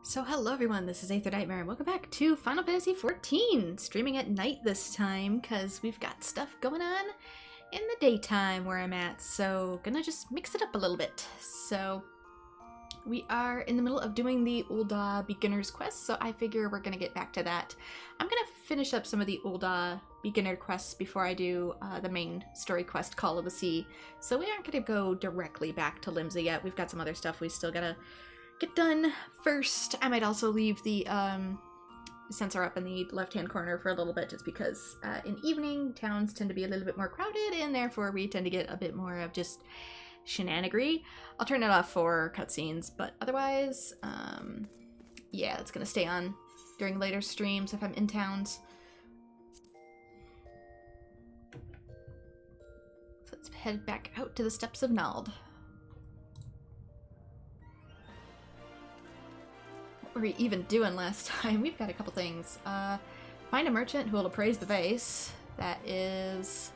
So hello everyone, this is AetherNightmare and welcome back to Final Fantasy XIV! Streaming at night this time, because we've got stuff going on in the daytime where I'm at, so gonna just mix it up a little bit. So, we are in the middle of doing the Ul'dah beginner's quest, so I figure we're gonna get back to that. I'm gonna finish up some of the Ul'dah beginner quests before I do the main story quest, Call of the Sea. So we aren't gonna go directly back to Limsa yet, we've got some other stuff we still gotta get done first. I might also leave the sensor up in the left-hand corner for a little bit just because in evening towns tend to be a little bit more crowded and therefore we tend to get a bit more of just shenanigery. I'll turn it off for cutscenes, but otherwise, yeah, it's gonna stay on during later streams if I'm in towns. So let's head back out to the steps of Nald. What were we even doing last time? We've got a couple things. Find a merchant who will appraise the vase. That is...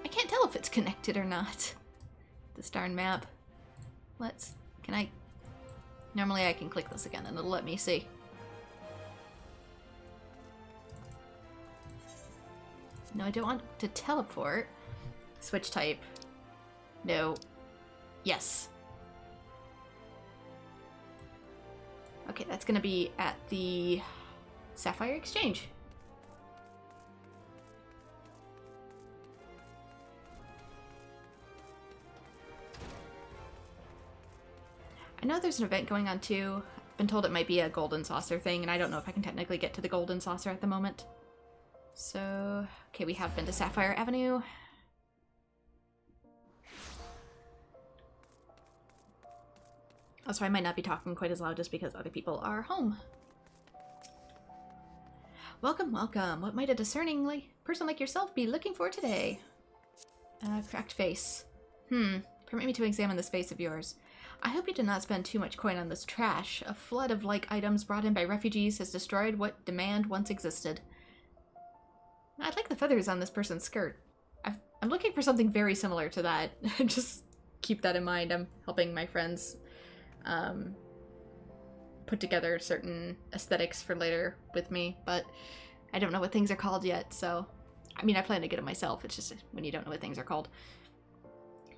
I can't tell if it's connected or not. This darn map. Can I... Normally I can click this again and it'll let me see. No, I don't want to teleport. Switch type. No. Yes. Okay, that's gonna be at the Sapphire Exchange. I know there's an event going on too. I've been told it might be a golden saucer thing, and I don't know if I can technically get to the golden saucer at the moment. So, okay, we have been to Sapphire Avenue. Also, I might not be talking quite as loud just because other people are home. Welcome, welcome. What might a discerning person like yourself be looking for today? Cracked face. Permit me to examine this face of yours. I hope you did not spend too much coin on this trash. A flood of like items brought in by refugees has destroyed what demand once existed. I'd like the feathers on this person's skirt. I'm looking for something very similar to that. Just keep that in mind. I'm helping my friends put together certain aesthetics for later with me, but I don't know what things are called yet, so... I mean, I plan to get them myself, it's just when you don't know what things are called.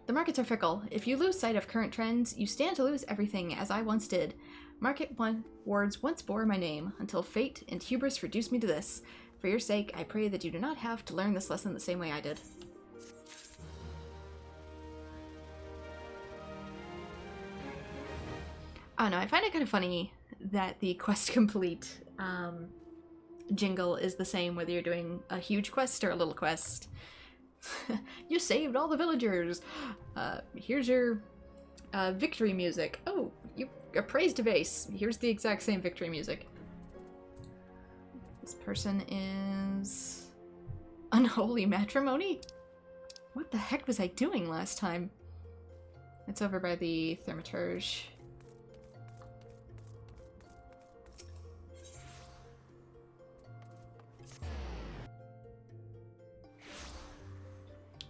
The markets are fickle. If you lose sight of current trends, you stand to lose everything, as I once did. Market wards once bore my name, until fate and hubris reduced me to this. For your sake, I pray that you do not have to learn this lesson the same way I did. I don't know, I find it kind of funny that the quest complete jingle is the same whether you're doing a huge quest or a little quest. You saved all the villagers! Here's your victory music. Oh, you appraised a vase. Here's the exact same victory music. This person is... Unholy matrimony? What the heck was I doing last time? It's over by the Thaumaturge.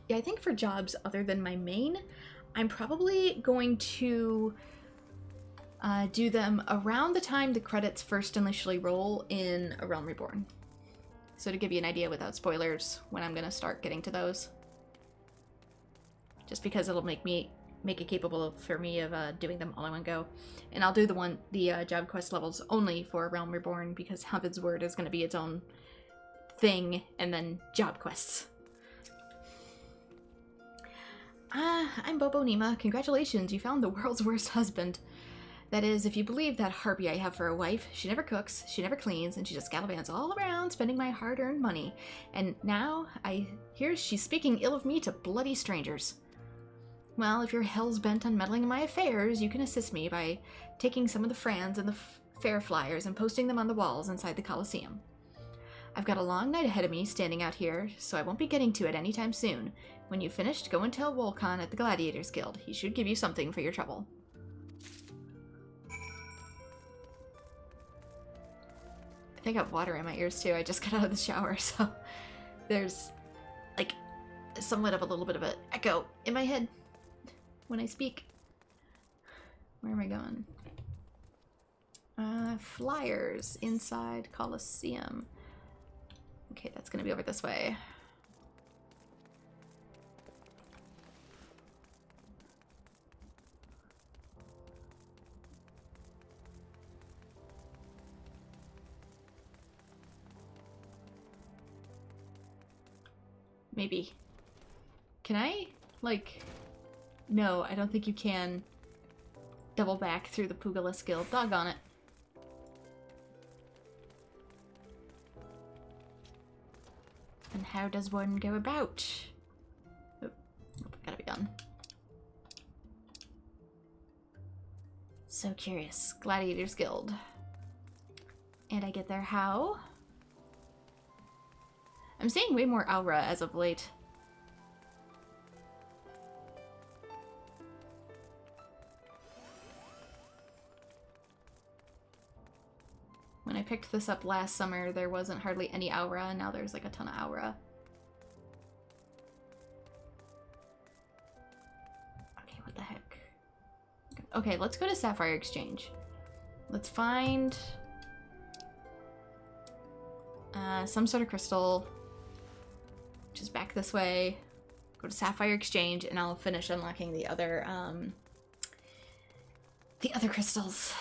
Yeah, I think for jobs other than my main, I'm probably going to do them around the time the credits first initially roll in A Realm Reborn. So to give you an idea without spoilers when I'm going to start getting to those. Just because it'll make it capable for me of doing them all in one go. And I'll do the job quest levels only for A Realm Reborn because Havid's Word is going to be its own thing, and then job quests. I'm Bobo Nima. Congratulations, you found the world's worst husband. That is, if you believe that harpy I have for a wife. She never cooks, she never cleans, and she just gallivants all around spending my hard-earned money. And now, I hear she's speaking ill of me to bloody strangers. Well, if you're hell's bent on meddling in my affairs, you can assist me by taking some of the Frans and the fair flyers and posting them on the walls inside the Colosseum. I've got a long night ahead of me standing out here, so I won't be getting to it anytime soon. When you've finished, go and tell Wolcon at the Gladiators Guild. He should give you something for your trouble. I think I have water in my ears too. I just got out of the shower, so there's like somewhat of a little bit of an echo in my head when I speak. Where am I going? have flyers inside Coliseum. Okay, that's gonna be over this way. Maybe. Can I, like... No, I don't think you can double back through the Pugalis Guild. Doggone it. And how does one go about? Oh, gotta be done. So curious. Gladiators Guild. And I get there how? I'm seeing way more aura as of late. When I picked this up last summer, there wasn't hardly any aura, and now there's like a ton of aura. Okay, what the heck? Okay, let's go to Sapphire Exchange. Let's find some sort of crystal, which is back this way. Go to Sapphire Exchange, and I'll finish unlocking the other crystals.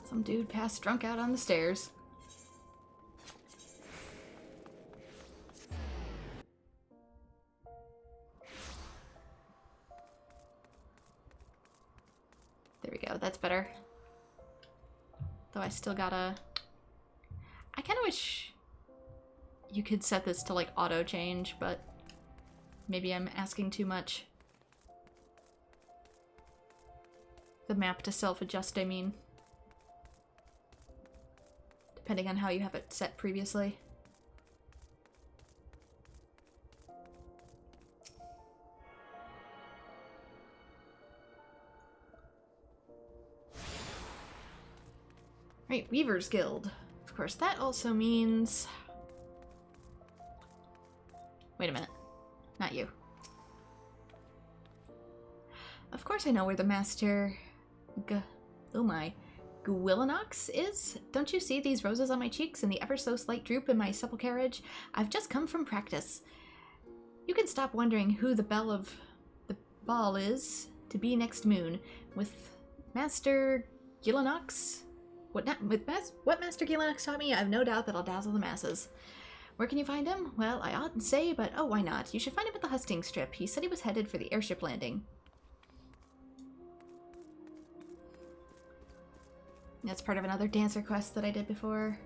Some dude passed drunk out on the stairs. There we go, that's better. Though I still gotta... I kinda wish you could set this to like auto change, but maybe I'm asking too much. The map to self-adjust, I mean. Depending on how you have it set previously. Right, Weaver's Guild. Of course, that also means... Wait a minute. Not you. Of course I know where the Master... Oh my... Gwillinox is? Don't you see these roses on my cheeks and the ever so slight droop in my supple carriage? I've just come from practice. You can stop wondering who the belle of the ball is to be next moon. With Master Gwillinox? What Master Gwillinox taught me, I have no doubt that I'll dazzle the masses. Where can you find him? Well, I oughtn't say, but oh, why not? You should find him at the hustings strip. He said he was headed for the airship landing. That's part of another dancer quest that I did before.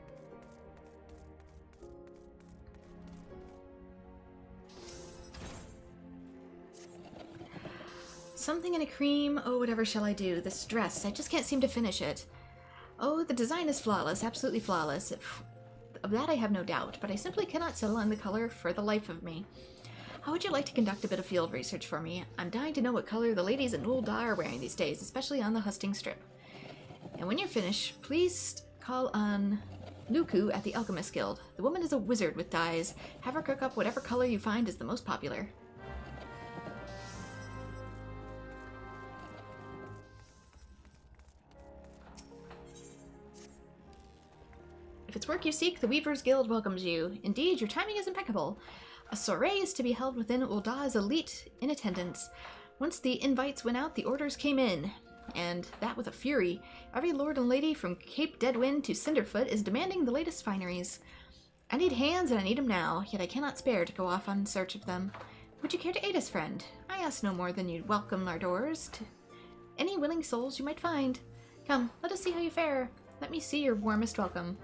Something in a cream. Oh, whatever shall I do? This dress. I just can't seem to finish it. Oh, the design is flawless. Absolutely flawless. Of that I have no doubt, but I simply cannot settle on the color for the life of me. How would you like to conduct a bit of field research for me? I'm dying to know what color the ladies in Ul'dah are wearing these days, especially on the hustings strip. And when you're finished, please call on Luku at the Alchemist Guild. The woman is a wizard with dyes. Have her cook up whatever color you find is the most popular. If it's work you seek, the Weaver's Guild welcomes you. Indeed, your timing is impeccable. A soiree is to be held within Ul'dah's elite in attendance. Once the invites went out, the orders came in. And that with a fury. Every lord and lady from Cape Deadwind to Cinderfoot is demanding the latest fineries. I need hands and I need them now, yet I cannot spare to go off on search of them. Would you care to aid us, friend? I ask no more than you'd welcome our doors to any willing souls you might find. Come, let us see how you fare. Let me see your warmest welcome.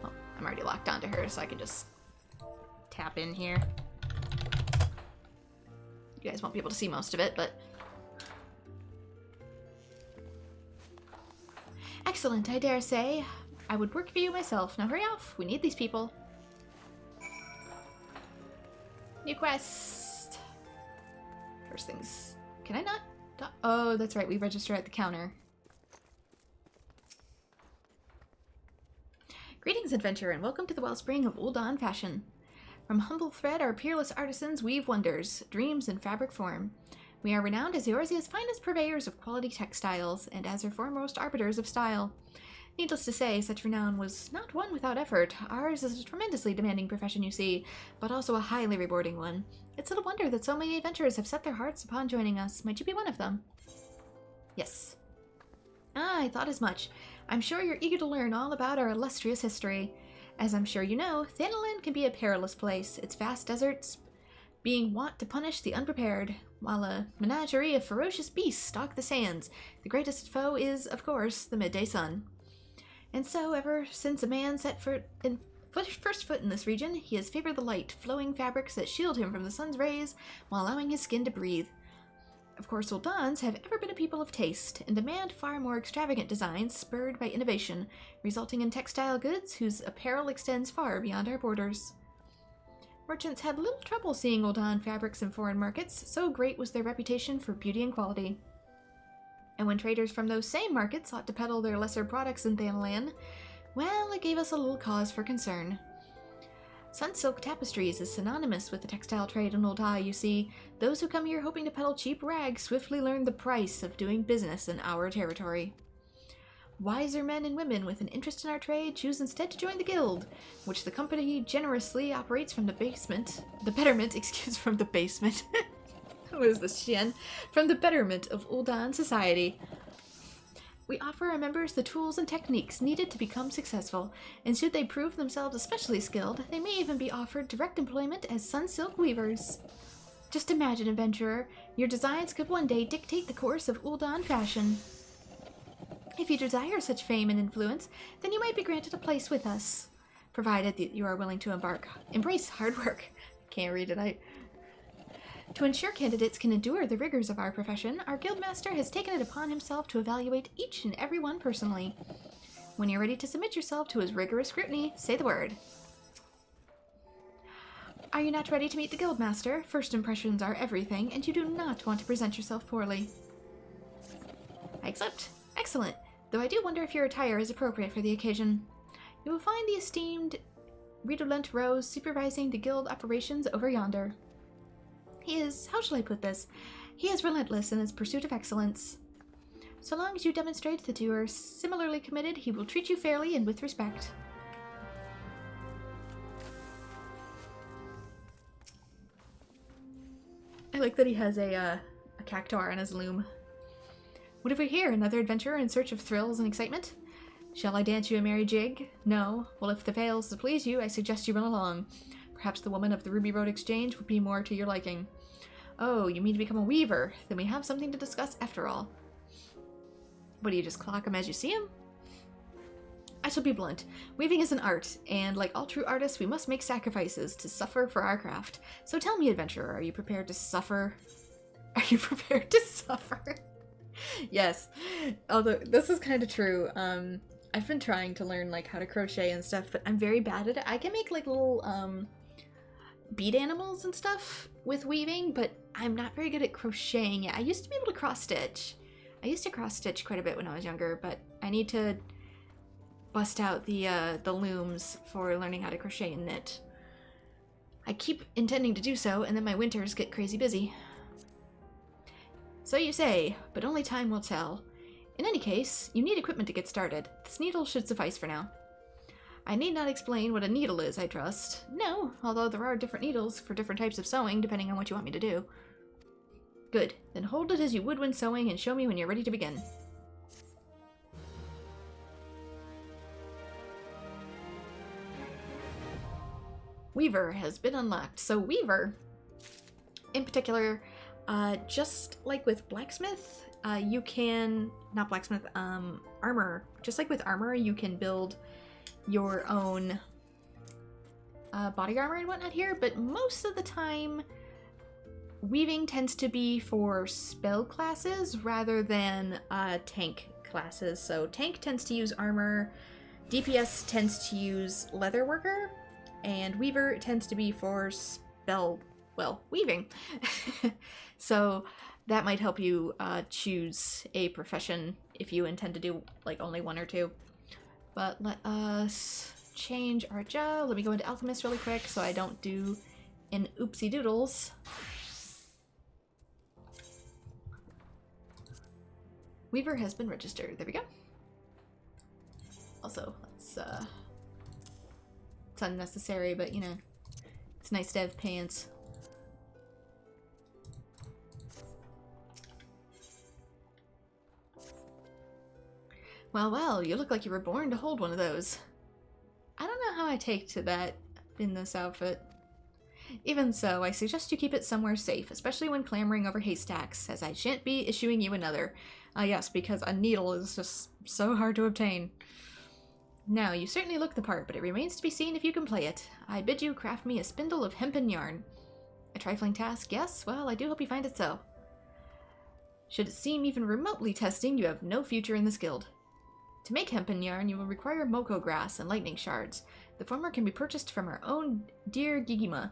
Well, I'm already locked onto her, so I can just tap in here. You guys won't be able to see most of it, but... Excellent, I dare say. I would work for you myself. Now hurry off. We need these people. New quest. First things... Can I not? Oh, that's right. We register at the counter. Greetings, adventurer, and welcome to the wellspring of Ul'dah fashion. From humble thread, our peerless artisans weave wonders, dreams in fabric form. We are renowned as Eorzea's finest purveyors of quality textiles, and as her foremost arbiters of style. Needless to say, such renown was not won without effort. Ours is a tremendously demanding profession, you see, but also a highly rewarding one. It's little wonder that so many adventurers have set their hearts upon joining us. Might you be one of them? Yes. Ah, I thought as much. I'm sure you're eager to learn all about our illustrious history. As I'm sure you know, Thanalan can be a perilous place, its vast deserts being wont to punish the unprepared, while a menagerie of ferocious beasts stalk the sands. The greatest foe is, of course, the midday sun. And so, ever since a man set first foot in this region, he has favored the light, flowing fabrics that shield him from the sun's rays while allowing his skin to breathe. Of course, Ul'dahs have ever been a people of taste, and demand far more extravagant designs spurred by innovation, resulting in textile goods whose apparel extends far beyond our borders. Merchants had little trouble seeing Ul'dah fabrics in foreign markets, so great was their reputation for beauty and quality. And when traders from those same markets sought to peddle their lesser products in Thanalan, well, it gave us a little cause for concern. Sunsilk tapestries is synonymous with the textile trade in Ul'dah, you see. Those who come here hoping to peddle cheap rags swiftly learn the price of doing business in our territory. Wiser men and women with an interest in our trade choose instead to join the guild, which the company generously operates from the betterment what is this, Xian? From the betterment of Ul'dah society. We offer our members the tools and techniques needed to become successful, and should they prove themselves especially skilled, they may even be offered direct employment as sunsilk weavers. Just imagine, adventurer, your designs could one day dictate the course of Ul'dah fashion. If you desire such fame and influence, then you might be granted a place with us, provided that you are willing to embrace hard work. Can't read it. To ensure candidates can endure the rigors of our profession, our guildmaster has taken it upon himself to evaluate each and every one personally. When you're ready to submit yourself to his rigorous scrutiny, say the word. Are you not ready to meet the guildmaster? First impressions are everything, and you do not want to present yourself poorly. I accept. Excellent. Though I do wonder if your attire is appropriate for the occasion. You will find the esteemed Redolent Rose supervising the guild operations over yonder. He is, how shall I put this? He is relentless in his pursuit of excellence. So long as you demonstrate that you are similarly committed, he will treat you fairly and with respect. I like that he has a cactuar on his loom. What have we here? Another adventurer in search of thrills and excitement? Shall I dance you a merry jig? No? Well, if the fails to please you, I suggest you run along. Perhaps the woman of the Ruby Road Exchange would be more to your liking. Oh, you mean to become a weaver? Then we have something to discuss after all. What, do you just clock them as you see them? I shall be blunt. Weaving is an art, and like all true artists, we must make sacrifices to suffer for our craft. So tell me, adventurer, are you prepared to suffer? Are you prepared to suffer? Yes. Although, this is kind of true. I've been trying to learn, like, how to crochet and stuff, but I'm very bad at it. I can make, like, little, bead animals and stuff with weaving, but I'm not very good at crocheting yet. I used to be able to cross-stitch. I used to cross-stitch quite a bit when I was younger, but I need to bust out the looms for learning how to crochet and knit. I keep intending to do so, and then my winters get crazy busy. So you say, but only time will tell. In any case, you need equipment to get started. This needle should suffice for now. I need not explain what a needle is, I trust. No, although there are different needles for different types of sewing, depending on what you want me to do. Good, then hold it as you would when sewing and show me when you're ready to begin. Weaver has been unlocked. So Weaver, in particular, just like with blacksmith, you can, not blacksmith, armor. Just like with armor, you can build your own body armor and whatnot here, but most of the time, weaving tends to be for spell classes rather than tank classes. So tank tends to use armor, DPS tends to use leatherworker, and weaver tends to be for weaving. So that might help you choose a profession if you intend to do like only one or two. But let us change our job. Let me go into Alchemist really quick so I don't do an oopsie doodles. Weaver has been registered. There we go. Also, it's unnecessary, but you know, it's nice to have pants. Well, well, you look like you were born to hold one of those. I don't know how I take to that in this outfit. Even so, I suggest you keep it somewhere safe, especially when clamoring over haystacks, as I shan't be issuing you another. Yes, because a needle is just so hard to obtain. Now, you certainly look the part, but it remains to be seen if you can play it. I bid you craft me a spindle of hempen yarn. A trifling task, yes? Well, I do hope you find it so. Should it seem even remotely testing, you have no future in this guild. To make hempen yarn, you will require moko grass and lightning shards. The former can be purchased from our own dear Gigima.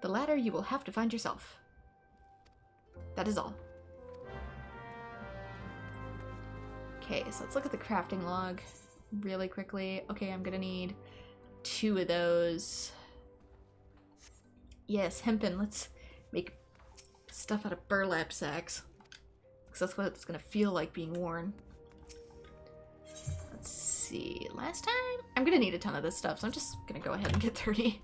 The latter you will have to find yourself. That is all. Okay, so let's look at the crafting log really quickly. Okay, I'm gonna need 2 of those. Yes, hempen. Let's make stuff out of burlap sacks, because that's what it's gonna feel like being worn. Let's see. Last time? I'm gonna need a ton of this stuff, so I'm just gonna go ahead and get 30.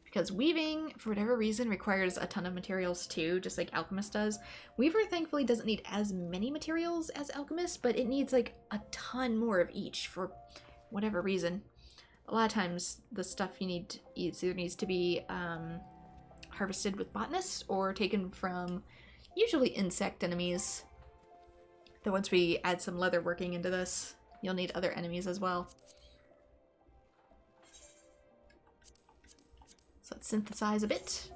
Because weaving, for whatever reason, requires a ton of materials too, just like Alchemist does. Weaver, thankfully, doesn't need as many materials as Alchemist, but it needs like a ton more of each for whatever reason. A lot of times, the stuff you need either needs to be harvested with botanists or taken from usually insect enemies. Though once we add some leather working into this, you'll need other enemies as well. So let's synthesize a bit.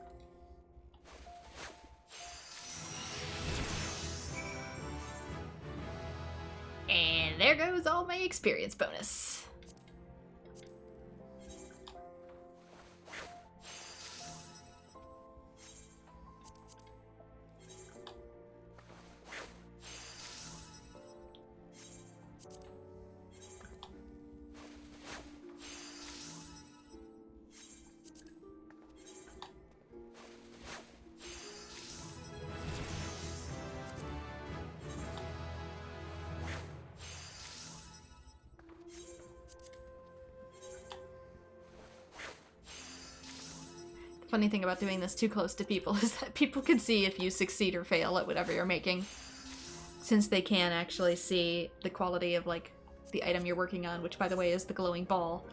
And there goes all my experience bonus. Funny thing about doing this too close to people is that people can see if you succeed or fail at whatever you're making, since they can actually see the quality of like the item you're working on, which by the way is the glowing ball.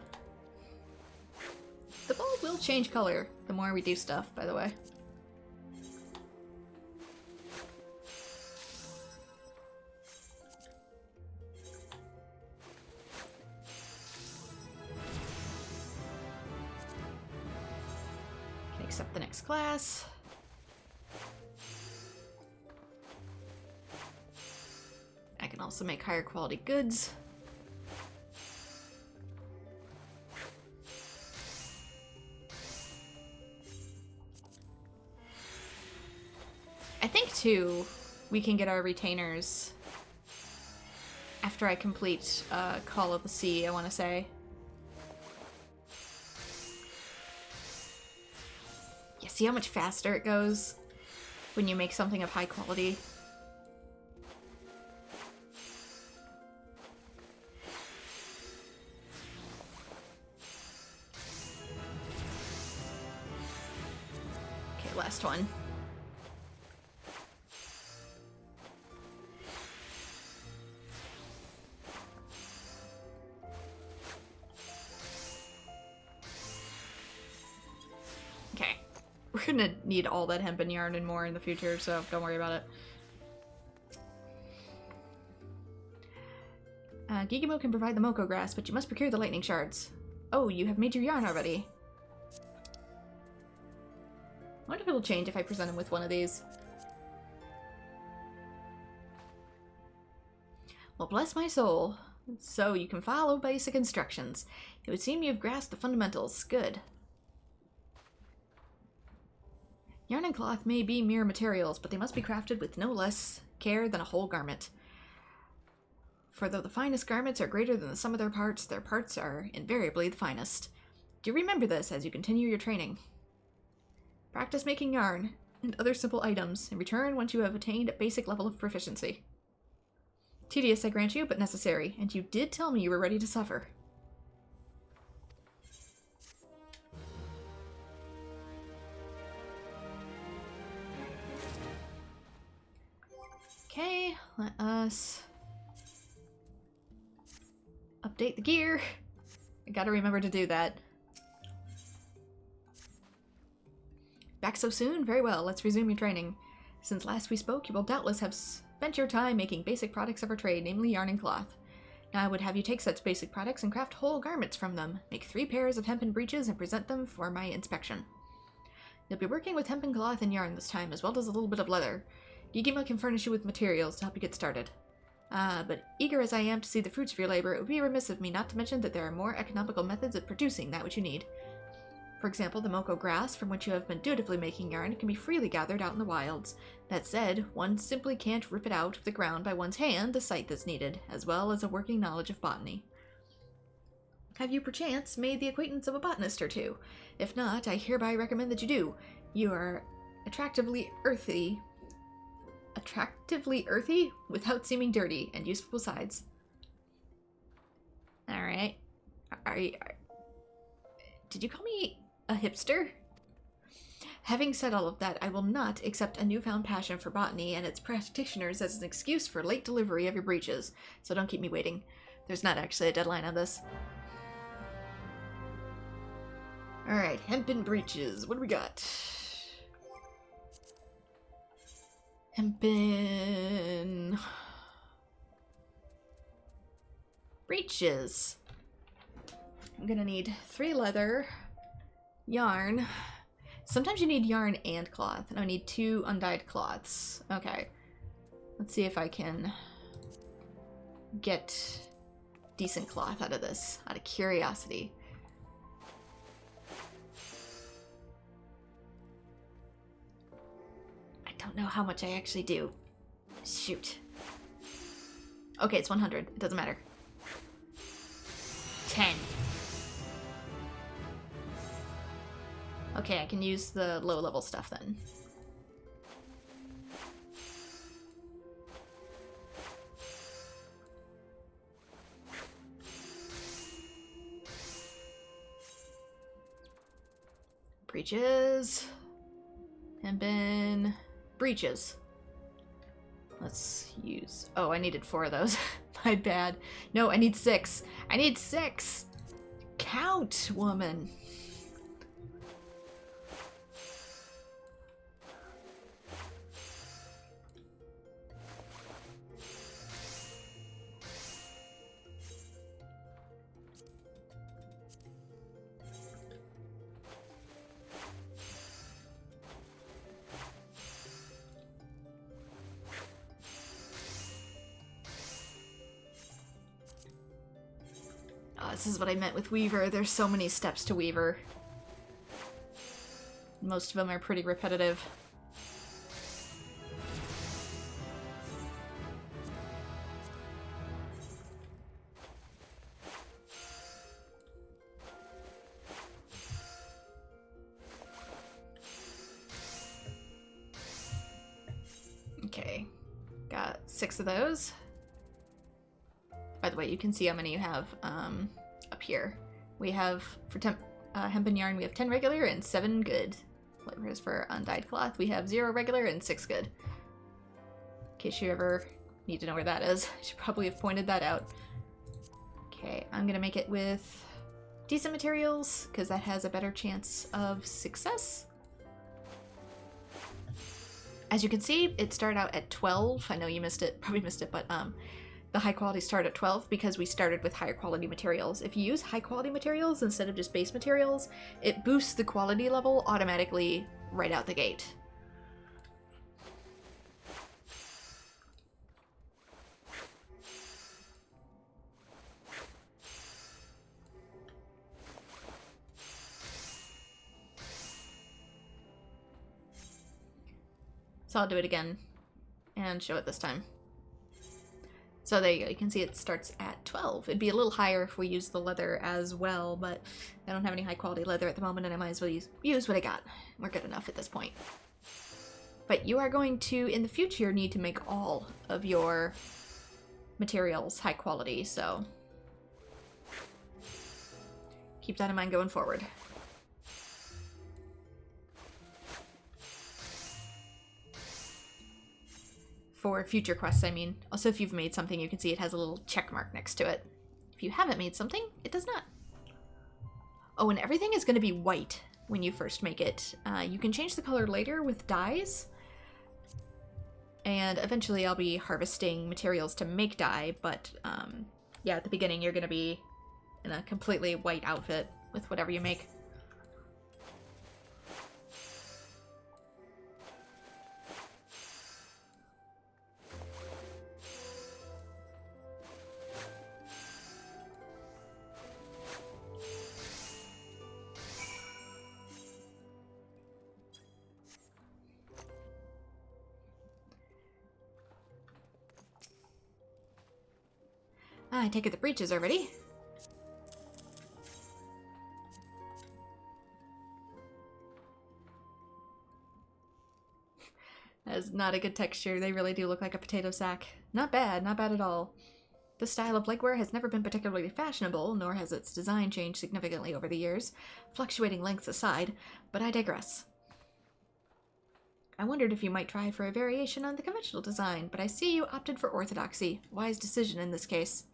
The ball will change color the more we do stuff, by the way. Accept the next class. I can also make higher quality goods. I think too, we can get our retainers after I complete Call of the Sea, I want to say. See how much faster it goes when you make something of high quality? Okay, last one. We're gonna need all that hempen yarn and more in the future, so don't worry about it. Gigimo can provide the moko grass, but you must procure the lightning shards. Oh, you have made your yarn already. I wonder if it'll change if I present him with one of these. Well, bless my soul. So you can follow basic instructions. It would seem you've grasped the fundamentals. Good. Yarn and cloth may be mere materials, but they must be crafted with no less care than a whole garment. For though the finest garments are greater than the sum of their parts are invariably the finest. Do remember this as you continue your training. Practice making yarn and other simple items, and return once you have attained a basic level of proficiency. Tedious, I grant you, but necessary, and you did tell me you were ready to suffer. Okay, let us update the gear. I gotta remember to do that. Back so soon? Very well, let's resume your training. Since last we spoke, you will doubtless have spent your time making basic products of our trade, namely yarn and cloth. Now I would have you take such basic products and craft whole garments from them. Make 3 pairs of hempen breeches and present them for my inspection. You'll be working with hempen cloth and yarn this time, as well as a little bit of leather. Gigima can furnish you with materials to help you get started. But eager as I am to see the fruits of your labor, it would be remiss of me not to mention that there are more economical methods of producing that which you need. For example, the moko grass, from which you have been dutifully making yarn, can be freely gathered out in the wilds. That said, one simply can't rip it out of the ground by one's hand, the sight that's needed, as well as a working knowledge of botany. Have you perchance made the acquaintance of a botanist or two? If not, I hereby recommend that you do. You are attractively earthy, without seeming dirty, and useful besides. Alright. Did you call me a hipster? Having said all of that, I will not accept a newfound passion for botany and its practitioners as an excuse for late delivery of your breeches, so don't keep me waiting. There's not actually a deadline on this. Alright, hempen breeches. What do we got? Hempen breeches. I'm gonna need 3 leather, yarn. Sometimes you need yarn and cloth, and I need 2 undyed cloths. Okay. Let's see if I can get decent cloth out of this, out of curiosity. I don't know how much I actually do. Shoot. Okay, it's 100. It doesn't matter. 10. Okay, I can use the low-level stuff then. Breeches. Hempen. Breeches. Let's use... Oh, I needed 4 of those. My bad. No, I need 6. I need 6! Count, woman. This is what I meant with Weaver. There's so many steps to Weaver. Most of them are pretty repetitive. Okay, got 6 of those. By the way, you can see how many you have up here. We have, for hempen yarn, we have 10 regular and 7 good. Whereas for undyed cloth, we have 0 regular and 6 good. In case you ever need to know where that is, I should probably have pointed that out. Okay, I'm gonna make it with decent materials, because that has a better chance of success. As you can see, it started out at 12. I know you missed it, probably missed it, but the high quality started at 12 because we started with higher quality materials. If you use high quality materials instead of just base materials, it boosts the quality level automatically right out the gate. So I'll do it again and show it this time. So there you go. You can see it starts at 12. It'd be a little higher if we use the leather as well, but I don't have any high quality leather at the moment, and I might as well use what I got. We're good enough at this point. But you are going to, in the future, need to make all of your materials high quality, so keep that in mind going forward. For future quests, I mean. Also, if you've made something, you can see it has a little check mark next to it. If you haven't made something, it does not. Oh, and everything is going to be white when you first make it. You can change the color later with dyes. And eventually I'll be harvesting materials to make dye, but yeah, at the beginning you're going to be in a completely white outfit with whatever you make. I take it the breeches are ready. That is not a good texture. They really do look like a potato sack. Not bad, not bad at all. This style of legwear has never been particularly fashionable, nor has its design changed significantly over the years, fluctuating lengths aside, but I digress. I wondered if you might try for a variation on the conventional design, but I see you opted for orthodoxy. Wise decision in this case.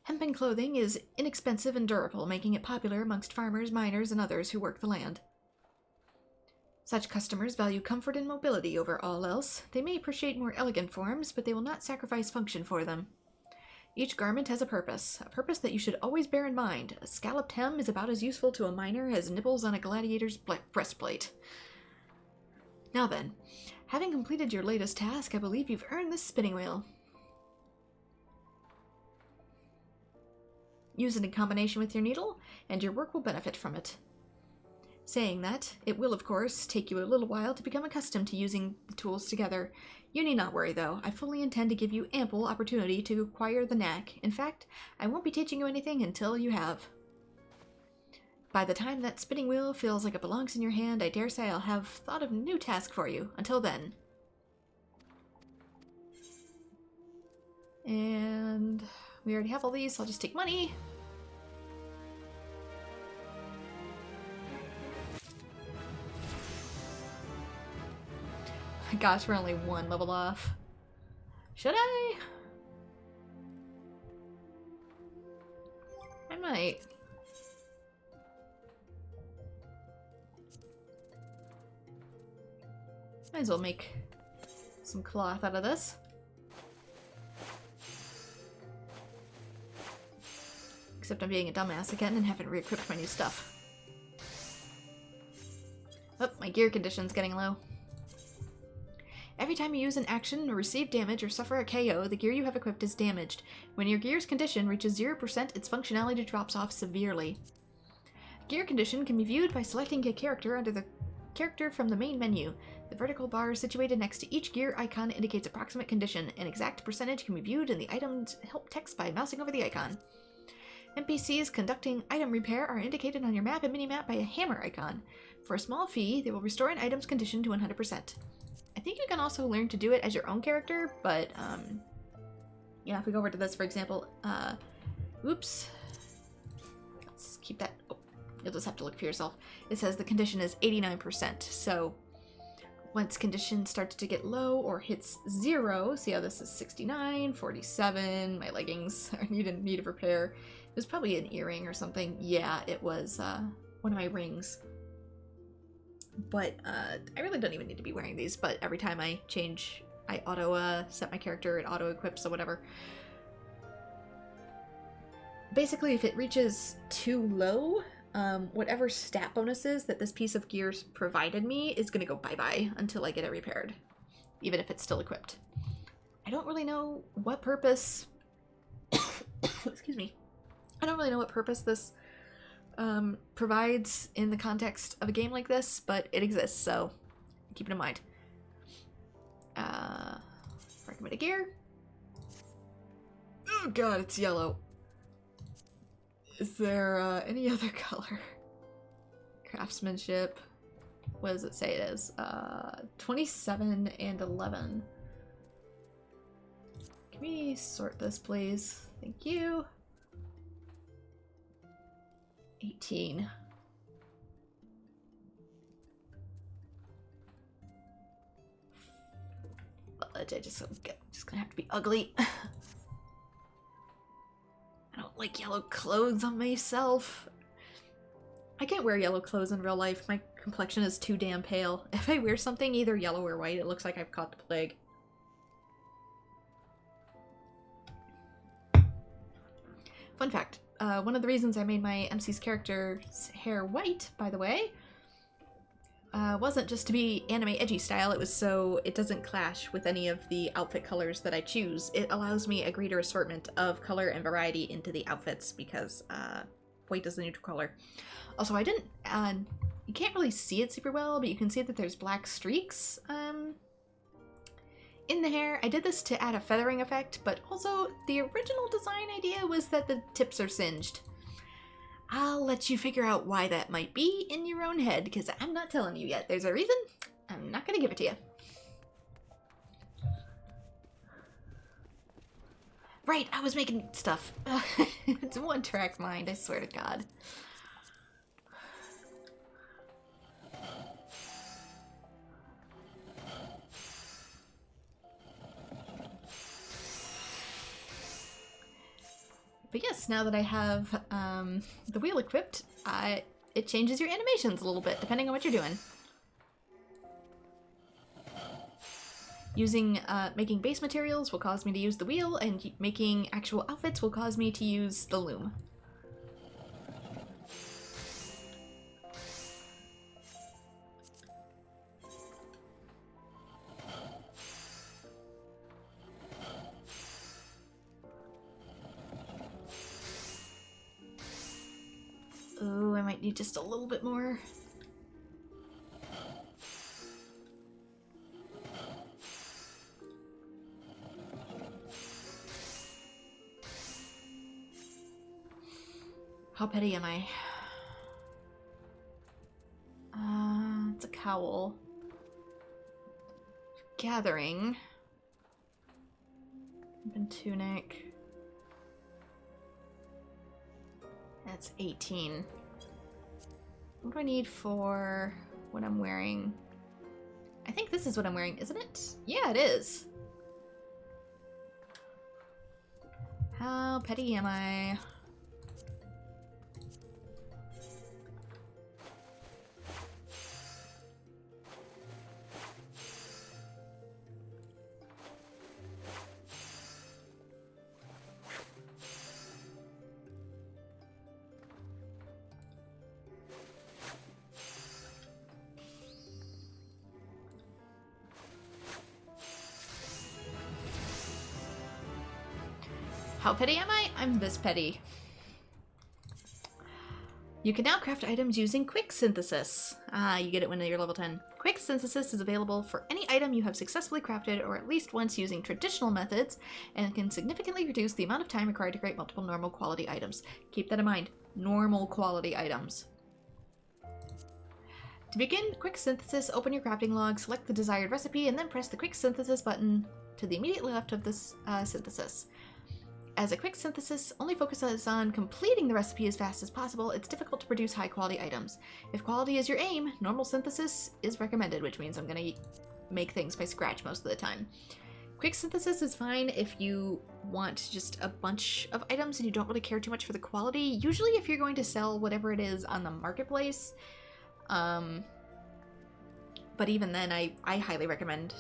Hempen clothing is inexpensive and durable, making it popular amongst farmers, miners, and others who work the land. Such customers value comfort and mobility over all else. They may appreciate more elegant forms, but they will not sacrifice function for them. Each garment has a purpose that you should always bear in mind. A scalloped hem is about as useful to a miner as nipples on a gladiator's breastplate. Now then, having completed your latest task, I believe you've earned this spinning wheel. Use it in combination with your needle, and your work will benefit from it. Saying that, it will, of course, take you a little while to become accustomed to using the tools together. You need not worry, though. I fully intend to give you ample opportunity to acquire the knack. In fact, I won't be teaching you anything until you have. By the time that spinning wheel feels like it belongs in your hand, I dare say I'll have thought of a new task for you. Until then. And we already have all these, so I'll just take money. My gosh, we're only one level off. Should I? I might. Might as well make some cloth out of this. Except I'm being a dumbass again and haven't re-equipped my new stuff. Oh, my gear condition's getting low. Every time you use an action or receive damage or suffer a KO, the gear you have equipped is damaged. When your gear's condition reaches 0%, its functionality drops off severely. Gear condition can be viewed by selecting a character under the character from the main menu. The vertical bar situated next to each gear icon indicates approximate condition. An exact percentage can be viewed in the item's help text by mousing over the icon. NPCs conducting item repair are indicated on your map and minimap by a hammer icon. For a small fee, they will restore an item's condition to 100%. I think you can also learn to do it as your own character, but, yeah, if we go over to this, for example, oops. Let's keep that, oh, you'll just have to look for yourself. It says the condition is 89%, so once condition starts to get low or hits 0, see how this is 69, 47, my leggings are in need of repair. It was probably an earring or something. Yeah, it was, one of my rings. But I really don't even need to be wearing these, but every time I change, I auto set my character, it auto equips or whatever. Basically, if it reaches too low, whatever stat bonuses that this piece of gear provided me is going to go bye-bye until I get it repaired, even if it's still equipped. I don't really know what purpose, excuse me, I don't really know what purpose this provides in the context of a game like this, but it exists, so keep it in mind. Recommended gear. Oh god, it's yellow. Is there any other color? Craftsmanship. What does it say it is? 27 and 11. Can we sort this, please? Thank you. 18. I just gonna have to be ugly. I don't like yellow clothes on myself. I can't wear yellow clothes in real life. My complexion is too damn pale. If I wear something either yellow or white, it looks like I've caught the plague. Fun fact, one of the reasons I made my MC's character's hair white, by the way, wasn't just to be anime edgy style, it was so it doesn't clash with any of the outfit colors that I choose. It allows me a greater assortment of color and variety into the outfits because white is the neutral color. Also, I didn't, you can't really see it super well, but you can see that there's black streaks in the hair. I did this to add a feathering effect, but also the original design idea was that the tips are singed. I'll let you figure out why that might be in your own head, because I'm not telling you yet. There's a reason. I'm not gonna give it to you. Right, I was making stuff. It's a one-track mind, I swear to God. But yes, now that I have the wheel equipped, it changes your animations a little bit, depending on what you're doing. Making base materials will cause me to use the wheel, and making actual outfits will cause me to use the loom. Oh, I might need just a little bit more. How petty am I? It's a cowl. Gathering. Open tunic. That's 18. What do I need for what I'm wearing? I think this is what I'm wearing, isn't it? Yeah, it is. How petty am I? How petty am I? I'm this petty. You can now craft items using quick synthesis. You get it when you're level 10. Quick synthesis is available for any item you have successfully crafted or at least once using traditional methods, and can significantly reduce the amount of time required to create multiple normal quality items. Keep that in mind. Normal quality items. To begin quick synthesis, open your crafting log, select the desired recipe, and then press the quick synthesis button to the immediate left of this synthesis. As a quick synthesis only focuses on completing the recipe as fast as possible, it's difficult to produce high-quality items. If quality is your aim, normal synthesis is recommended, which means I'm going to make things by scratch most of the time. Quick synthesis is fine if you want just a bunch of items and you don't really care too much for the quality. Usually if you're going to sell whatever it is on the marketplace, but even then I highly recommend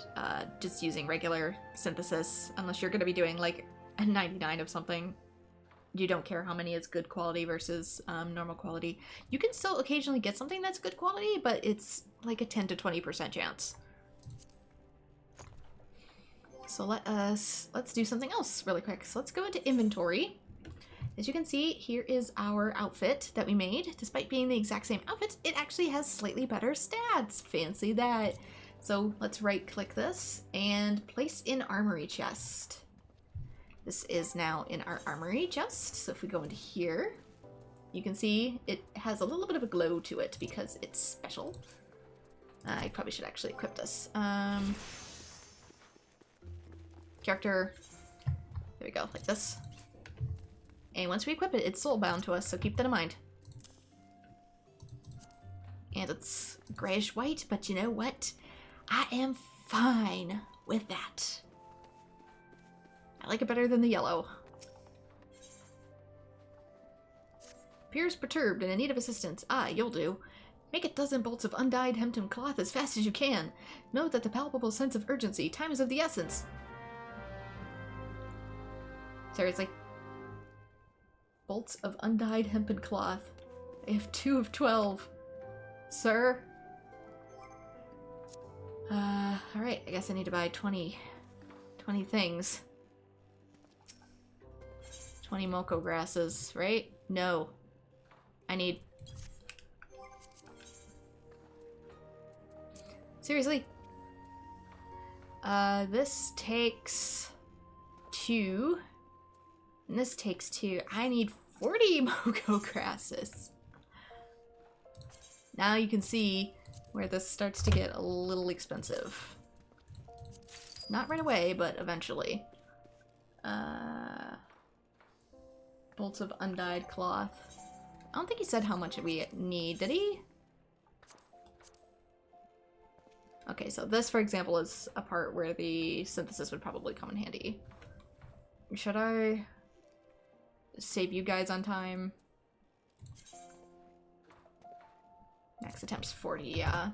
just using regular synthesis, unless you're going to be doing like a 99 of something. You don't care how many is good quality versus normal quality. You can still occasionally get something that's good quality, but it's like a 10 to 20% chance. So let's do something else really quick. So let's go into inventory. As you can see, here is our outfit that we made. Despite being the exact same outfit, it actually has slightly better stats. Fancy that. So let's right click this and place in armory chest. This is now in our armory chest, so if we go into here, you can see it has a little bit of a glow to it because it's special. I probably should actually equip this. Character, there we go, like this. And once we equip it, it's soul-bound to us, so keep that in mind. And it's grayish-white, but you know what? I am fine with that. I like it better than the yellow. Appears perturbed and in need of assistance. Ah, you'll do. Make a dozen bolts of undyed hempen cloth as fast as you can. Note that the palpable sense of urgency. Time is of the essence. Seriously. Bolts of undyed hempen cloth. I have 2 of 12. Sir? Alright, I guess I need to buy 20 things. 20 Moko grasses, right? No. I need... Seriously? This takes 2. And this takes 2. I need 40 Moko grasses. Now you can see where this starts to get a little expensive. Not right away, but eventually. Bolts of undyed cloth. I don't think he said how much we need, did he? Okay, so this, for example, is a part where the synthesis would probably come in handy. Should I save you guys on time? Max attempts 40, yeah.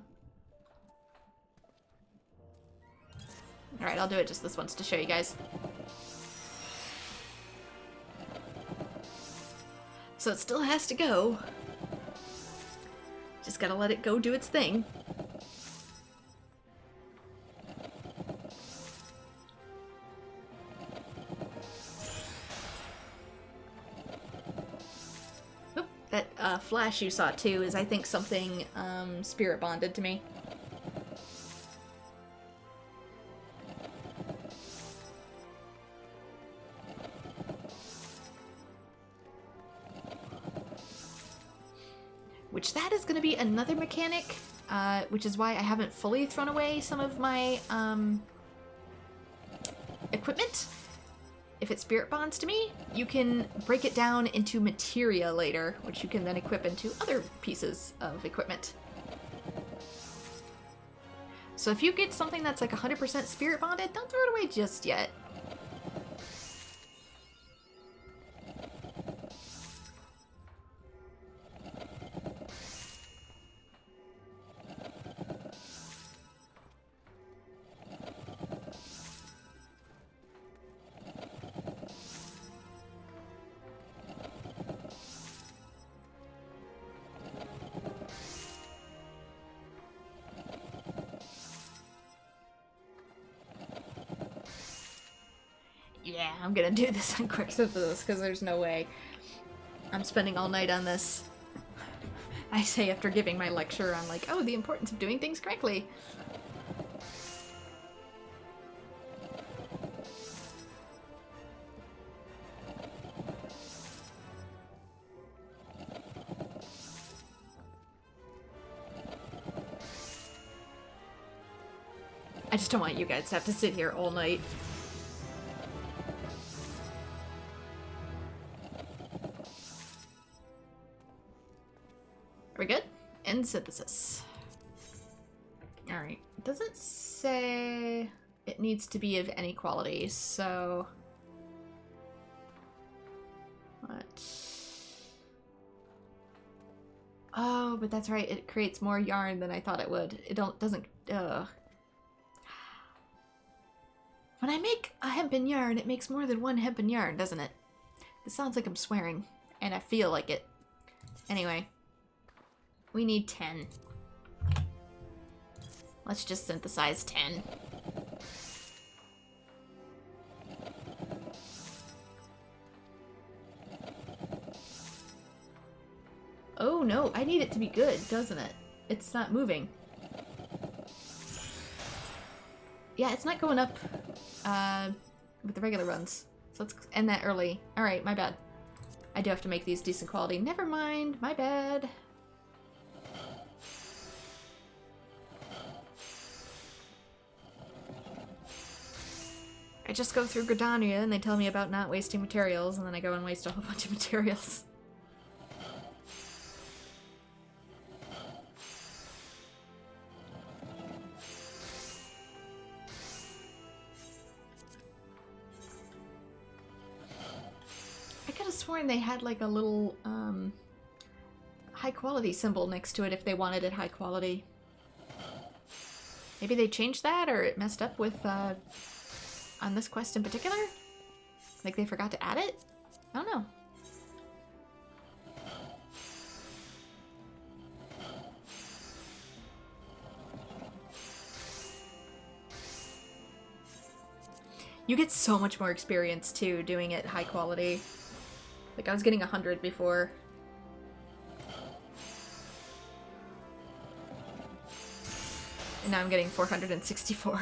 Alright, I'll do it just this once to show you guys. So it still has to go. Just gotta let it go do its thing. Oop, that flash you saw too is, I think, something spirit bonded to me. Which that is going to be another mechanic, which is why I haven't fully thrown away some of my equipment. If it spirit bonds to me, you can break it down into materia later, which you can then equip into other pieces of equipment. So if you get something that's like 100% spirit bonded, don't throw it away just yet. Yeah, I'm gonna do this on quick synthesis because there's no way I'm spending all night on this. I say after giving my lecture on, like, oh, the importance of doing things correctly. I just don't want you guys to have to sit here all night. Are we good? End synthesis. Alright. It doesn't say it needs to be of any quality, so... What? Oh, but that's right. It creates more yarn than I thought it would. It doesn't... Ugh. When I make a hempen yarn, it makes more than one hempen yarn, doesn't it? It sounds like I'm swearing, and I feel like it. Anyway. We need 10. Let's just synthesize 10. Oh no, I need it to be good, doesn't it? It's not moving. Yeah, it's not going up with the regular runs. So let's end that early. Alright, my bad. I do have to make these decent quality. Never mind, my bad. I just go through Gridania and they tell me about not wasting materials, and then I go and waste a whole bunch of materials. I could have sworn they had like a little high quality symbol next to it if they wanted it high quality. Maybe they changed that, or it messed up with on this quest in particular? Like they forgot to add it? I don't know. You get so much more experience too doing it high quality. Like I was getting 100 before. And now I'm getting 464.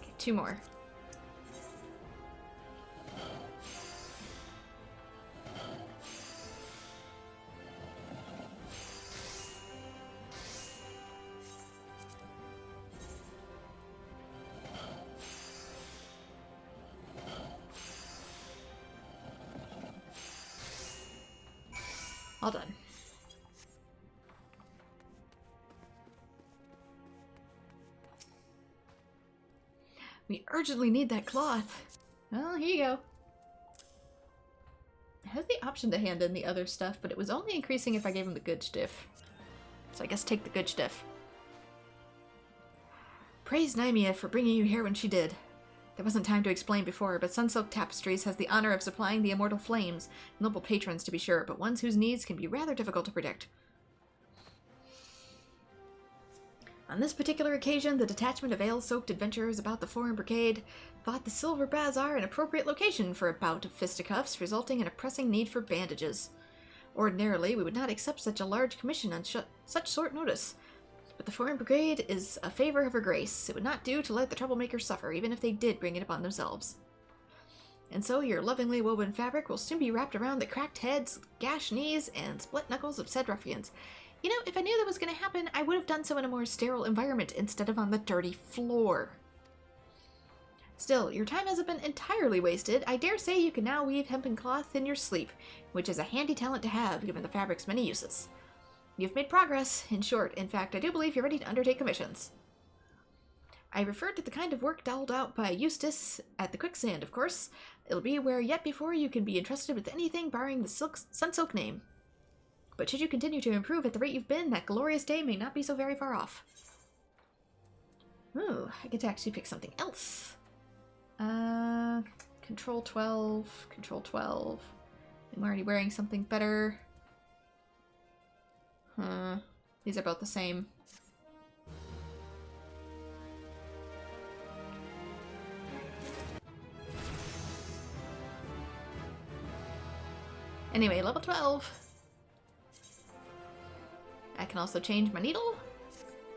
Okay, 2 more. All done. We urgently need that cloth. Well, here you go. It has the option to hand in the other stuff, but it was only increasing if I gave him the good stiff. So I guess take the good stiff. Praise Nymea for bringing you here when she did. There wasn't time to explain before, but Sunsilk Tapestries has the honor of supplying the immortal flames. Noble patrons, to be sure, but ones whose needs can be rather difficult to predict. On this particular occasion, the detachment of ale-soaked adventurers about the Foreign Brigade thought the Silver Bazaar an appropriate location for a bout of fisticuffs, resulting in a pressing need for bandages. Ordinarily, we would not accept such a large commission on such short notice. But the Foreign Brigade is a favor of her grace. It would not do to let the troublemakers suffer, even if they did bring it upon themselves. And so your lovingly woven fabric will soon be wrapped around the cracked heads, gashed knees, and split knuckles of said ruffians. You know, if I knew that was going to happen, I would have done so in a more sterile environment instead of on the dirty floor. Still, your time hasn't been entirely wasted. I dare say you can now weave hempen cloth in your sleep, which is a handy talent to have, given the fabric's many uses. You've made progress, in short. In fact, I do believe you're ready to undertake commissions. I referred to the kind of work doled out by Eustace at the Quicksand, of course. It'll be where yet before you can be entrusted with anything barring the Sunsilk name. But should you continue to improve at the rate you've been, that glorious day may not be so very far off. Ooh, I get to actually pick something else. Control 12, Control 12. I'm already wearing something better. These are both the same. Anyway, level 12. I can also change my needle.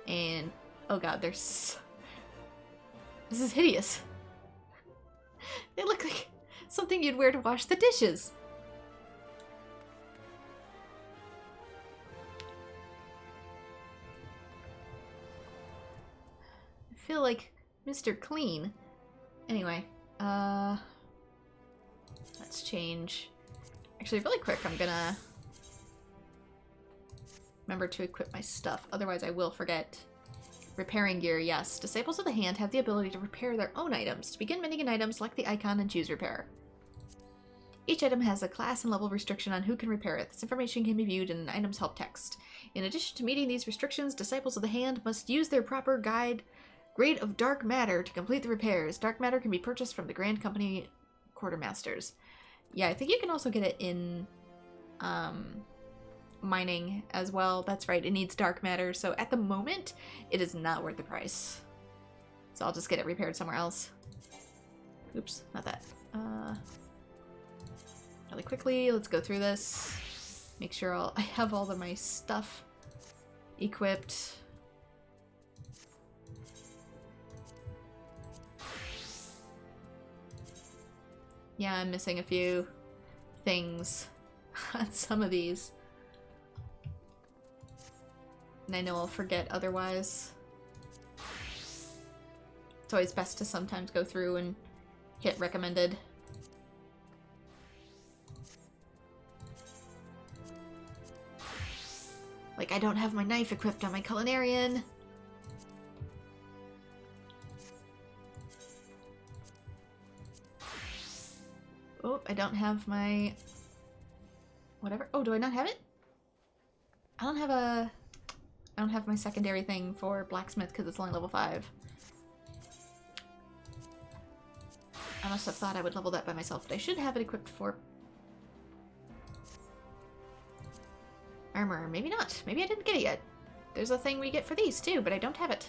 And, oh god, there's... This is hideous. They look like something you'd wear to wash the dishes. I feel like Mr. Clean. Anyway, let's change. Actually, really quick, I'm gonna remember to equip my stuff, otherwise I will forget. Repairing gear, yes. Disciples of the Hand have the ability to repair their own items. To begin mending an item, select the icon and choose Repair. Each item has a class and level restriction on who can repair it. This information can be viewed in an item's help text. In addition to meeting these restrictions, Disciples of the Hand must use their proper grade of dark matter to complete the repairs. Dark matter can be purchased from the Grand Company Quartermasters. Yeah, I think you can also get it in mining as well. That's right, it needs dark matter, so at the moment it is not worth the price. So I'll just get it repaired somewhere else. Oops, not that. really quickly. Let's go through this. Make sure I have all of my stuff equipped. Yeah, I'm missing a few things on some of these. And I know I'll forget otherwise. It's always best to sometimes go through and hit recommended. Like, I don't have my knife equipped on my culinarian. Oh, I don't have my... whatever. Oh, do I not have it? I don't have my secondary thing for blacksmith because it's only level 5. I must have thought I would level that by myself, but I should have it equipped for armor. Maybe not. Maybe I didn't get it yet. There's a thing we get for these too, but I don't have it.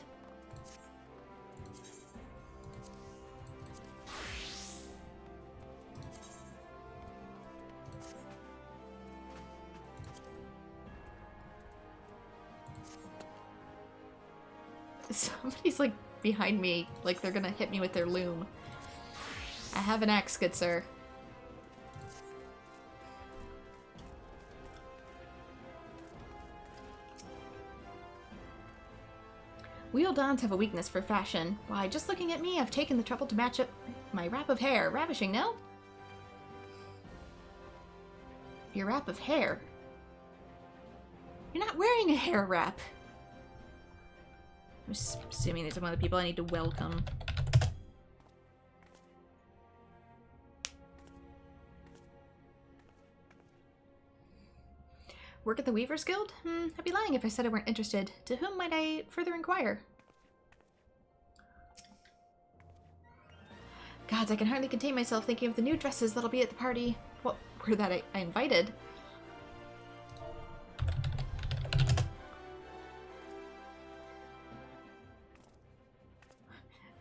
Somebody's like behind me, like they're gonna hit me with their loom. I have an axe, good sir. We Ul'dahs have a weakness for fashion. Why, just looking at me, I've taken the trouble to match up my wrap of hair. Ravishing, no? Your wrap of hair? You're not wearing a hair wrap. I'm assuming these are one of the people I need to welcome. Work at the Weavers Guild? I'd be lying if I said I weren't interested. To whom might I further inquire? Gods, I can hardly contain myself thinking of the new dresses that'll be at the party. What were that I invited?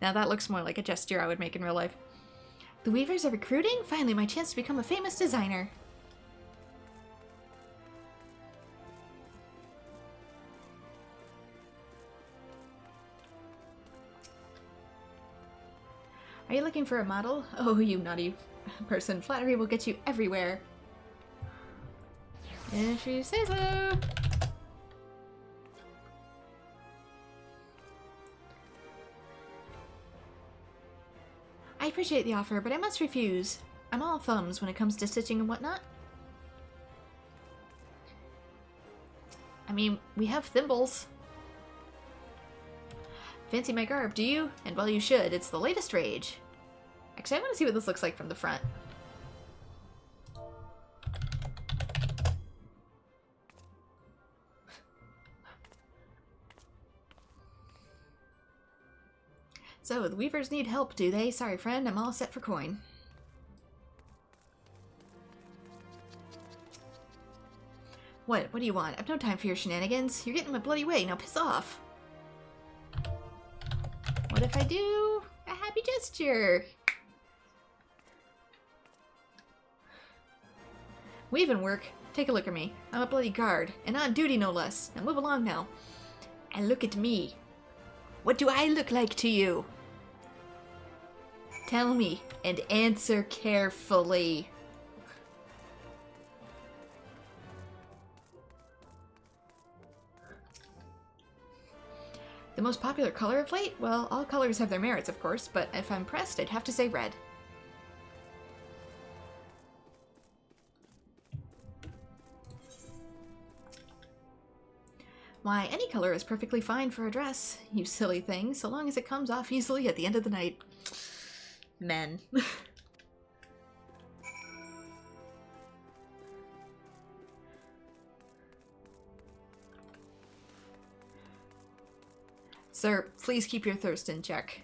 Now that looks more like a gesture I would make in real life. The Weavers are recruiting? Finally, my chance to become a famous designer. Are you looking for a model? Oh, you naughty person. Flattery will get you everywhere. If you say so. I appreciate the offer, but I must refuse. I'm all thumbs when it comes to stitching and whatnot. I mean, we have thimbles. Fancy my garb, do you? And well, you should. It's the latest rage. Actually, I want to see what this looks like from the front. So, the Weavers need help, do they? Sorry, friend. I'm all set for coin. What? What do you want? I've no time for your shenanigans. You're getting in my bloody way. Now piss off. What if I do a happy gesture? Weaving work? Take a look at me. I'm a bloody guard, and on duty no less. Now move along now. And look at me. What do I look like to you? Tell me, and answer carefully. The most popular color of late? Well, all colors have their merits, of course, but if I'm pressed, I'd have to say red. Why, any color is perfectly fine for a dress, you silly thing, so long as it comes off easily at the end of the night. Men. Sir, please keep your thirst in check.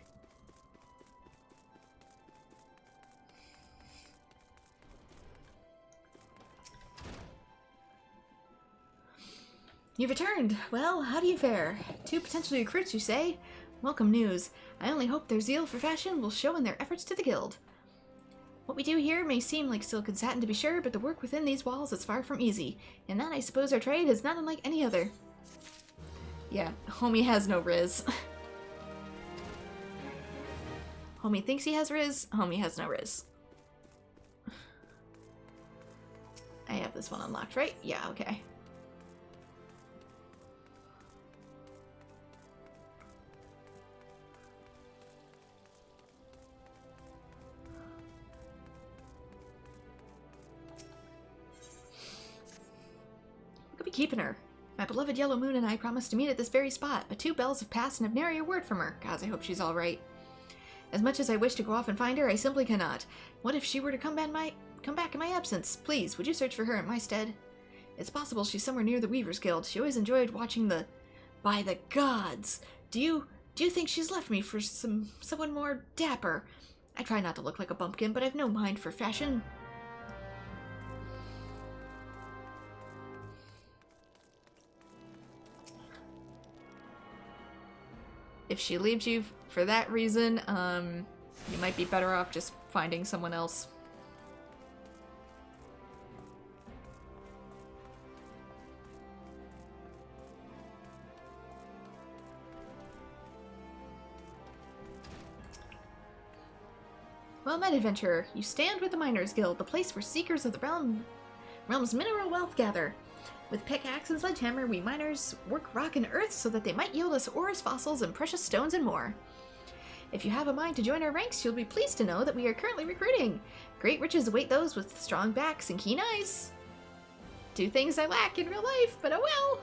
You've returned. Well, how do you fare? 2 potential recruits, you say? Welcome news. I only hope their zeal for fashion will show in their efforts to the guild. What we do here may seem like silk and satin to be sure, but the work within these walls is far from easy. And that, I suppose, our trade is not unlike any other. Yeah, homie has no riz. Homie thinks he has riz, homie has no riz. I have this one unlocked, right? Yeah, okay. We could be keeping her. My beloved Yellow Moon and I promised to meet at this very spot, but 2 bells have passed and have nary a word from her. Gods, I hope she's all right. As much as I wish to go off and find her, I simply cannot. What if she were to come back in my absence? Please, would you search for her in my stead? It's possible she's somewhere near the Weavers Guild. She always enjoyed watching the... By the gods! Do you think she's left me for someone more dapper? I try not to look like a bumpkin, but I've no mind for fashion. If she leaves you for that reason, you might be better off just finding someone else. Well met, adventurer. You stand with the Miners Guild, the place where seekers of the realm's mineral wealth gather. With pickaxe and sledgehammer, we miners work rock and earth so that they might yield us ores, fossils, and precious stones and more. If you have a mind to join our ranks, you'll be pleased to know that we are currently recruiting. Great riches await those with strong backs and keen eyes. 2 things I lack in real life, but oh well.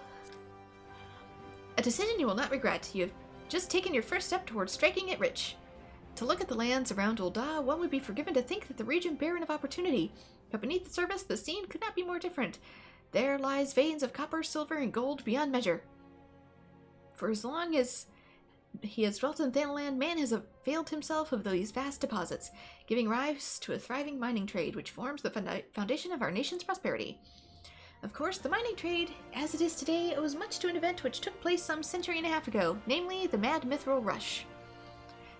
A decision you will not regret. You have just taken your first step towards striking it rich. To look at the lands around Ul'dah, one would be forgiven to think that the region barren of opportunity. But beneath the surface, the scene could not be more different. There lies veins of copper, silver, and gold beyond measure. For as long as he has dwelt in Thanaland, man has availed himself of these vast deposits, giving rise to a thriving mining trade, which forms the foundation of our nation's prosperity. Of course, the mining trade, as it is today, owes much to an event which took place some century and a half ago, namely the Mad Mithril Rush.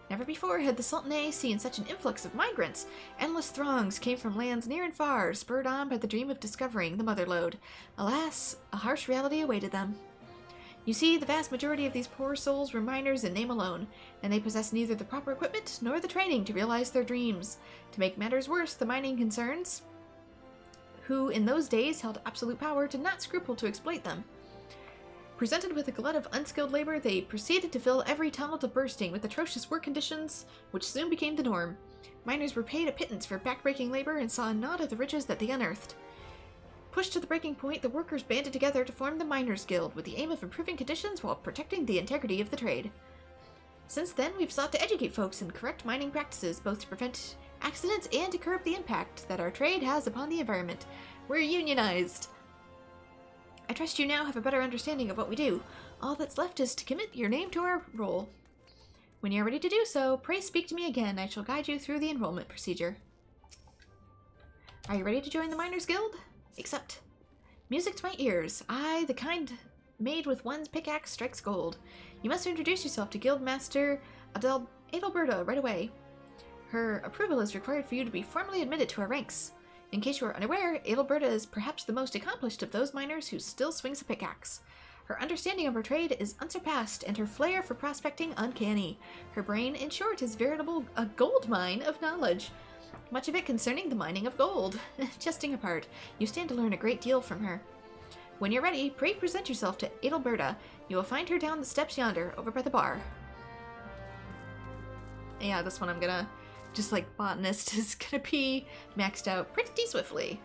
Never before had the Sultanate seen such an influx of migrants. Endless throngs came from lands near and far, spurred on by the dream of discovering the Motherlode. Alas, a harsh reality awaited them. You see, the vast majority of these poor souls were miners in name alone, and they possessed neither the proper equipment nor the training to realize their dreams. To make matters worse, the mining concerns, who in those days held absolute power, did not scruple to exploit them. Presented with a glut of unskilled labor, they proceeded to fill every tunnel to bursting with atrocious work conditions, which soon became the norm. Miners were paid a pittance for backbreaking labor and saw naught of the riches that they unearthed. Pushed to the breaking point, the workers banded together to form the Miners Guild, with the aim of improving conditions while protecting the integrity of the trade. Since then, we've sought to educate folks in correct mining practices, both to prevent accidents and to curb the impact that our trade has upon the environment. We're unionized! I trust you now have a better understanding of what we do. All that's left is to commit your name to our role. When you're ready to do so, pray speak to me again. I shall guide you through the enrollment procedure. Are you ready to join the Miners Guild? Accept. Music to my ears. I, the kind made with one's pickaxe, strikes gold. You must introduce yourself to Guildmaster Adalberta right away. Her approval is required for you to be formally admitted to our ranks. In case you are unaware, Adalberta is perhaps the most accomplished of those miners who still swings a pickaxe. Her understanding of her trade is unsurpassed, and her flair for prospecting uncanny. Her brain, in short, is a gold mine of knowledge. Much of it concerning the mining of gold. Jesting apart, you stand to learn a great deal from her. When you're ready, pray present yourself to Adalberta. You will find her down the steps yonder, over by the bar. Yeah, this one I'm gonna... Just like botanist is gonna be maxed out pretty swiftly.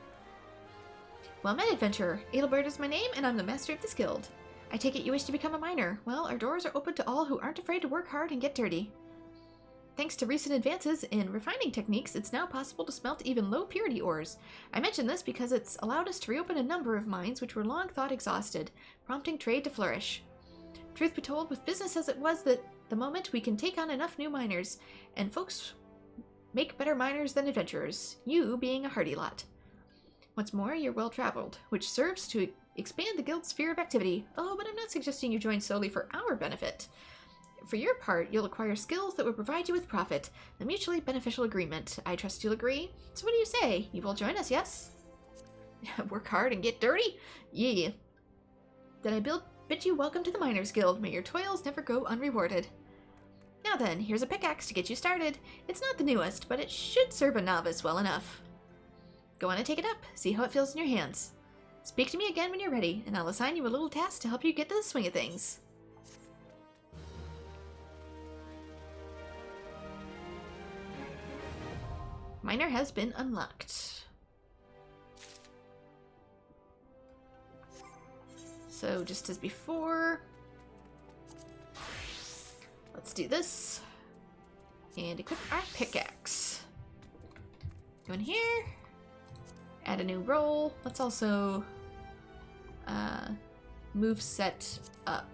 Well met, adventurer. Adalbert is my name, and I'm the master of this guild. I take it you wish to become a miner. Well, our doors are open to all who aren't afraid to work hard and get dirty. Thanks to recent advances in refining techniques, it's now possible to smelt even low-purity ores. I mention this because it's allowed us to reopen a number of mines which were long thought exhausted, prompting trade to flourish. Truth be told, with business as it was at the moment, we can take on enough new miners, and folks make better miners than adventurers, you being a hardy lot. What's more, you're well-traveled, which serves to expand the guild's sphere of activity. Oh, but I'm not suggesting you join solely for our benefit. For your part, you'll acquire skills that will provide you with profit. A mutually beneficial agreement. I trust you'll agree. So what do you say? You will join us, yes? Work hard and get dirty? Yeah. Then I bid you welcome to the Miners Guild. May your toils never go unrewarded. Now then, here's a pickaxe to get you started. It's not the newest, but it should serve a novice well enough. Go on and take it up. See how it feels in your hands. Speak to me again when you're ready, and I'll assign you a little task to help you get to the swing of things. Miner has been unlocked. So just as before, let's do this and equip our pickaxe. Go in here, add a new roll. Let's also move set up.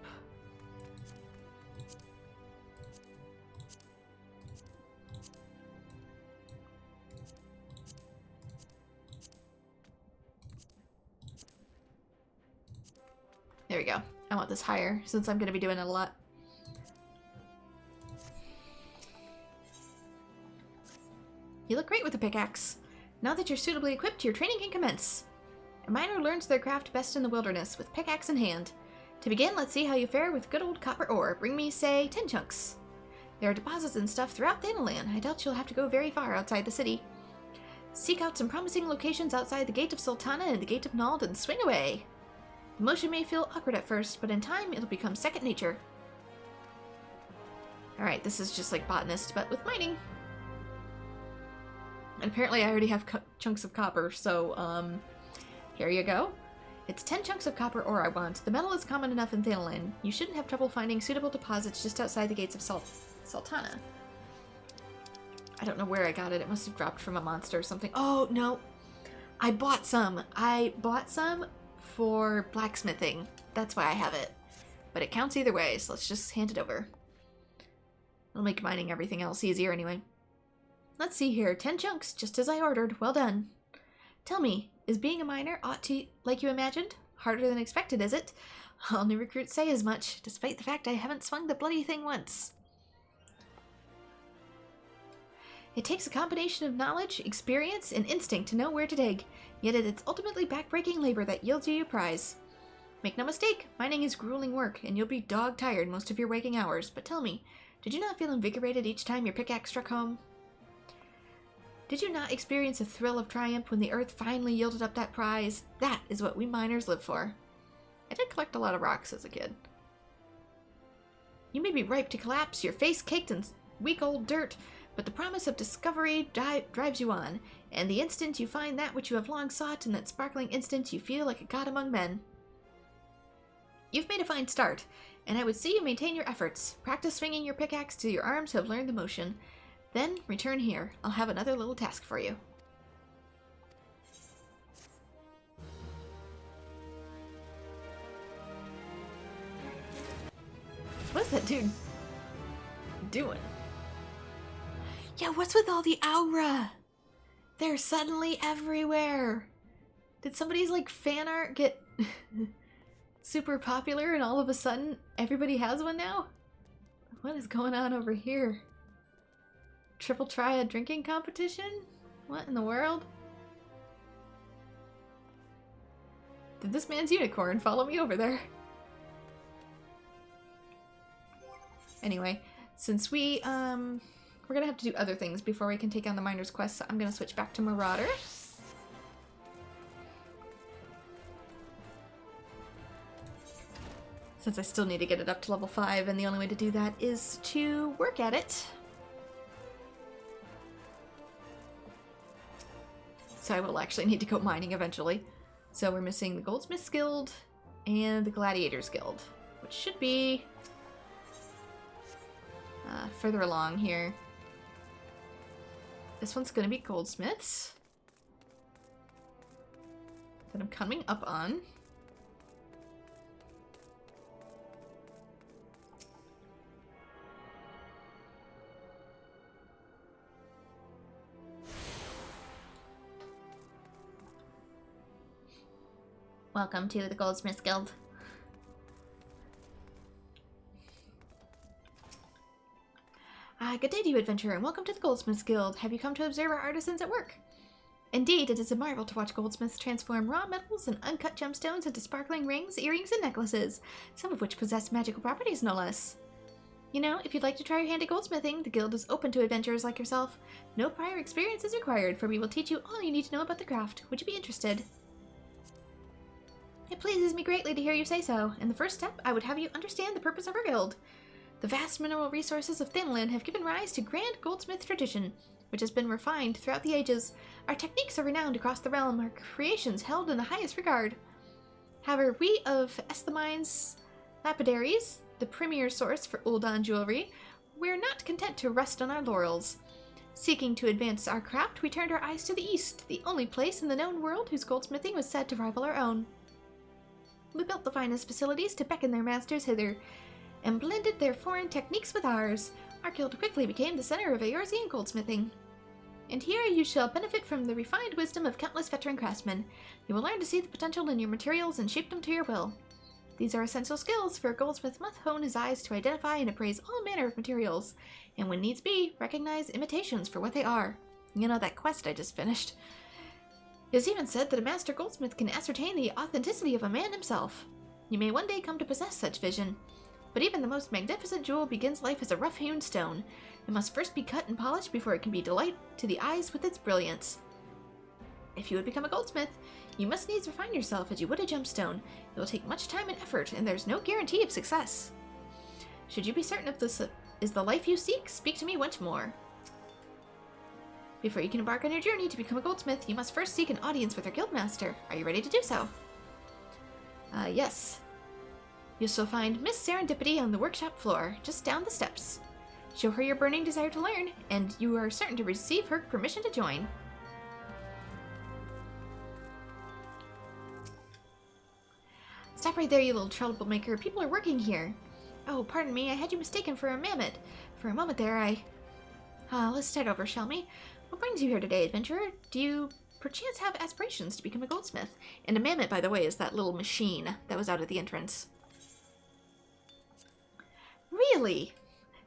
There we go. I want this higher since I'm going to be doing it a lot. You look great with the pickaxe. Now that you're suitably equipped, your training can commence. A miner learns their craft best in the wilderness, with pickaxe in hand. To begin, let's see how you fare with good old copper ore. Bring me, say, 10 chunks. There are deposits and stuff throughout the inland. I doubt you'll have to go very far outside the city. Seek out some promising locations outside the Gate of Sultana and the Gate of Nald and swing away. The motion may feel awkward at first, but in time it'll become second nature. Alright, this is just like botanist, but with mining. And apparently I already have chunks of copper, so, here you go. It's 10 chunks of copper ore I want. The metal is common enough in Thanalan. You shouldn't have trouble finding suitable deposits just outside the gates of Sultana. I don't know where I got it. It must have dropped from a monster or something. Oh, no. I bought some. I bought some for blacksmithing. That's why I have it. But it counts either way, so let's just hand it over. It'll make mining everything else easier anyway. Let's see here. 10 chunks, just as I ordered. Well done. Tell me, is being a miner like you imagined? Harder than expected, is it? All new recruits say as much, despite the fact I haven't swung the bloody thing once. It takes a combination of knowledge, experience, and instinct to know where to dig, yet it is ultimately backbreaking labor that yields you your prize. Make no mistake, mining is grueling work, and you'll be dog-tired most of your waking hours, but tell me, did you not feel invigorated each time your pickaxe struck home? Did you not experience a thrill of triumph when the earth finally yielded up that prize? That is what we miners live for. I did collect a lot of rocks as a kid. You may be ripe to collapse, your face caked in weak old dirt, but the promise of discovery drives you on, and the instant you find that which you have long sought, in that sparkling instant you feel like a god among men. You've made a fine start, and I would see you maintain your efforts. Practice swinging your pickaxe till your arms have learned the motion. Then, return here. I'll have another little task for you. What's that dude doing? Yeah, what's with all the aura? They're suddenly everywhere. Did somebody's, like, fan art get super popular and all of a sudden everybody has one now? What is going on over here? Triple triad drinking competition? What in the world? Did this man's unicorn follow me over there? Anyway, since we're gonna have to do other things before we can take on the Miner's Quest, so I'm gonna switch back to Marauder. Since I still need to get it up to level 5, and the only way to do that is to work at it. So I will actually need to go mining eventually. So we're missing the Goldsmith's Guild and the Gladiators Guild, which should be further along here. This one's going to be Goldsmiths that I'm coming up on. Welcome to the Goldsmiths Guild. Good day to you, adventurer, and welcome to the Goldsmiths Guild. Have you come to observe our artisans at work? Indeed, it is a marvel to watch goldsmiths transform raw metals and uncut gemstones into sparkling rings, earrings, and necklaces, some of which possess magical properties, no less. You know, if you'd like to try your hand at goldsmithing, the guild is open to adventurers like yourself. No prior experience is required, for we will teach you all you need to know about the craft. Would you be interested? It pleases me greatly to hear you say so. In the first step, I would have you understand the purpose of our guild. The vast mineral resources of Thinland have given rise to grand goldsmith tradition, which has been refined throughout the ages. Our techniques are renowned across the realm, our creations held in the highest regard. However, we of Esthamine's lapidaries, the premier source for Ul'dah jewelry, we're not content to rest on our laurels. Seeking to advance our craft, we turned our eyes to the east, the only place in the known world whose goldsmithing was said to rival our own. We built the finest facilities to beckon their masters hither, and blended their foreign techniques with ours. Our guild quickly became the center of Eorzean goldsmithing. And here you shall benefit from the refined wisdom of countless veteran craftsmen. You will learn to see the potential in your materials and shape them to your will. These are essential skills, for a goldsmith must hone his eyes to identify and appraise all manner of materials, and when needs be, recognize imitations for what they are. You know, that quest I just finished. It is even said that a master goldsmith can ascertain the authenticity of a man himself. You may one day come to possess such vision. But even the most magnificent jewel begins life as a rough-hewn stone. It must first be cut and polished before it can be delight to the eyes with its brilliance. If you would become a goldsmith, you must needs refine yourself as you would a gemstone. It will take much time and effort, and there's no guarantee of success. Should you be certain if this is the life you seek, speak to me once more. Before you can embark on your journey to become a goldsmith, you must first seek an audience with your guildmaster. Are you ready to do so? Yes. You shall find Miss Serendipity on the workshop floor, just down the steps. Show her your burning desire to learn, and you are certain to receive her permission to join. Stop right there, you little troublemaker. People are working here. Oh, pardon me, I had you mistaken for a mammoth. For a moment there, let's start over, shall we? What brings you here today, adventurer? Do you perchance have aspirations to become a goldsmith? And a mammoth, by the way, is that little machine that was out at the entrance. Really?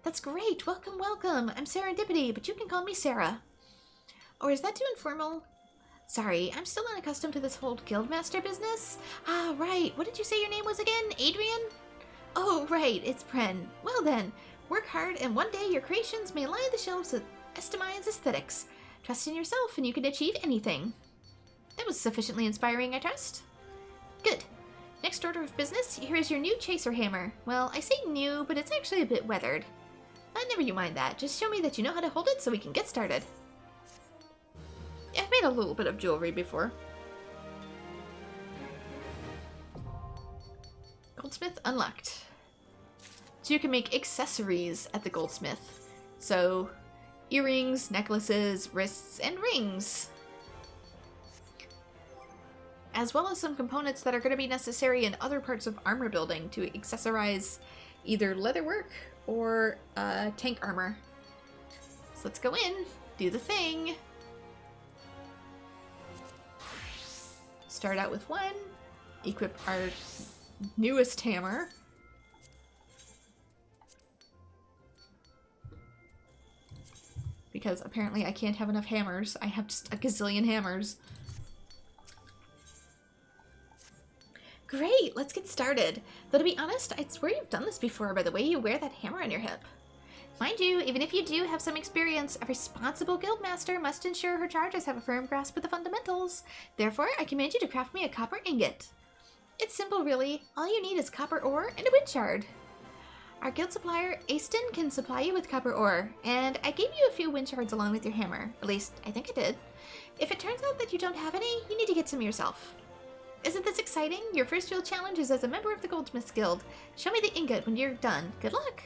That's great. Welcome, welcome. I'm Serendipity, but you can call me Sarah. Or is that too informal? Sorry, I'm still unaccustomed to this whole guildmaster business. Ah, right. What did you say your name was again? Adrian? Oh, right. It's Pren. Well then, work hard, and one day your creations may line the shelves with Estamine's aesthetics. Trust in yourself, and you can achieve anything. That was sufficiently inspiring, I trust. Good. Next order of business, here is your new chaser hammer. Well, I say new, but it's actually a bit weathered. Never you mind that. Just show me that you know how to hold it so we can get started. I've made a little bit of jewelry before. Goldsmith unlocked. So you can make accessories at the goldsmith. So, earrings, necklaces, wrists, and rings. As well as some components that are going to be necessary in other parts of armor building to accessorize either leatherwork or tank armor. So let's go in, do the thing. Start out with one, equip our newest hammer. Because apparently I can't have enough hammers. I have just a gazillion hammers. Great, let's get started. Though to be honest, I'd swear you've done this before by the way you wear that hammer on your hip. Mind you, even if you do have some experience, a responsible guildmaster must ensure her charges have a firm grasp of the fundamentals. Therefore, I command you to craft me a copper ingot. It's simple, really. All you need is copper ore and a wind shard. Our guild supplier, Aston, can supply you with copper ore, and I gave you a few wind shards along with your hammer. At least, I think I did. If it turns out that you don't have any, you need to get some yourself. Isn't this exciting? Your first real challenge is as a member of the Goldsmiths Guild. Show me the ingot when you're done. Good luck!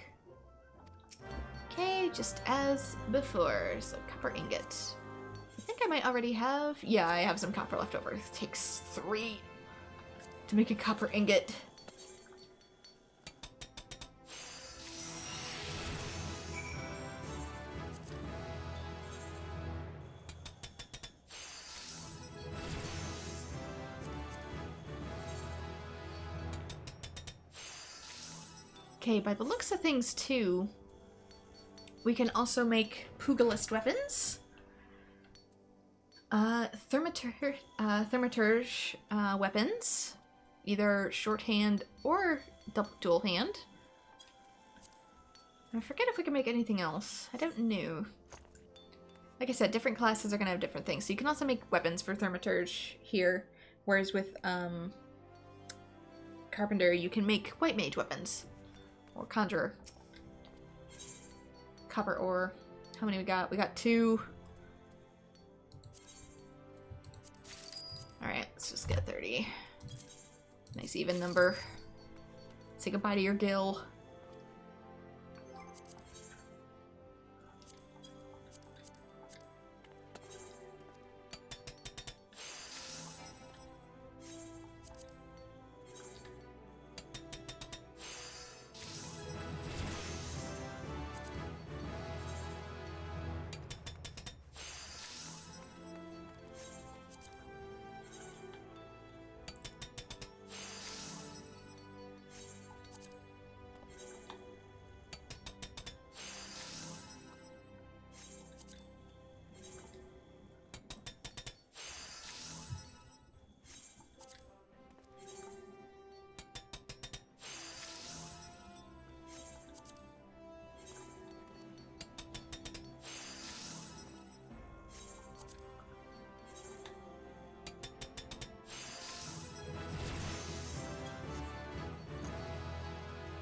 Okay, just as before. So, copper ingot. I think I might already have... Yeah, I have some copper left over. It takes 3 to make a copper ingot. Okay, by the looks of things too, We can also make pugilist weapons. Thermaturge weapons, either shorthand or dual hand. I forget if we can make anything else. I don't know. Like I said, different classes are going to have different things. So you can also make weapons for Thermaturge here, whereas with Carpenter, you can make White Mage weapons. Or Conjurer. Copper ore. How many we got? We got 2. Alright, let's just get 30. Nice even number. Say goodbye to your gill.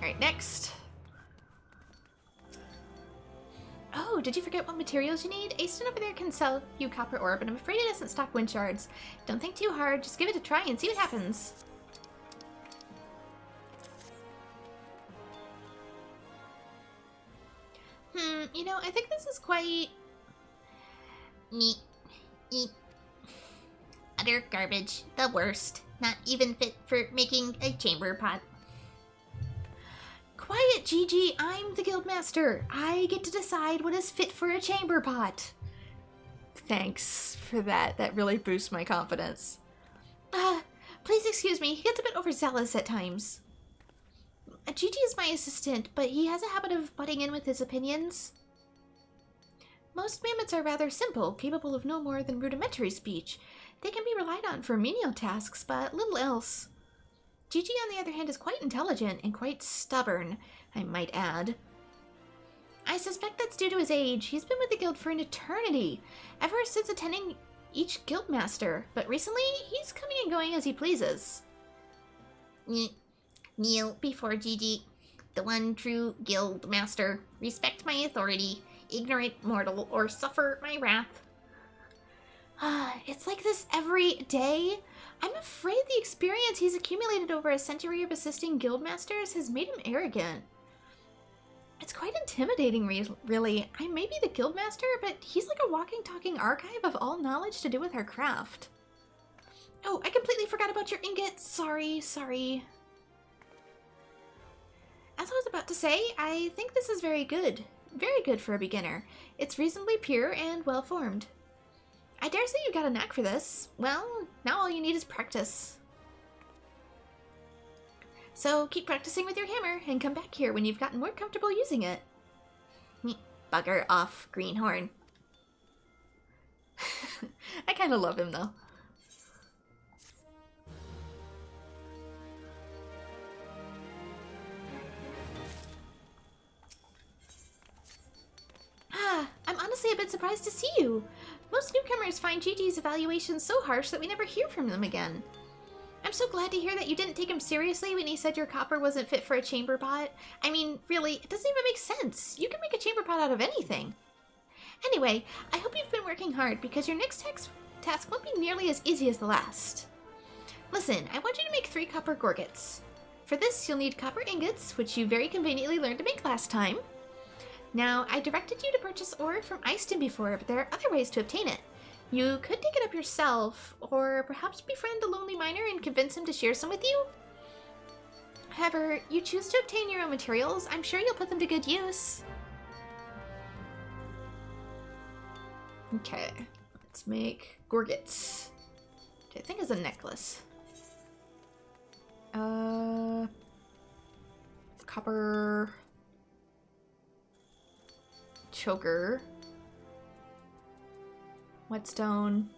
Alright, next. Oh, did you forget what materials you need? Aston over there can sell you copper ore, but I'm afraid it doesn't stock wind shards. Don't think too hard, just give it a try and see what happens. You know, I think this is quite... Neat. Utter garbage. The worst. Not even fit for making a chamber pot. Quiet, Gigi. I'm the guildmaster. I get to decide what is fit for a chamber pot. Thanks for that. That really boosts my confidence. Please excuse me. He gets a bit overzealous at times. Gigi is my assistant, but he has a habit of butting in with his opinions. Most mammoths are rather simple, capable of no more than rudimentary speech. They can be relied on for menial tasks, but little else. Gigi, on the other hand, is quite intelligent and quite stubborn, I might add. I suspect that's due to his age. He's been with the guild for an eternity, ever since attending each guildmaster, but recently he's coming and going as he pleases. Kneel before Gigi, the one true guild master. Respect my authority, ignorant mortal, or suffer my wrath. It's like this every day. I'm afraid the experience he's accumulated over a century of assisting guildmasters has made him arrogant. It's quite intimidating, really. I may be the guildmaster, but he's like a walking, talking archive of all knowledge to do with our craft. Oh, I completely forgot about your ingot. Sorry. As I was about to say, I think this is very good. Very good for a beginner. It's reasonably pure and well-formed. I dare say you got a knack for this. Well, now all you need is practice. So keep practicing with your hammer and come back here when you've gotten more comfortable using it. Bugger off, greenhorn. I kind of love him though. I'm honestly a bit surprised to see you. Most newcomers find Gigi's evaluations so harsh that we never hear from them again. I'm so glad to hear that you didn't take him seriously when he said your copper wasn't fit for a chamber pot. I mean, really, it doesn't even make sense. You can make a chamber pot out of anything. Anyway, I hope you've been working hard because your next task won't be nearly as easy as the last. Listen, I want you to make 3 copper gorgets. For this, you'll need copper ingots, which you very conveniently learned to make last time. Now, I directed you to purchase ore from Easton before, but there are other ways to obtain it. You could dig it up yourself, or perhaps befriend a lonely miner and convince him to share some with you. However, you choose to obtain your own materials, I'm sure you'll put them to good use. Okay, let's make gorgets, which I think is a necklace. Copper choker. Whetstone.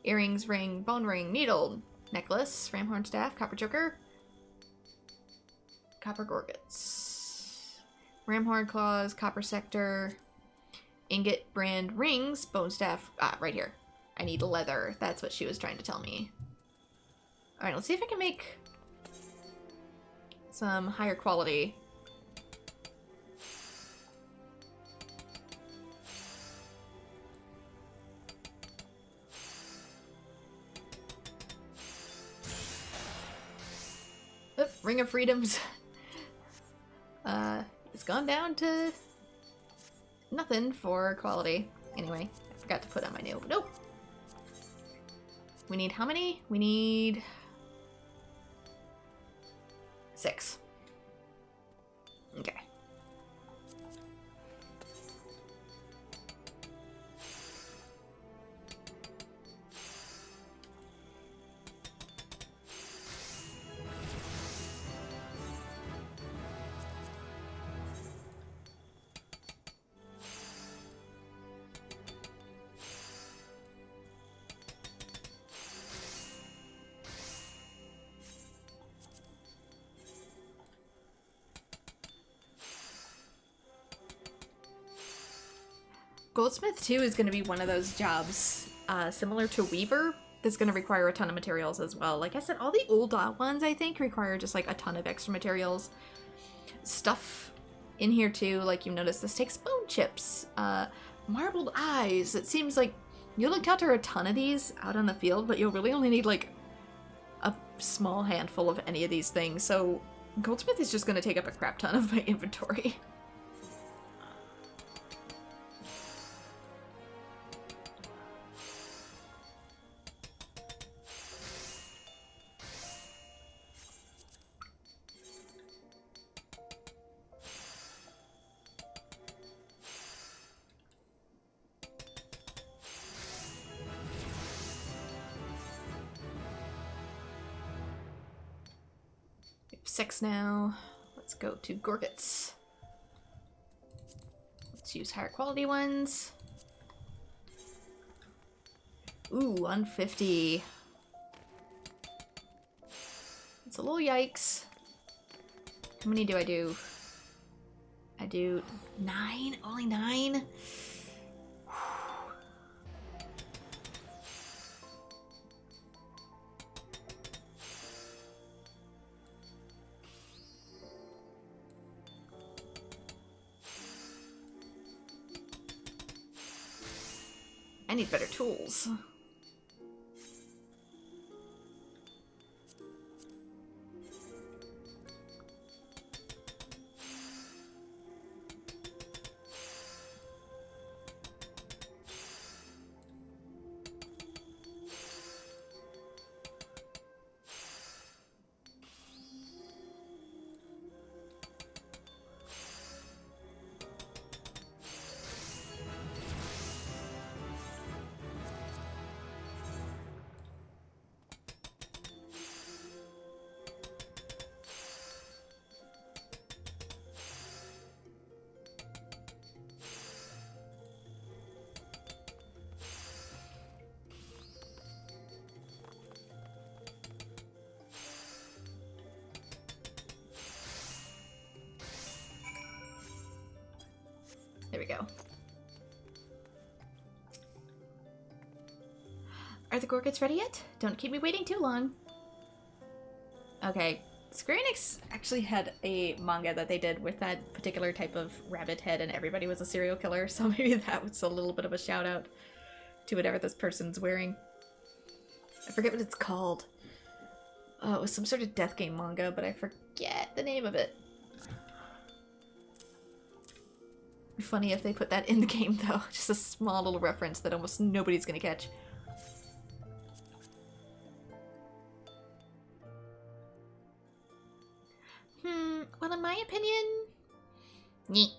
Earrings, ring, bone ring, needle, necklace, ramhorn staff, copper choker. Copper gorgets. Ramhorn claws, copper sector. Ingot brand rings, bone staff. Ah, right here. I need leather. That's what she was trying to tell me. Alright, let's see if I can make some higher quality. Oop, Ring of Freedoms. It's gone down to nothing for quality. Anyway, I forgot to put on my new. Nope. We need how many? We need 6. Okay. Goldsmith 2 is going to be one of those jobs, similar to Weaver, that's going to require a ton of materials as well. Like I said, all the Ul'dah ones, I think, require just, like, a ton of extra materials. Stuff in here, too, like you notice, this takes bone chips, marbled eyes. It seems like you'll encounter a ton of these out on the field, but you'll really only need, like, a small handful of any of these things. So Goldsmith is just going to take up a crap ton of my inventory. We have 6 now. Let's go to gorgets. Let's use higher quality ones. Ooh, 150. It's a little yikes. How many do I do? I do 9? Only 9? I need better tools. There we go. Are the gorgets ready yet? Don't keep me waiting too long. Okay, Square Enix actually had a manga that they did with that particular type of rabbit head and everybody was a serial killer, so maybe that was a little bit of a shout out to whatever this person's wearing. I forget what it's called. Oh, it was some sort of death game manga, but I forget the name of it. Funny if they put that in the game, though. Just a small little reference that almost nobody's gonna catch. Well, in my opinion... Neat.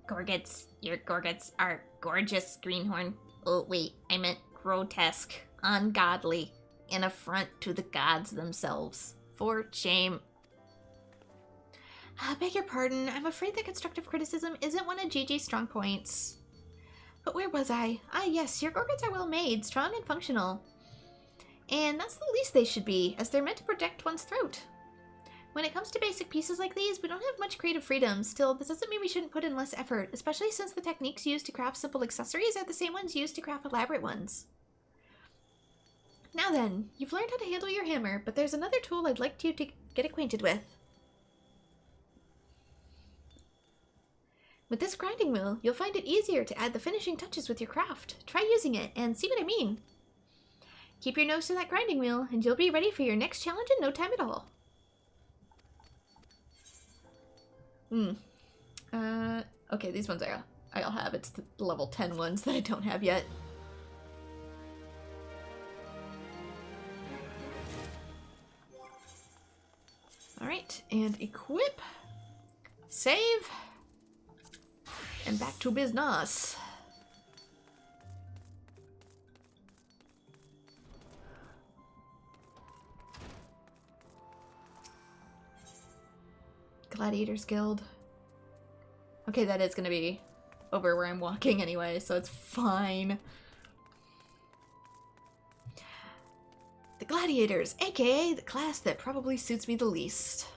Gorgets. Your gorgets are gorgeous, Greenhorn. Oh, wait. I meant grotesque. Ungodly. An affront to the gods themselves. For shame. I beg your pardon. I'm afraid that constructive criticism isn't one of Gigi's strong points. But where was I? Ah, yes, your Gorgons are well made, strong and functional. And that's the least they should be, as they're meant to protect one's throat. When it comes to basic pieces like these, we don't have much creative freedom. Still, this doesn't mean we shouldn't put in less effort, especially since the techniques used to craft simple accessories are the same ones used to craft elaborate ones. Now then, you've learned how to handle your hammer, but there's another tool I'd like you to get acquainted with. With this grinding wheel, you'll find it easier to add the finishing touches with your craft. Try using it and see what I mean. Keep your nose to that grinding wheel, and you'll be ready for your next challenge in no time at all. Okay, these ones I'll have. It's the level 10 ones that I don't have yet. Alright, and equip. Save. And back to business. Gladiators Guild. Okay, that is gonna be over where I'm walking anyway, so it's fine. The Gladiators, aka the class that probably suits me the least.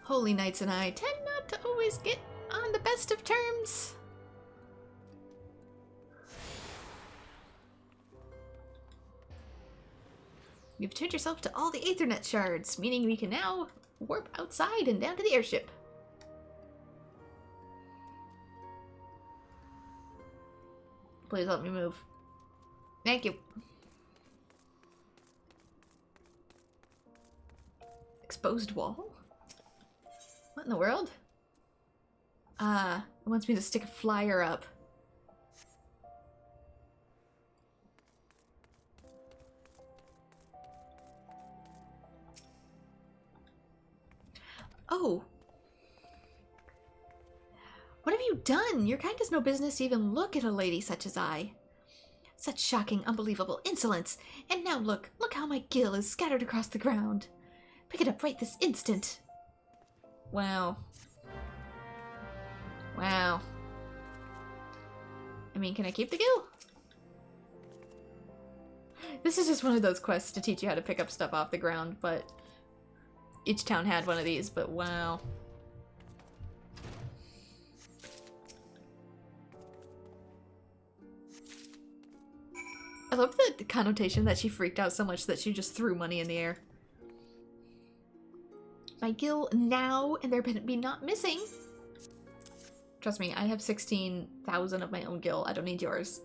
Holy Knights and I tend not to always get on the best of terms. You've turned yourself to all the Aethernet shards, meaning we can now warp outside and down to the airship. Please let me move. Thank you. Exposed wall? What in the world? It wants me to stick a flyer up. Oh. What have you done? Your kind has no business to even look at a lady such as I. Such shocking, unbelievable insolence. And now look how my gill is scattered across the ground. Pick it up right this instant. Wow. Wow. I mean, can I keep the gill? This is just one of those quests to teach you how to pick up stuff off the ground, but each town had one of these, but wow. I love the connotation that she freaked out so much that she just threw money in the air. My gill now, and there better be not missing. Trust me, I have 16,000 of my own gill. I don't need yours.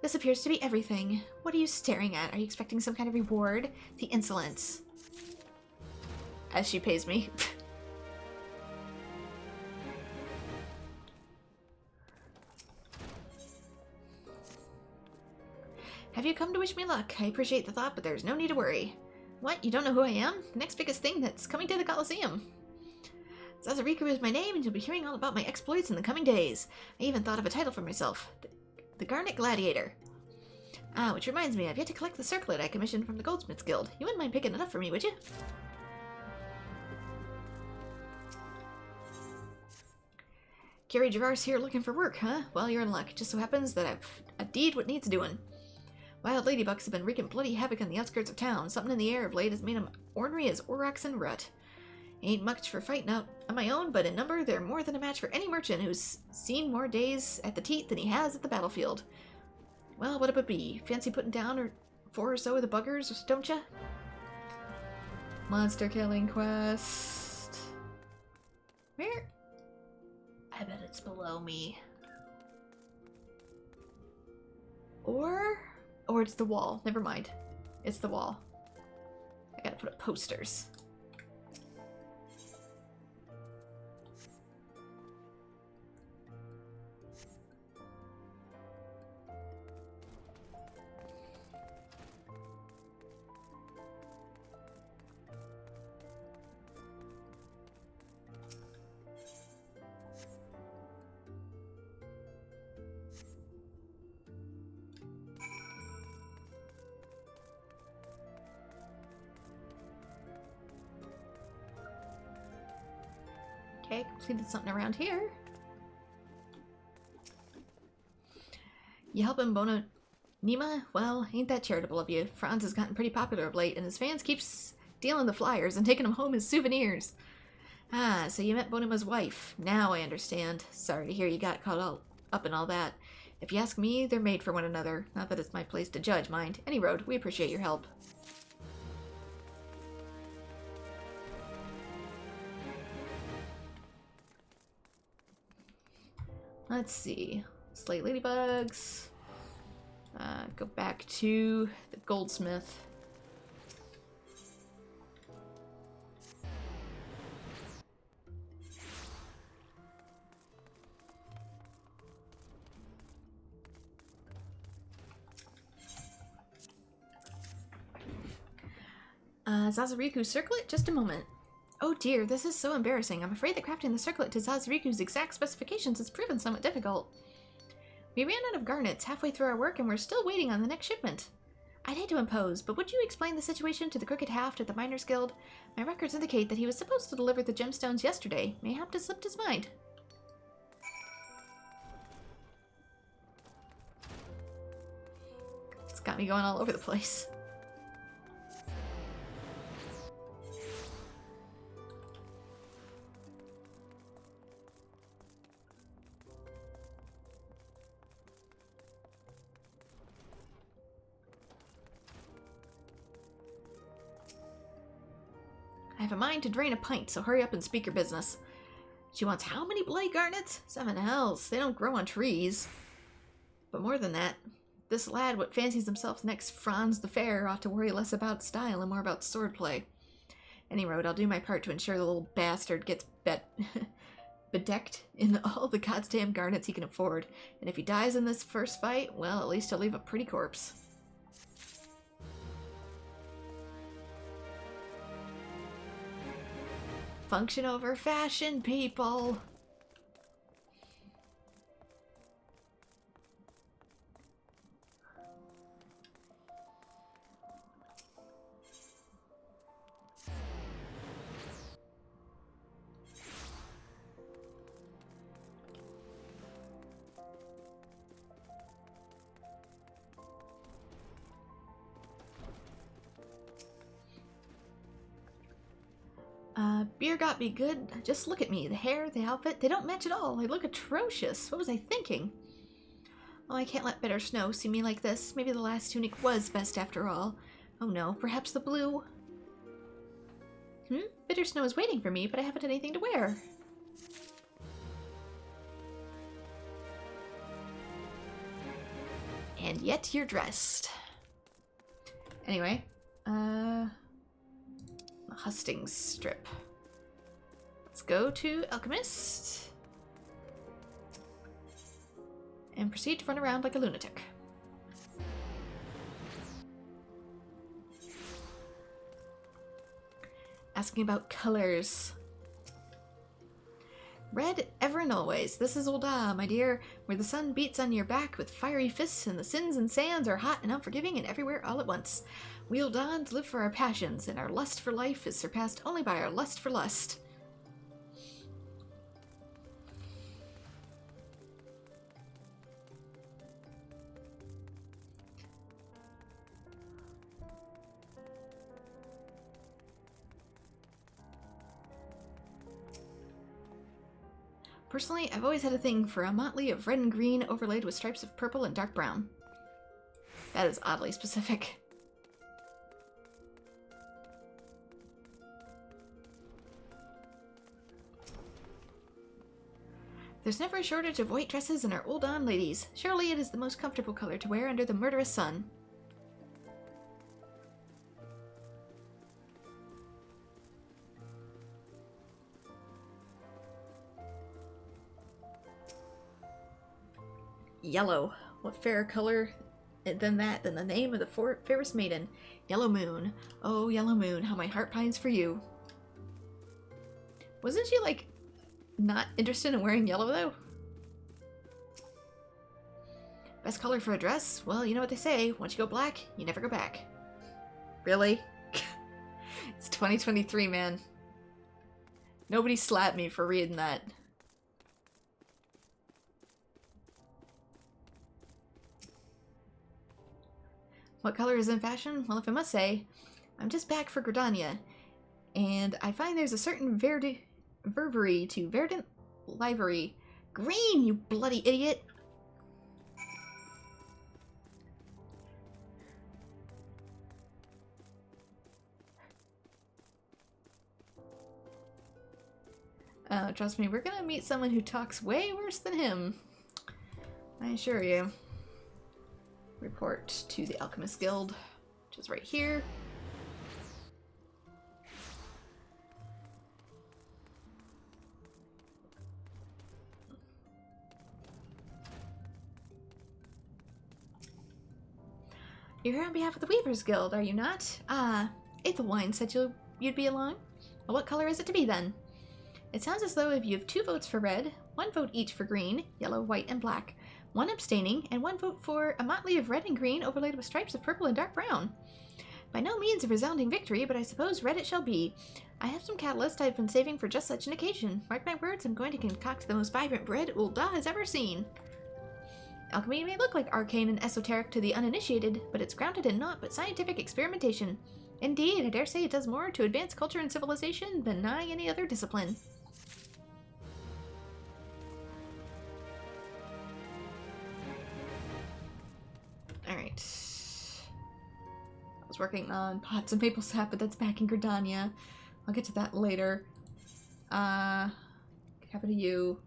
This appears to be everything. What are you staring at? Are you expecting some kind of reward? The insolence. As she pays me. Have you come to wish me luck? I appreciate the thought, but there's no need to worry. What? You don't know who I am? The next biggest thing that's coming to the Colosseum. Zazariku is my name, and you'll be hearing all about my exploits in the coming days. I even thought of a title for myself. The Garnet Gladiator. Ah, which reminds me, I've yet to collect the circlet I commissioned from the Goldsmiths Guild. You wouldn't mind picking it up for me, would you? Carrie Gerard's here looking for work, huh? Well, you're in luck. It just so happens that I've a deed what needs doing. Wild ladybugs have been wreaking bloody havoc on the outskirts of town. Something in the air of late has made them ornery as aurochs and rut. Ain't much for fighting out on my own, but in number, they're more than a match for any merchant who's seen more days at the teat than he has at the battlefield. Well, what it would be? Fancy putting down 4 or so of the buggers, don't ya? Monster killing quest. Where? I bet it's below me. Or it's the wall. Never mind. It's the wall. I gotta put up posters. Okay, completed something around here. You helping Bono Nima? Well, ain't that charitable of you. Franz has gotten pretty popular of late, and his fans keep stealing the flyers and taking them home as souvenirs. Ah, so you met Bonima's wife. Now I understand. Sorry to hear you got caught all up in all that. If you ask me, they're made for one another. Not that it's my place to judge, mind. Any road, we appreciate your help. Let's see. Slate ladybugs. Go back to the goldsmith. Zazariku circlet? Just a moment. Oh dear, this is so embarrassing. I'm afraid that crafting the circlet to Zazariku's exact specifications has proven somewhat difficult. We ran out of garnets halfway through our work and we're still waiting on the next shipment. I'd hate to impose, but would you explain the situation to the Crooked Haft at the Miners Guild? My records indicate that he was supposed to deliver the gemstones yesterday. Mayhap has slipped his mind. It's got me going all over the place. I have a mind to drain a pint, so hurry up and speak your business. She wants how many bloody garnets? 7 hells. They don't grow on trees. But more than that, this lad what fancies himself next Franz the Fair ought to worry less about style and more about swordplay. Any road, I'll do my part to ensure the little bastard gets bedecked in all the goddamn garnets he can afford. And if he dies in this first fight, well, at least he'll leave a pretty corpse. Function over fashion, people! Beer got me good. Just look at me. The hair, the outfit, they don't match at all. I look atrocious. What was I thinking? Oh, I can't let Bitter Snow see me like this. Maybe the last tunic was best after all. Oh no, perhaps the blue. Bitter Snow is waiting for me, but I haven't anything to wear. And yet you're dressed. Anyway, Hustings strip. Let's go to Alchemist and proceed to run around like a lunatic. Asking about colors. Red ever and always. This is Ul'dah, my dear, where the sun beats on your back with fiery fists and the sins and sands are hot and unforgiving and everywhere all at once. We Ul'dahans live for our passions, and our lust for life is surpassed only by our lust for lust. Personally, I've always had a thing for a motley of red and green overlaid with stripes of purple and dark brown. That is oddly specific. There's never a shortage of white dresses in our Ul'dah ladies. Surely it is the most comfortable color to wear under the murderous sun. Yellow. What fairer color than that, than the name of the fairest maiden? Yellow Moon. Oh, Yellow Moon, how my heart pines for you. Wasn't she, like, not interested in wearing yellow, though? Best color for a dress? Well, you know what they say. Once you go black, you never go back. Really? It's 2023, man. Nobody slapped me for reading that. What color is in fashion? Well, if I must say, I'm just back for Gridania, and I find there's a certain ververy to verdant livery. Green, you bloody idiot! Trust me, we're gonna meet someone who talks way worse than him. I assure you. Report to the Alchemist Guild, which is right here. You're here on behalf of the Weavers Guild, are you not? Ah, Aethelwine said you'd be along. Well, what color is it to be then? It sounds as though if you have 2 votes for red, 1 vote each for green, yellow, white, and black, 1 abstaining, and 1 vote for a motley of red and green overlaid with stripes of purple and dark brown. By no means a resounding victory, but I suppose red it shall be. I have some catalyst I've been saving for just such an occasion. Mark my words, I'm going to concoct the most vibrant bread Ul'dah has ever seen. Alchemy may look like arcane and esoteric to the uninitiated, but it's grounded in naught but scientific experimentation. Indeed, I dare say it does more to advance culture and civilization than nigh any other discipline. Alright. I was working on Pots and Maple Sap, but that's back in Gridania. I'll get to that later. What happened to you?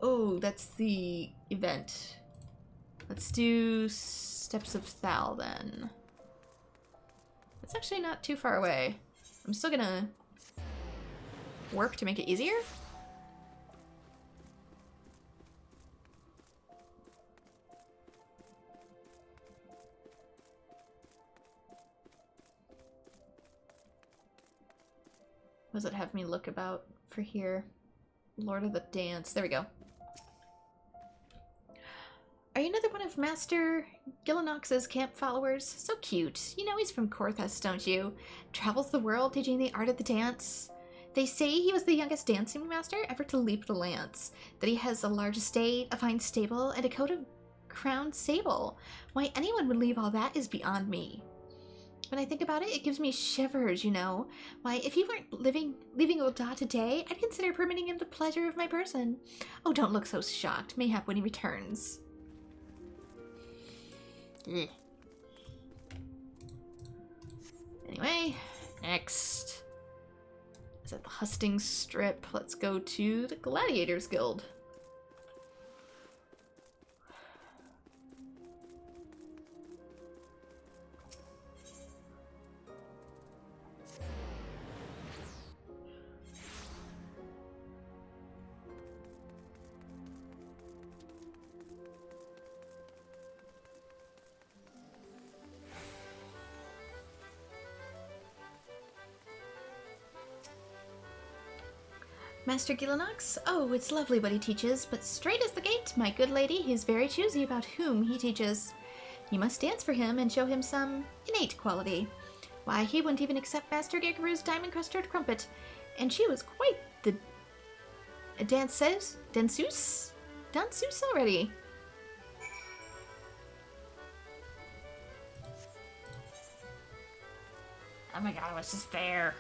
Oh, that's the event. Let's do Steps of Thal then. It's actually not too far away. I'm still gonna work to make it easier. What does it have me look about for here? Lord of the Dance. There we go. Are you another one of Master Gillinox's camp followers? So cute. You know he's from Korthus, don't you? Travels the world teaching the art of the dance. They say he was the youngest dancing master ever to leap the lance. That he has a large estate, a fine stable, and a coat of crowned sable. Why anyone would leave all that is beyond me. When I think about it, it gives me shivers, you know. Why, if he weren't leaving Ul'dah today, I'd consider permitting him the pleasure of my person. Oh, don't look so shocked. Mayhap when he returns. Ugh. Anyway, next. Is at the Hustings Strip. Let's go to the Gladiators Guild. Master Gillinox? Oh, it's lovely what he teaches, but straight as the gate, my good lady, he's very choosy about whom he teaches. You must dance for him and show him some innate quality. Why, he wouldn't even accept Master Gagaru's diamond-crusted crumpet, and she was quite the danseuse already. Oh my god, I was just there.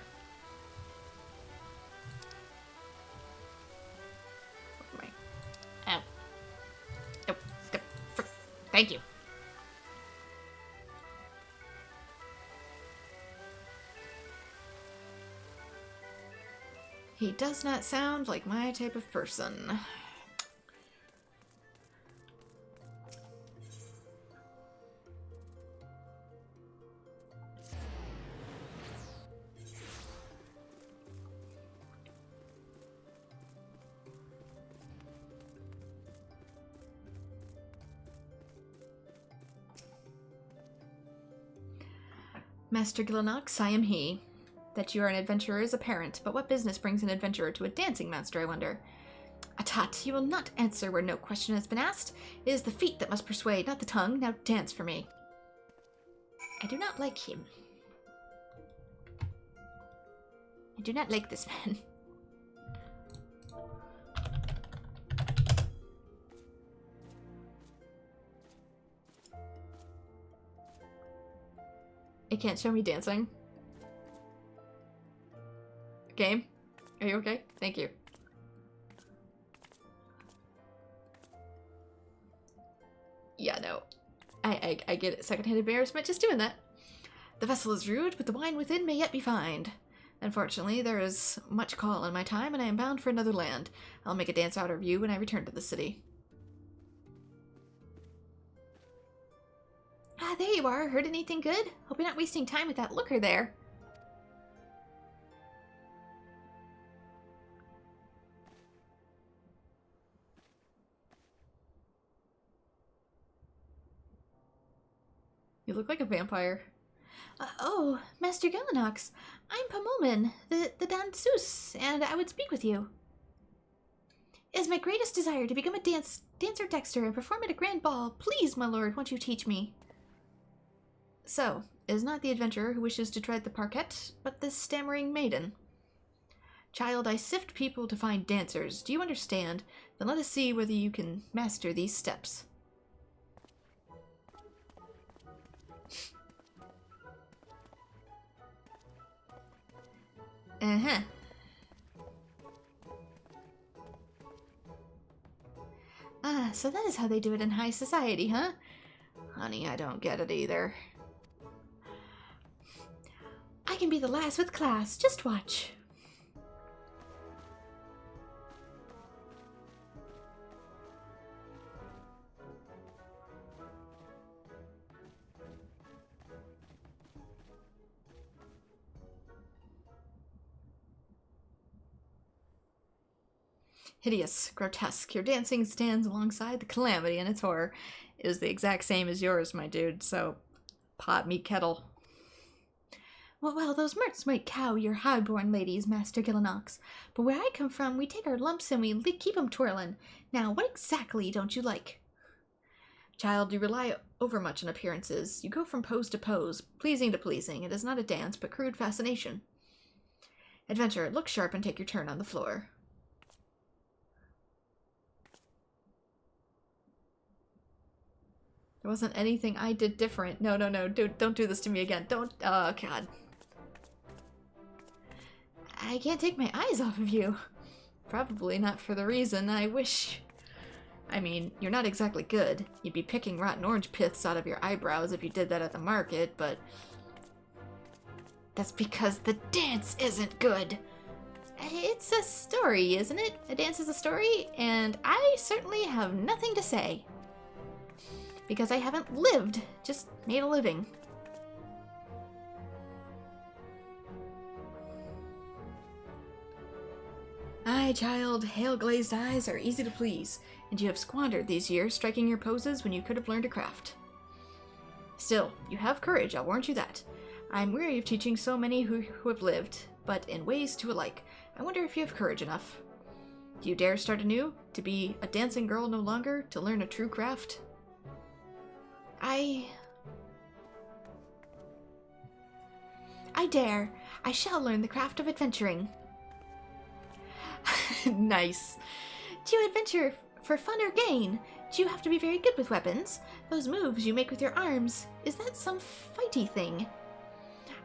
Thank you. He does not sound like my type of person. Master Gillinox, I am he. That you are an adventurer is apparent, but what business brings an adventurer to a dancing master, I wonder? Atat, you will not answer where no question has been asked. It is the feet that must persuade, not the tongue. Now dance for me. I do not like him. I do not like this man. It can't show me dancing. Game? Are you okay? Thank you. Yeah, no. I get it. Secondhand embarrassment just doing that. The vessel is rude, but the wine within may yet be fined. Unfortunately, there is much call in my time, and I am bound for another land. I'll make a dance out of you when I return to the city. Ah, there you are. Heard anything good? Hope you're not wasting time with that looker there. You look like a vampire. Oh, Master Galinox. I'm Pomolman, the danseuse, and I would speak with you. It is my greatest desire to become a dancer dexter and perform at a grand ball. Please, my lord, won't you teach me? So, it is not the adventurer who wishes to tread the parquet, but this stammering maiden. Child, I sift people to find dancers. Do you understand? Then let us see whether you can master these steps. Uh-huh. Ah, so that is how they do it in high society, huh? Honey, I don't get it either. I can be the lass with class. Just watch. Hideous, grotesque. Your dancing stands alongside the calamity and its horror. It is the exact same as yours, my dude, so pot me kettle. Well, those mirths might cow your high-born ladies, Master Galinox, but where I come from, we take our lumps and we keep 'em twirling. Now, what exactly don't you like? Child, you rely overmuch on appearances. You go from pose to pose, pleasing to pleasing. It is not a dance, but crude fascination. Adventurer, look sharp and take your turn on the floor. There wasn't anything I did different. No, don't do this to me again. Don't, oh god. I can't take my eyes off of you. Probably not for the reason I wish. I mean, you're not exactly good. You'd be picking rotten orange piths out of your eyebrows if you did that at the market, but that's because the dance isn't good. It's a story, isn't it? A dance is a story, and I certainly have nothing to say. Because I haven't lived, just made a living. Aye, child, hail-glazed eyes are easy to please, and you have squandered these years striking your poses when you could have learned a craft. Still, you have courage, I'll warrant you that. I'm weary of teaching so many who have lived, but in ways too alike. I wonder if you have courage enough. Do you dare start anew? To be a dancing girl no longer? To learn a true craft? I dare. I shall learn the craft of adventuring. Nice. Do you adventure for fun or gain? Do you have to be very good with weapons? Those moves you make with your arms, is that some fighty thing?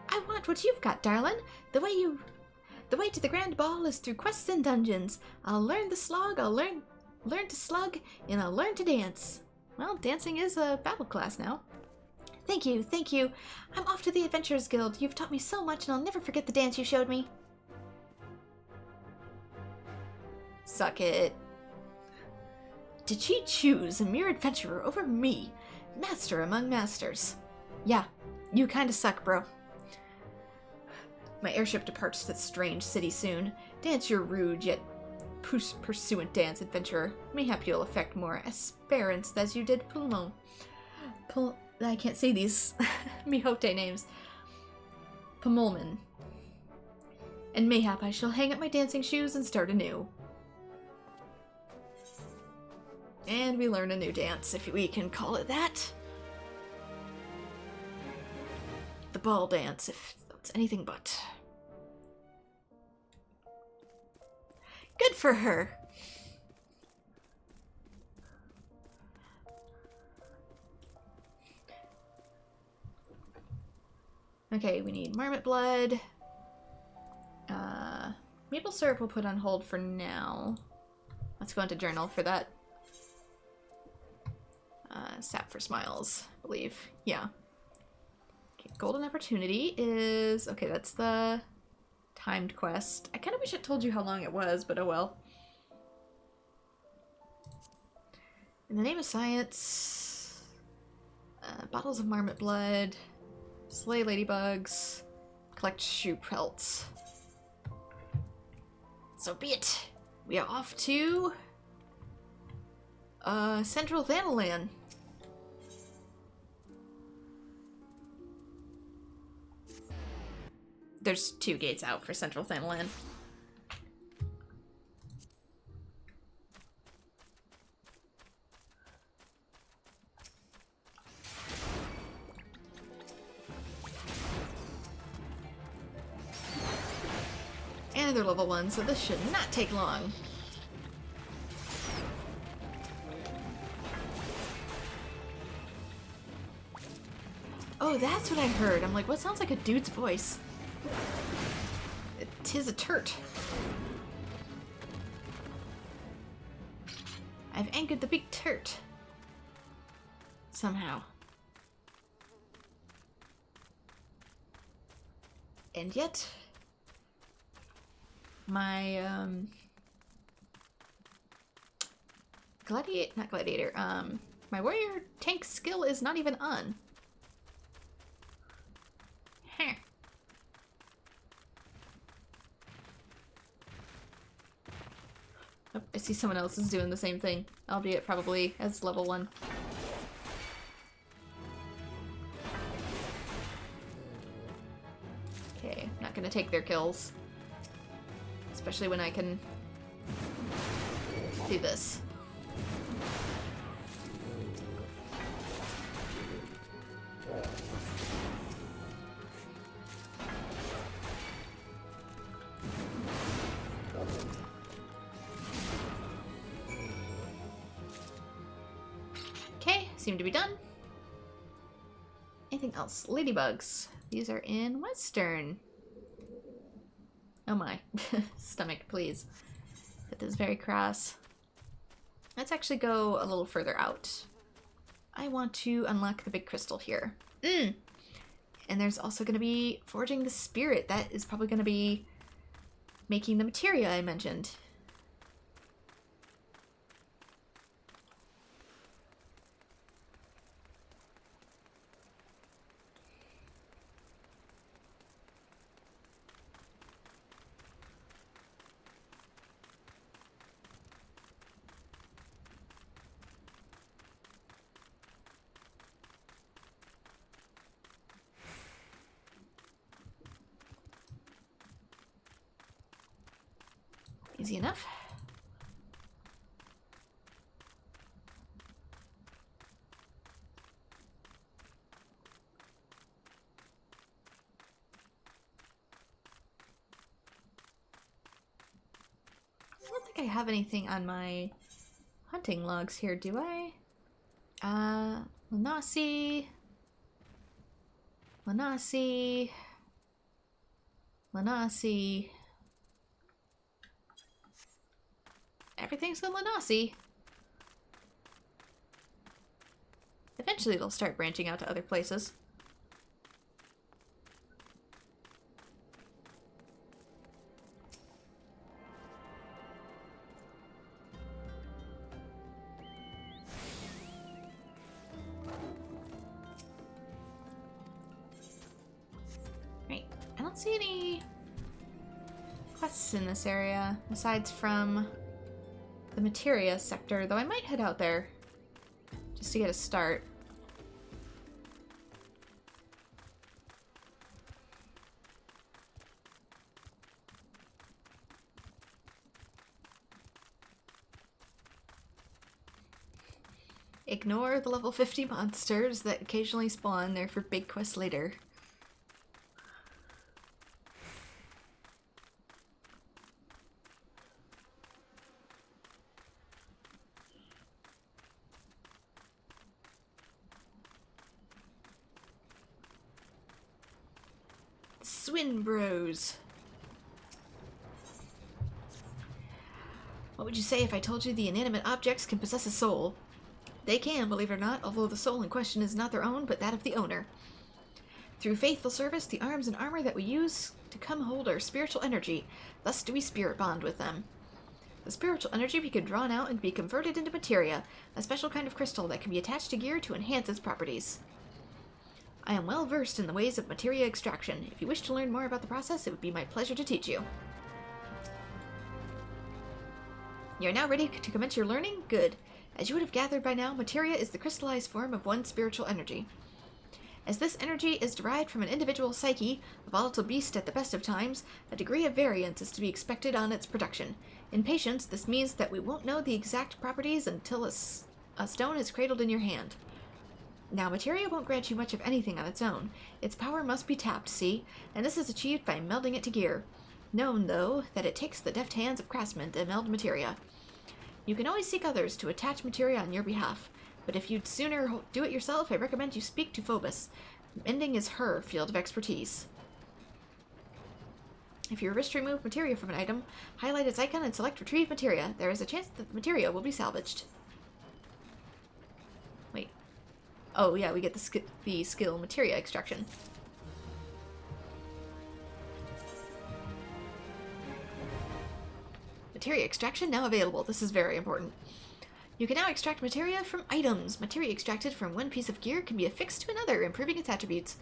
I want what you've got, darling. The way to the grand ball is through quests and dungeons. I'll learn the slog, I'll learn to slug, and I'll learn to dance. Well, dancing is a battle class now. Thank you. I'm off to the Adventurers Guild. You've taught me so much, and I'll never forget the dance you showed me. Suck it. Did she choose a mere adventurer over me? Master among masters. Yeah, you kinda suck, bro. My airship departs that strange city soon. Dance your rude yet pursuant dance, adventurer. Mayhap you'll affect more aspirants as you did Pulmo. I can't say these Mihote names. Pomolman. And mayhap I shall hang up my dancing shoes and start anew. And we learn a new dance, if we can call it that. The ball dance, if that's anything but. for her. Okay, we need marmot blood. Maple syrup we'll put on hold for now. Let's go into journal for that. Sap for smiles, I believe. Yeah. Okay, golden opportunity is... Okay, that's the timed quest. I kind of wish it told you how long it was, but oh well. In the name of science... bottles of marmot blood... Slay ladybugs... Collect shoe pelts. So be it. We are off to... Central Thanalan. There's 2 gates out for Central Thanalan. And they're level 1, so this should not take long. Oh, that's what I heard. I'm like, what sounds like a dude's voice? Tis a turt. I've angered the big turt. Somehow. And yet... my, my warrior tank skill is not even on. Huh. Oh, I see someone else is doing the same thing, albeit probably as level 1. Okay, not gonna take their kills. Especially when I can do this. Okay, seem to be done. Anything else? Ladybugs. These are in Western. Oh my. Stomach, please. That is very crass. Let's actually go a little further out. I want to unlock the big crystal here. And there's also going to be forging the spirit. That is probably going to be making the materia I mentioned. Easy enough. I don't think I have anything on my hunting logs here, do I? Lanasi. Everything's in Lanasi. Eventually they'll start branching out to other places. Right, I don't see any quests in this area, aside from the materia sector, though I might head out there just to get a start. Ignore the level 50 monsters that occasionally spawn there for big quests later. Swin Bros. What would you say if I told you the inanimate objects can possess a soul? They can, believe it or not, although the soul in question is not their own, but that of the owner. Through faithful service, the arms and armor that we use to come hold our spiritual energy, thus do we spirit bond with them. The spiritual energy can be drawn out and be converted into materia, a special kind of crystal that can be attached to gear to enhance its properties. I am well versed in the ways of materia extraction. If you wish to learn more about the process, it would be my pleasure to teach you. You are now ready to commence your learning? Good. As you would have gathered by now, materia is the crystallized form of one spiritual energy. As this energy is derived from an individual psyche, a volatile beast at the best of times, a degree of variance is to be expected on its production. In patience, this means that we won't know the exact properties until a stone is cradled in your hand. Now, materia won't grant you much of anything on its own. Its power must be tapped, see? And this is achieved by melding it to gear. Known, though, that it takes the deft hands of craftsmen to meld materia. You can always seek others to attach materia on your behalf, but if you'd sooner do it yourself, I recommend you speak to Phobos. Mending is her field of expertise. If you wish to remove materia from an item, highlight its icon and select Retrieve Materia. There is a chance that the materia will be salvaged. Wait. Oh, yeah, we get the skill Materia Extraction. Materia extraction now available. This is very important. You can now extract materia from items. Materia extracted from one piece of gear can be affixed to another, improving its attributes.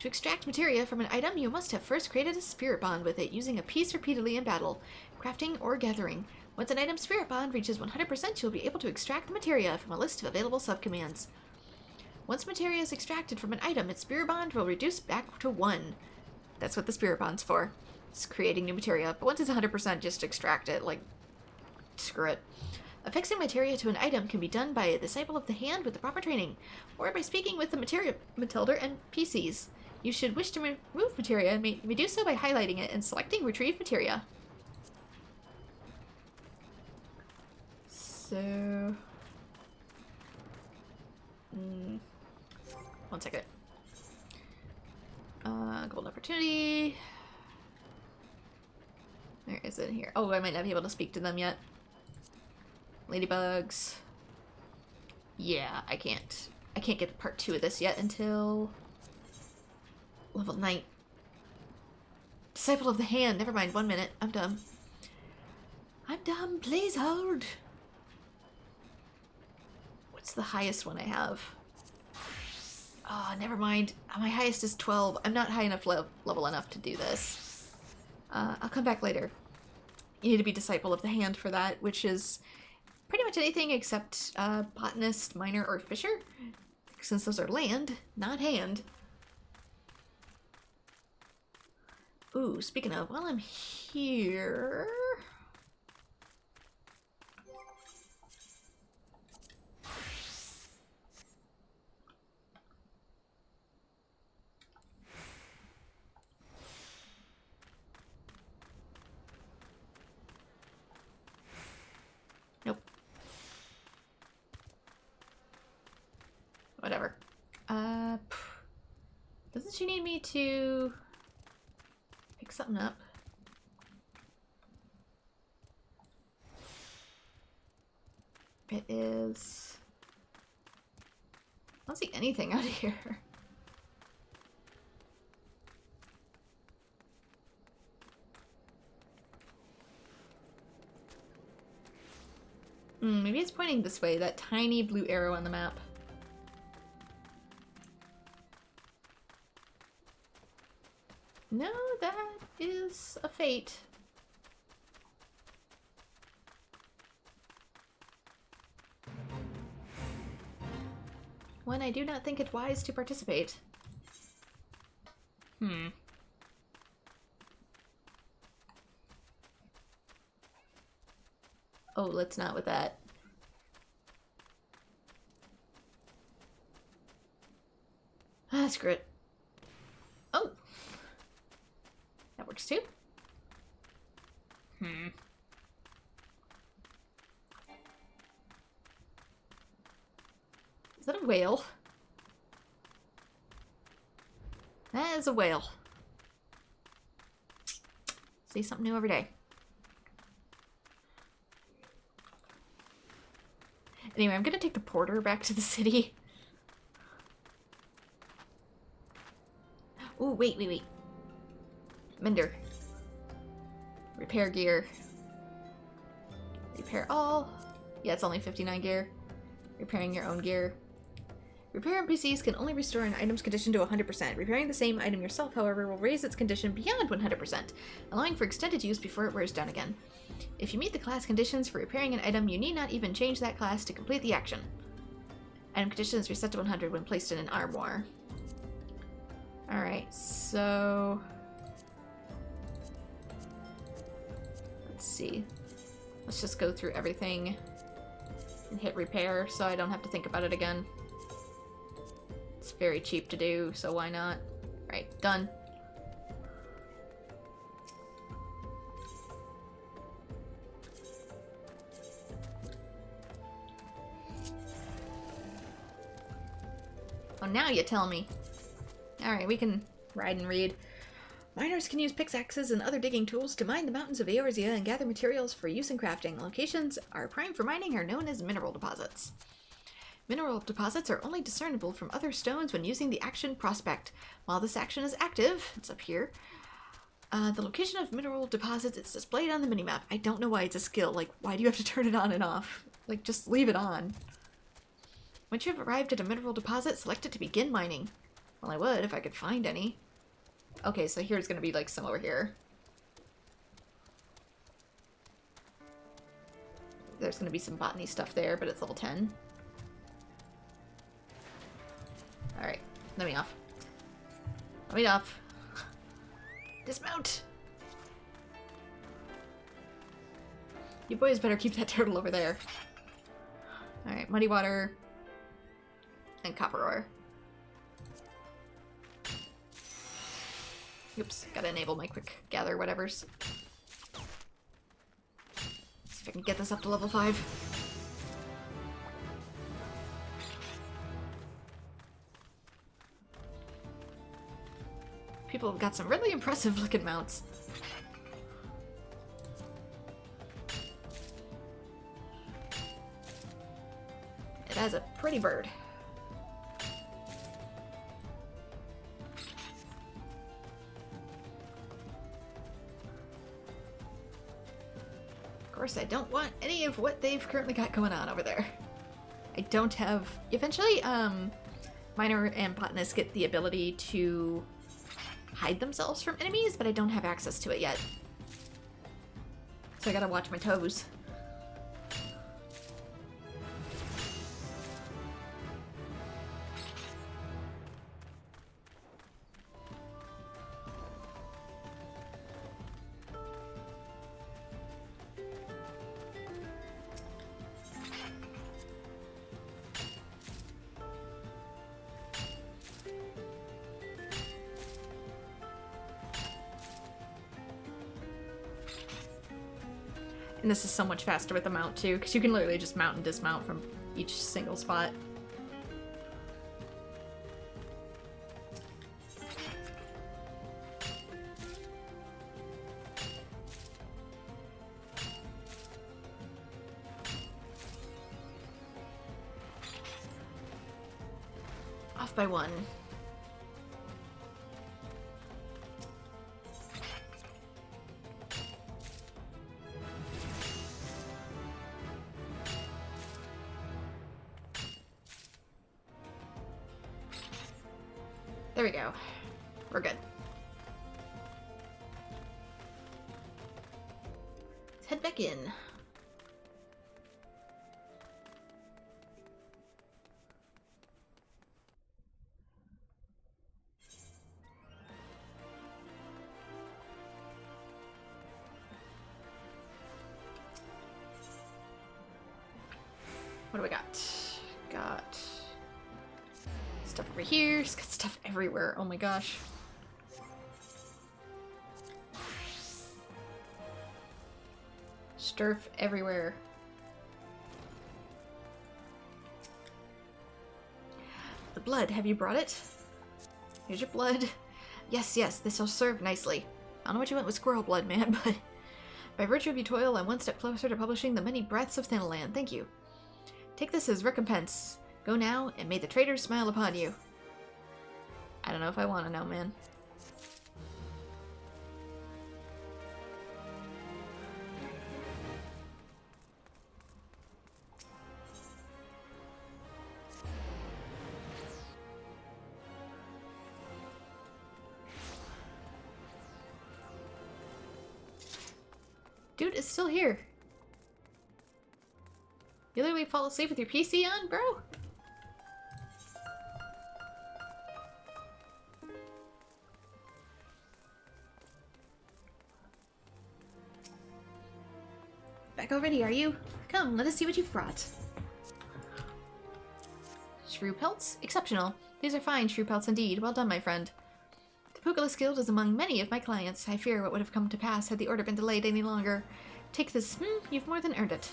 To extract materia from an item, you must have first created a spirit bond with it, using a piece repeatedly in battle, crafting, or gathering. Once an item's spirit bond reaches 100%, you'll be able to extract the materia from a list of available subcommands. Once materia is extracted from an item, its spirit bond will reduce back to 1. That's what the spirit bond's for. It's creating new materia, but once it's 100%, just extract it, like, screw it. Affixing materia to an item can be done by a disciple of the hand with the proper training, or by speaking with the materia Matilda and PCs. You should wish to remove materia, may do so by highlighting it and selecting Retrieve Materia. So... one second. Gold opportunity... Where is it here? Oh, I might not be able to speak to them yet. Ladybugs. Yeah, I can't get part 2 of this yet until level 9. Disciple of the Hand. Never mind, 1 minute. I'm dumb. I'm dumb. Please hold. What's the highest one I have? Oh, never mind. My highest is 12. I'm not high enough level enough to do this. I'll come back later. You need to be Disciple of the Hand for that, which is pretty much anything except Botanist, Miner, or Fisher, since those are land, not hand. Ooh, speaking of, while I'm here... Whatever. Doesn't she need me to pick something up? It is... I don't see anything out of here. Maybe it's pointing this way, that tiny blue arrow on the map. No, that is a fate. One I do not think it wise to participate. Oh, let's not with that. Ah, screw it. Oh! That works too. Is that a whale? That as a whale. See something new every day. Anyway, I'm gonna take the porter back to the city. Ooh, wait. Mender. Repair gear. Repair all. Yeah, it's only 59 gear. Repairing your own gear. Repair NPCs can only restore an item's condition to 100%. Repairing the same item yourself, however, will raise its condition beyond 100%, allowing for extended use before it wears down again. If you meet the class conditions for repairing an item, you need not even change that class to complete the action. Item conditions reset to 100 when placed in an armoire. Alright, so... let's see. Let's just go through everything and hit repair so I don't have to think about it again. It's very cheap to do, so why not? Right, done. Oh, now you tell me. Alright, we can ride and read. Miners can use pickaxes and other digging tools to mine the mountains of Eorzea and gather materials for use in crafting. Locations are prime for mining are known as mineral deposits. Mineral deposits are only discernible from other stones when using the action Prospect. While this action is active, it's up here, the location of mineral deposits is displayed on the minimap. I don't know why it's a skill. Like, why do you have to turn it on and off? Like, just leave it on. Once you have arrived at a mineral deposit, select it to begin mining. Well, I would if I could find any. Okay, so here's gonna be like some over here. There's gonna be some botany stuff there, but it's level 10. Alright, let me off. Let me off. Dismount! You boys better keep that turtle over there. Alright, muddy water. And copper ore. Oops, gotta enable my quick gather whatevers. See if I can get this up to level 5. People have got some really impressive looking mounts. It has a pretty bird. Of course, I don't want any of what they've currently got going on over there. I don't have... Eventually, Miner and Botanist get the ability to hide themselves from enemies, but I don't have access to it yet. So I gotta watch my toes. And this is so much faster with the mount too, because you can literally just mount and dismount from each single spot. Off by 1. There we go. We're good. Let's head back in. What do we got? Got stuff over here. It's got stuff everywhere. Oh my gosh. Sturf everywhere. The blood. Have you brought it? Here's your blood. Yes, yes, this shall serve nicely. I don't know what you went with squirrel blood, man, but by virtue of your toil, I'm one step closer to publishing the many breaths of Thanalan. Thank you. Take this as recompense. Go now, and may the traitors smile upon you. I don't know if I want to know, man. Dude is still here. You literally fall asleep with your PC on, bro? Back already, are you? Come, let us see what you've brought. Shrew pelts? Exceptional. These are fine shrew pelts indeed. Well done, my friend. The Pugilis Guild is among many of my clients. I fear what would have come to pass had the order been delayed any longer. Take this. You've more than earned it.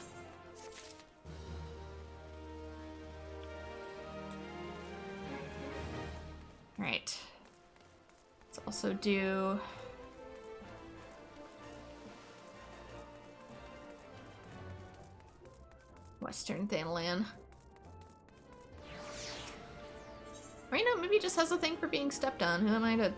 Alright. Let's also do... Western Thanalan. Or, you know, maybe he just has a thing for being stepped on. Who am I to...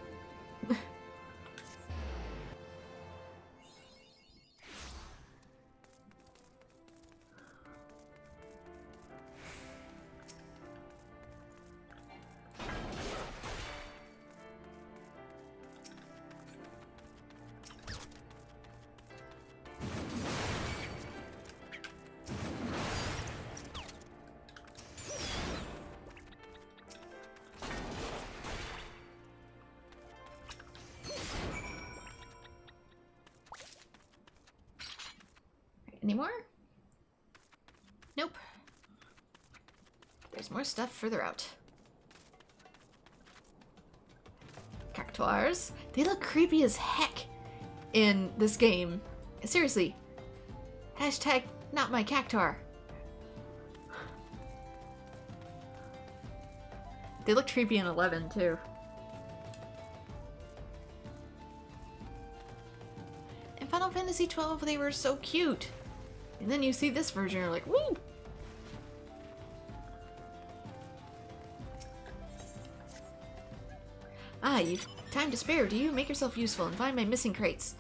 Any more? Nope. There's more stuff further out. Cactuars. They look creepy as heck in this game. Seriously. Hashtag not my cactuar. They look creepy in 11 too. In Final Fantasy XII they were so cute. And then you see this version, you're like, woo! Ah, you've time to spare, do you? Make yourself useful and find my missing crates.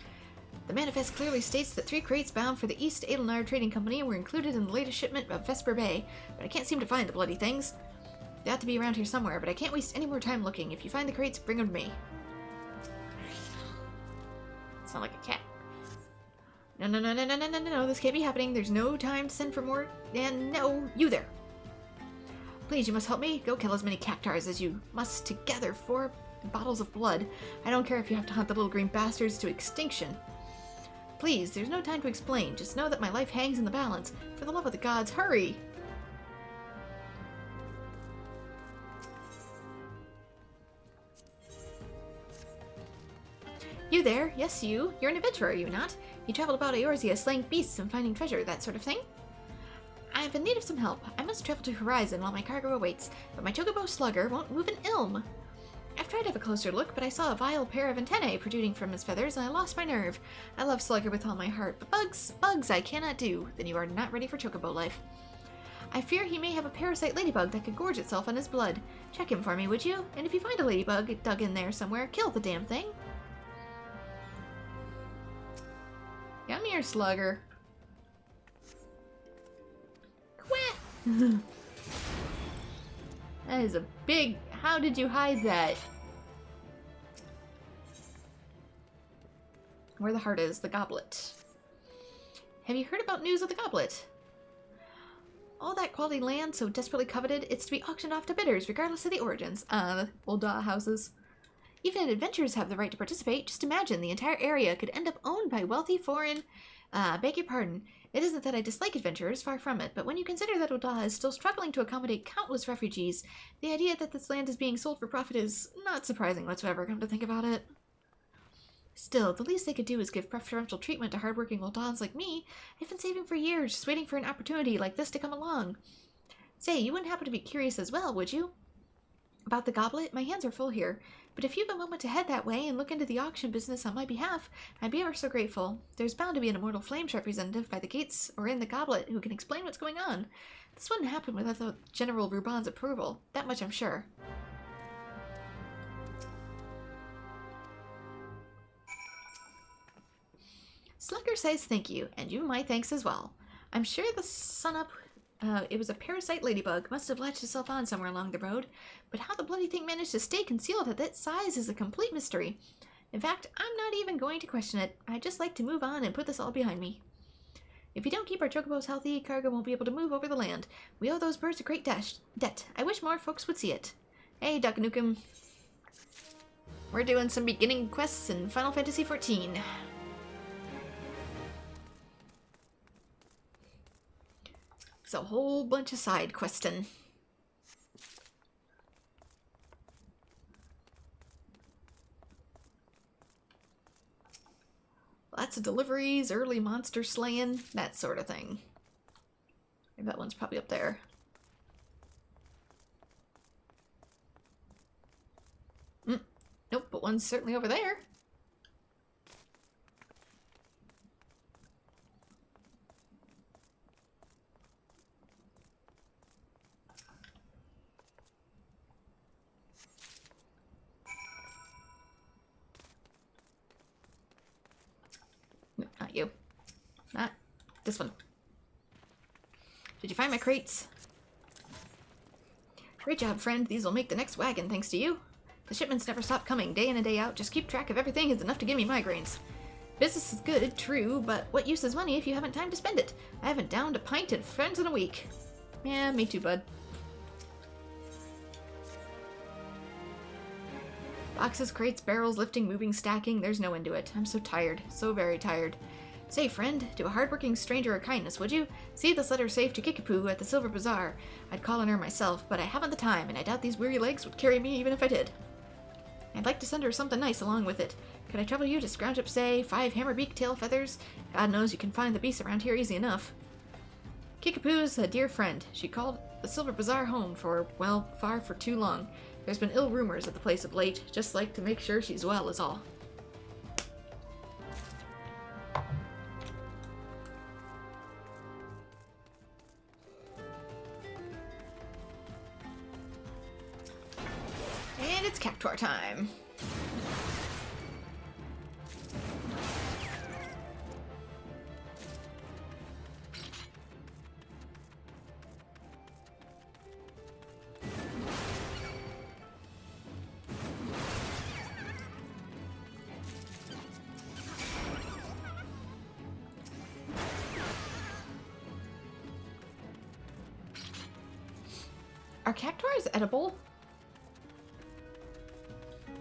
The manifest clearly states that 3 crates bound for the East Adelnar Trading Company were included in the latest shipment of Vesper Bay, but I can't seem to find the bloody things. They ought to be around here somewhere, but I can't waste any more time looking. If you find the crates, bring them to me. Sound like a cat. No, this can't be happening. There's no time to send for more. And no, you there. Please, you must help me. Go kill as many cactuars as you must to gather 4 bottles of blood. I don't care if you have to hunt the little green bastards to extinction. Please, there's no time to explain. Just know that my life hangs in the balance. For the love of the gods, hurry! You there? Yes, you. You're an adventurer, are you not? You traveled about Eorzea slaying beasts and finding treasure, that sort of thing? I've in need of some help. I must travel to Horizon while my cargo awaits, but my chocobo slugger won't move an ilm. I've tried to have a closer look, but I saw a vile pair of antennae protruding from his feathers, and I lost my nerve. I love Slugger with all my heart, but bugs I cannot do. Then you are not ready for chocobo life. I fear he may have a parasite ladybug that could gorge itself on his blood. Check him for me, would you? And if you find a ladybug dug in there somewhere, kill the damn thing. Come here, Slugger. Quack! That is a big... How did you hide that? Where the heart is, the goblet. Have you heard about news of the goblet? All that quality land so desperately coveted, it's to be auctioned off to bidders, regardless of the origins. The Ul'dah houses. Even adventurers have the right to participate. Just imagine, the entire area could end up owned by wealthy foreign... beg your pardon. It isn't that I dislike adventurers, far from it, but when you consider that Ul'dah is still struggling to accommodate countless refugees, the idea that this land is being sold for profit is not surprising whatsoever, come to think about it. Still, the least they could do is give preferential treatment to hardworking Ul'dahs like me. I've been saving for years, just waiting for an opportunity like this to come along. Say, you wouldn't happen to be curious as well, would you? About the goblet? My hands are full here, But if you have a moment to head that way and look into the auction business on my behalf, I'd be ever so grateful. There's bound to be an Immortal Flames representative by the gates or in the goblet who can explain what's going on. This wouldn't happen without General Ruban's approval. That much I'm sure. Slugger says thank you, and you my thanks as well. I'm sure the sunup, it was a parasite ladybug, must have latched itself on somewhere along the road, but how the bloody thing managed to stay concealed at that size is a complete mystery. In fact, I'm not even going to question it. I'd just like to move on and put this all behind me. If we don't keep our chocobos healthy, cargo won't be able to move over the land. We owe those birds a great debt. I wish more folks would see it. Hey, Duck Nukem. We're doing some beginning quests in Final Fantasy XIV. It's a whole bunch of side questing. Lots of deliveries, early monster slaying, that sort of thing. Maybe that one's probably up there. Nope, but one's certainly over there. No, not you. Not this one. Did you find my crates? Great job, friend. These will make the next wagon, thanks to you. The shipments never stop coming, day in and day out. Just keep track of everything is enough to give me migraines. Business is good, true, but what use is money if you haven't time to spend it? I haven't downed a pint in friends in a week. Yeah, me too, bud. Boxes, crates, barrels, lifting, moving, stacking, there's no end to it. I'm so tired, so very tired. Say, friend, do a hard-working stranger a kindness, would you? See this letter safe to Kickapoo at the Silver Bazaar. I'd call on her myself, but I haven't the time, and I doubt these weary legs would carry me even if I did. I'd like to send her something nice along with it. Could I trouble you to scrounge up, say, 5 hammerbeak tail feathers? God knows you can find the beasts around here easy enough. Kickapoo's a dear friend. She called the Silver Bazaar home for, well, far for too long. There's been ill rumors at the place of late. Just like to make sure she's well is all. And it's Cactuar time. Are cactuars edible?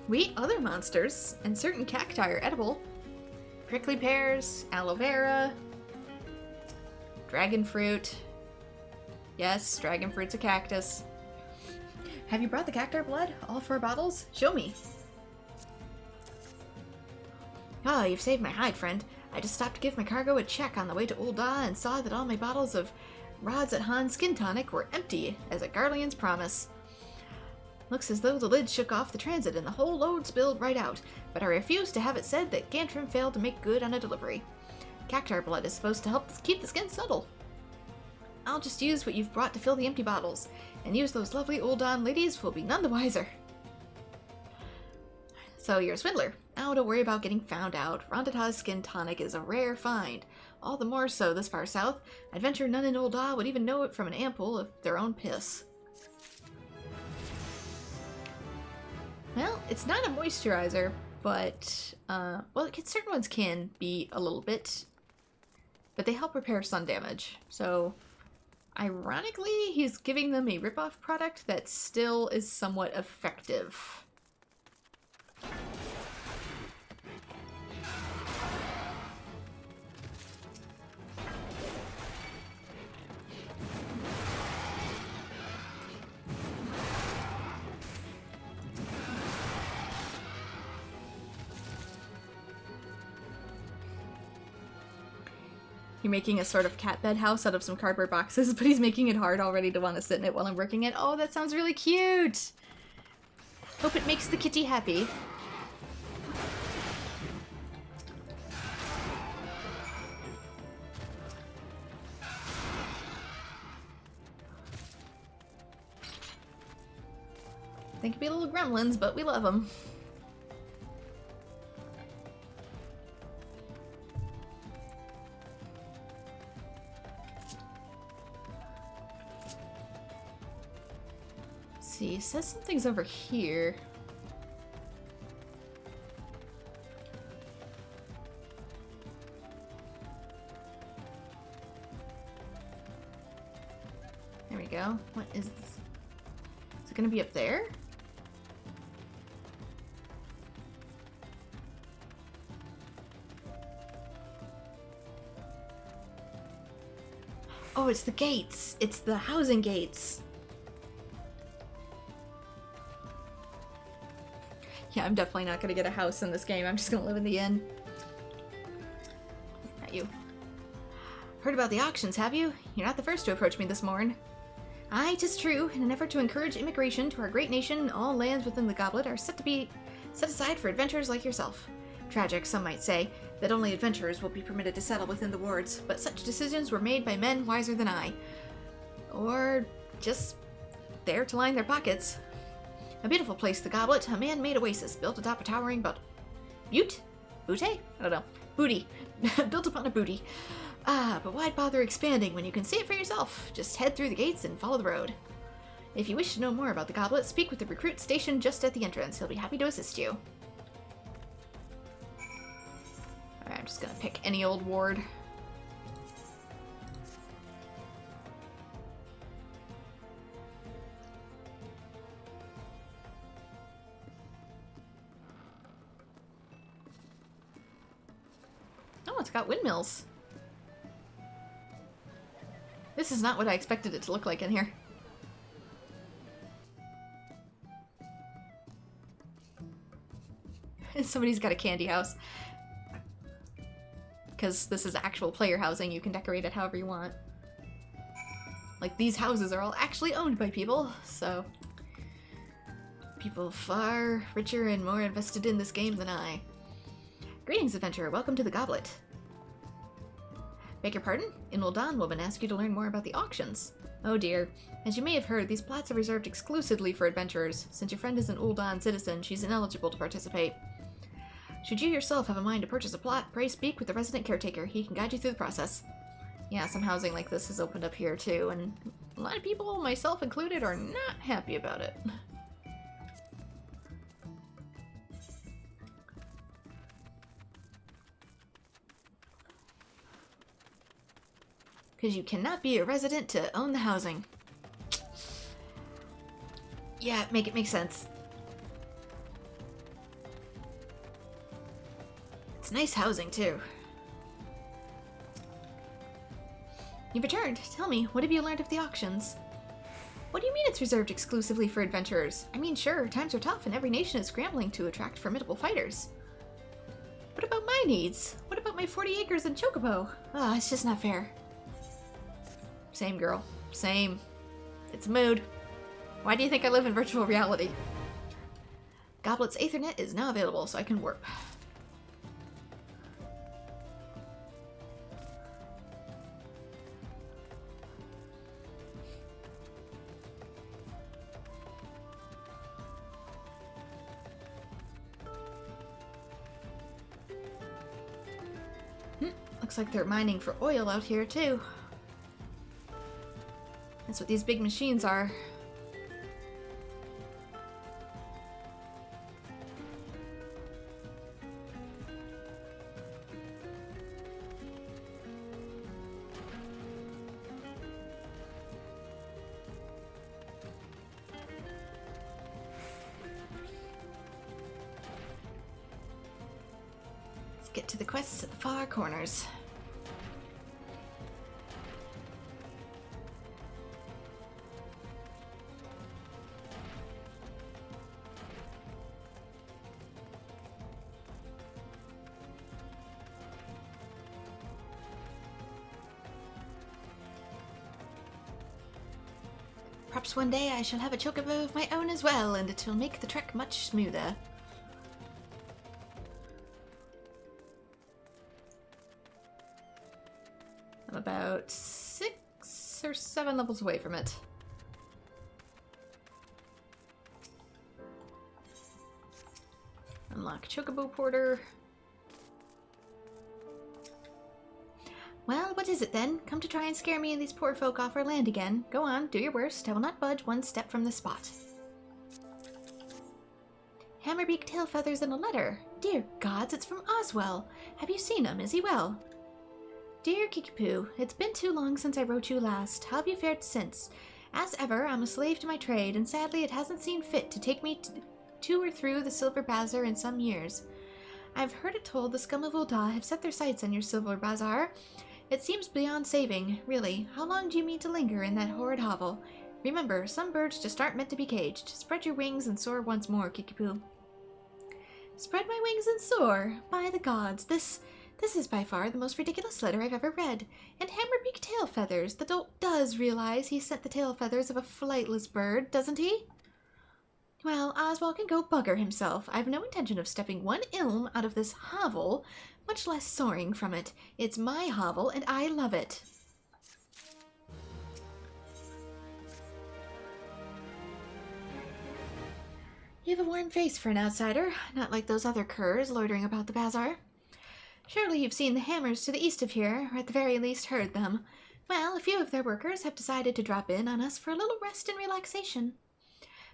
We eat other monsters, and certain cacti are edible. Prickly pears, aloe vera, dragon fruit. Yes, dragon fruit's a cactus. Have you brought the cactuar blood? All 4 bottles? Show me. Ah, you've saved my hide, friend. I just stopped to give my cargo a check on the way to Ul'dah and saw that all my bottles of Rods at Han's Skin Tonic were empty, as a Garlean's promise. Looks as though the lid shook off the transit and the whole load spilled right out, but I refuse to have it said that Gantrim failed to make good on a delivery. Cactuar blood is supposed to help keep the skin subtle. I'll just use what you've brought to fill the empty bottles, and use those lovely Ul'dah ladies will be none the wiser. So you're a swindler. Oh, don't worry about getting found out. Rondata's Skin Tonic is a rare find. All the more so this far south. I'd venture none in Ul'dah would even know it from an ampoule of their own piss. Well, it's not a moisturizer, but, well, certain ones can be a little bit, but they help repair sun damage. So, ironically, he's giving them a ripoff product that still is somewhat effective. You're making a sort of cat bed house out of some cardboard boxes, but he's making it hard already to want to sit in it while I'm working it. Oh, that sounds really cute! Hope it makes the kitty happy. They could be little gremlins, but we love them. See, it says something's over here. There we go. What is this? Is it gonna be up there? Oh, it's the gates. It's the housing gates. Yeah, I'm definitely not gonna get a house in this game. I'm just gonna live in the inn. Not you. Heard about the auctions, have you? You're not the first to approach me this morn. Aye, 'tis true. In an effort to encourage immigration to our great nation, all lands within the goblet are set aside for adventurers like yourself. Tragic, some might say, that only adventurers will be permitted to settle within the wards, but such decisions were made by men wiser than I. Or just there to line their pockets. A beautiful place, the Goblet, a man-made oasis built atop a towering butte? Butte? I don't know. Booty. Built upon a booty. Ah, but why'd bother expanding when you can see it for yourself? Just head through the gates and follow the road. If you wish to know more about the Goblet, speak with the recruit stationed just at the entrance. He'll be happy to assist you. Alright, I'm just gonna pick any old ward. Oh, it's got windmills. This is not what I expected it to look like in here. Somebody's got a candy house. Because this is actual player housing, you can decorate it however you want. Like, these houses are all actually owned by people, so... people far richer and more invested in this game than I. Greetings, adventurer. Welcome to the Goblet. Beg your pardon? In Ul'dah, woman asked you to learn more about the auctions. Oh dear. As you may have heard, these plots are reserved exclusively for adventurers. Since your friend is an Ul'dah citizen, she's ineligible to participate. Should you yourself have a mind to purchase a plot, pray speak with the resident caretaker. He can guide you through the process. Yeah, some housing like this has opened up here too, and a lot of people, myself included, are not happy about it. Because you cannot be a resident to own the housing. Yeah, make it make sense. It's nice housing, too. You've returned. Tell me, what have you learned of the auctions? What do you mean it's reserved exclusively for adventurers? I mean, sure, times are tough and every nation is scrambling to attract formidable fighters. What about my needs? What about my 40 acres and chocobo? Ah, it's just not fair. Same, girl. Same. It's a mood. Why do you think I live in virtual reality? Goblet's Ethernet is now available, so I can warp. Looks like they're mining for oil out here, too. That's what these big machines are. Let's get to the quests at the far corners. Perhaps one day I shall have a chocobo of my own as well, and it will make the trek much smoother. I'm about 6 or 7 levels away from it. Unlock Chocobo Porter. Well, what is it then? Come to try and scare me and these poor folk off our land again. Go on, do your worst. I will not budge one step from the spot. Hammerbeak tail feathers in a letter. Dear gods, it's from Oswell. Have you seen him? Is he well? Dear Kikipu, it's been too long since I wrote you last. How have you fared since? As ever, I'm a slave to my trade, and sadly it hasn't seen fit to take me to or through the Silver Bazaar in some years. I've heard it told the scum of Ul'dah have set their sights on your Silver Bazaar. It seems beyond saving, really. How long do you mean to linger in that horrid hovel? Remember, some birds just aren't meant to be caged. Spread your wings and soar once more, Kikipu. Spread my wings and soar? By the gods, this is by far the most ridiculous letter I've ever read. And Hammerbeak tail feathers. The dolt does realize he sent the tail feathers of a flightless bird, doesn't he? Well, Oswald can go bugger himself. I've no intention of stepping one ilm out of this hovel, much less soaring from it. It's my hovel, and I love it. You have a warm face for an outsider, not like those other curs loitering about the bazaar. Surely you've seen the hammers to the east of here, or at the very least heard them. Well, a few of their workers have decided to drop in on us for a little rest and relaxation.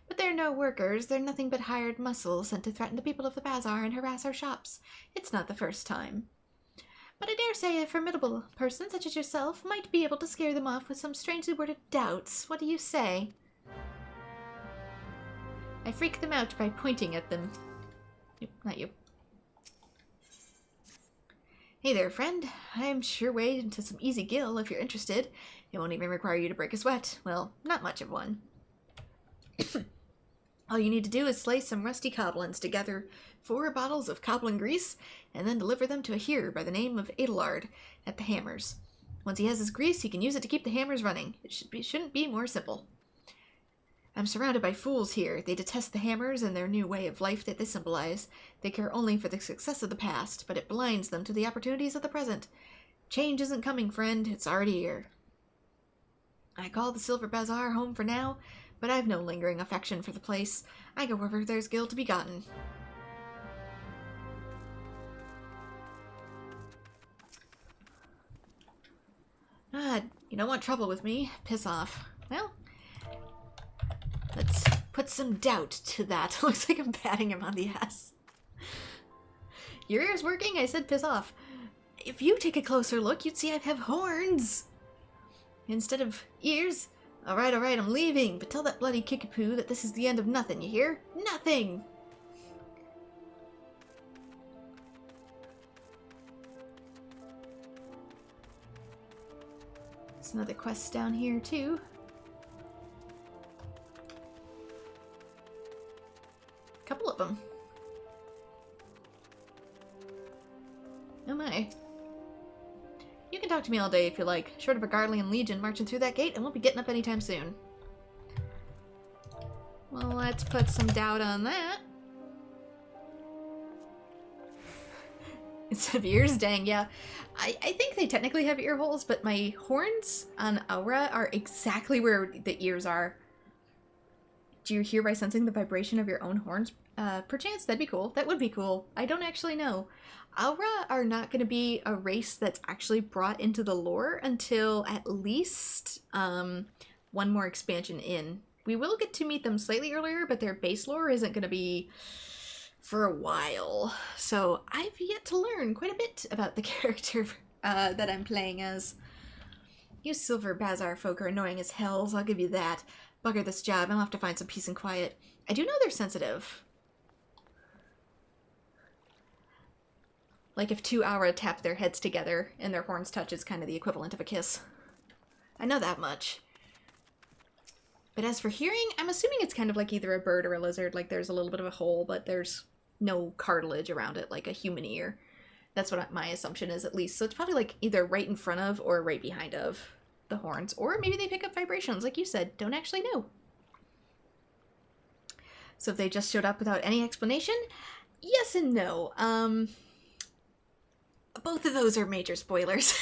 But they're no workers, they're nothing but hired muscle sent to threaten the people of the bazaar and harass our shops. It's not the first time. But I dare say a formidable person such as yourself might be able to scare them off with some strangely worded doubts. What do you say? I freak them out by pointing at them. Not you. Hey there, friend. I'm sure way into some easy gill if you're interested. It won't even require you to break a sweat. Well, not much of one. All you need to do is slice some rusty cobblins to gather 4 bottles of coblin grease, and then deliver them to a hearer by the name of Adelard at the hammers. Once he has his grease, he can use it to keep the hammers running. It shouldn't be more simple. I'm surrounded by fools here. They detest the hammers and their new way of life that they symbolize. They care only for the success of the past, but it blinds them to the opportunities of the present. Change isn't coming, friend. It's already here. I call the Silver Bazaar home for now, but I've no lingering affection for the place. I go wherever there's gil to be gotten. You don't want trouble with me. Piss off. Well, let's put some doubt to that. Looks like I'm patting him on the ass. Your ear's working? I said piss off. If you take a closer look, you'd see I have horns instead of ears. Alright, I'm leaving, but tell that bloody Kikipu that this is the end of nothing, you hear? Nothing! There's another quest down here, too. Couple of them. Oh my. You can talk to me all day if you like. Short of a Guardian Legion marching through that gate, I won't be getting up anytime soon. Well, let's put some doubt on that. Instead of ears? Dang, yeah. I think they technically have ear holes, but my horns on Aura are exactly where the ears are. Do you hear by sensing the vibration of your own horns? Perchance, that'd be cool. That would be cool. I don't actually know. Aura are not going to be a race that's actually brought into the lore until at least one more expansion in. We will get to meet them slightly earlier, but their base lore isn't going to be for a while. So I've yet to learn quite a bit about the character that I'm playing as. You Silver Bazaar folk are annoying as hells, I'll give you that. Bugger this job, I'll have to find some peace and quiet. I do know they're sensitive. Like if 2 Aura tap their heads together and their horns touch, it's kind of the equivalent of a kiss. I know that much. But as for hearing, I'm assuming it's kind of like either a bird or a lizard. Like there's a little bit of a hole, but there's no cartilage around it like a human ear. That's what my assumption is, at least. So it's probably like either right in front of or right behind of the horns, or maybe they pick up vibrations, like you said. Don't actually know. So if they just showed up without any explanation, yes and no. Both of those are major spoilers.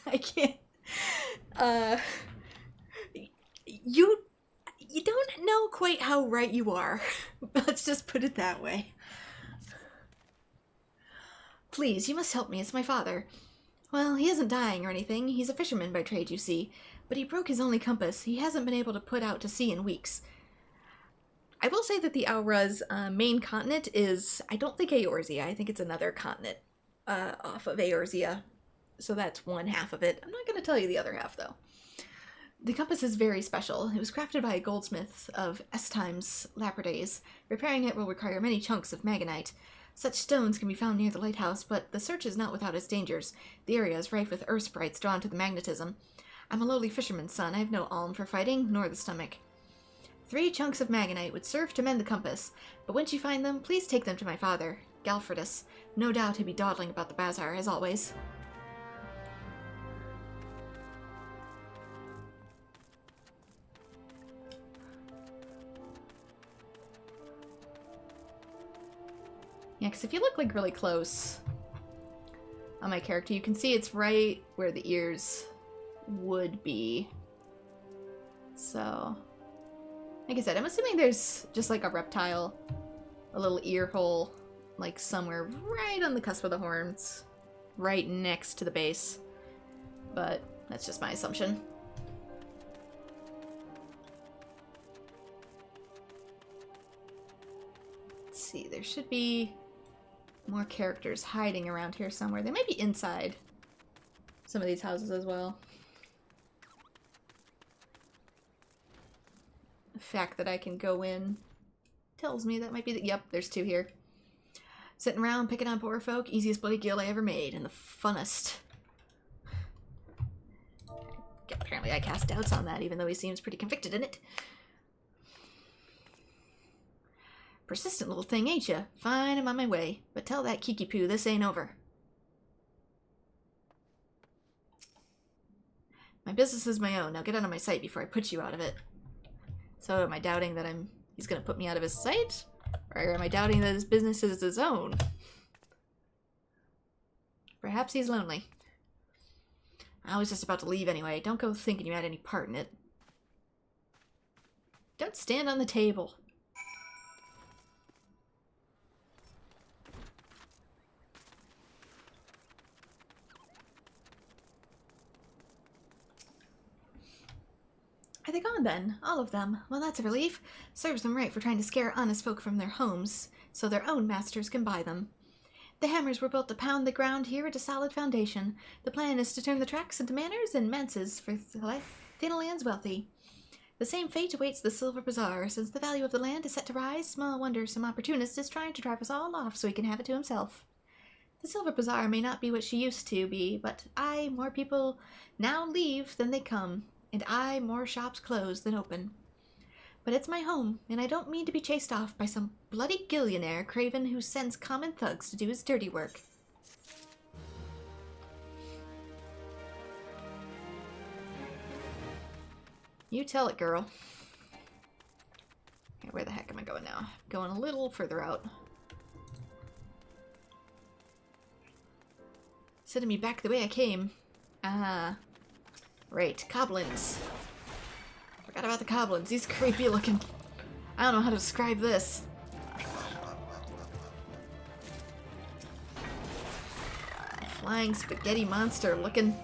I can't. You don't know quite how right you are. Let's just put it that way. Please, you must help me. It's my father. Well, he isn't dying or anything. He's a fisherman by trade, you see. But he broke his only compass. He hasn't been able to put out to sea in weeks. I will say that the Aura's main continent is, I don't think Eorzea. I think it's another continent off of Eorzea. So that's one half of it. I'm not going to tell you the other half, though. The compass is very special. It was crafted by a goldsmith of S-Times Lapidays. Repairing it will require many chunks of magonite. Such stones can be found near the lighthouse, but the search is not without its dangers. The area is rife with earth sprites drawn to the magnetism. I'm a lowly fisherman's son. I have no alm for fighting, nor the stomach. 3 chunks of magonite would serve to mend the compass, but once you find them, please take them to my father, Galfredus. No doubt he'd be dawdling about the bazaar, as always. Yeah, because if you look like really close on my character, you can see it's right where the ears would be. So, like I said, I'm assuming there's just like a reptile, a little ear hole, like somewhere right on the cusp of the horns, right next to the base. But that's just my assumption. Let's see, there should be more characters hiding around here somewhere. They might be inside some of these houses as well. The fact that I can go in tells me that might be the... Yep, there's 2 here. Sitting around picking on poor folk, easiest bloody guild I ever made, and the funnest. Apparently I cast doubts on that, even though he seems pretty convicted in it. Persistent little thing, ain't ya? Fine, I'm on my way. But tell that Kiki-Poo this ain't over. My business is my own. Now get out of my sight before I put you out of it. So am I doubting that he's gonna put me out of his sight? Or am I doubting that his business is his own? Perhaps he's lonely. I was just about to leave anyway. Don't go thinking you had any part in it. Don't stand on the table. Are they gone then? All of them? Well, that's a relief. Serves them right for trying to scare honest folk from their homes, so their own masters can buy them. The hammers were built to pound the ground here at a solid foundation. The plan is to turn the tracks into manors and manses for Thanaland's wealthy. The same fate awaits the Silver Bazaar. Since the value of the land is set to rise, small wonder some opportunist is trying to drive us all off so he can have it to himself. The Silver Bazaar may not be what she used to be, but more people now leave than they come. And more shops close than open. But it's my home, and I don't mean to be chased off by some bloody gillionaire craven who sends common thugs to do his dirty work. You tell it, girl. Okay, where the heck am I going now? Going a little further out. Sending me back the way I came. Ah. Right, goblins. Forgot about the goblins. He's creepy looking. I don't know how to describe this. Flying spaghetti monster looking.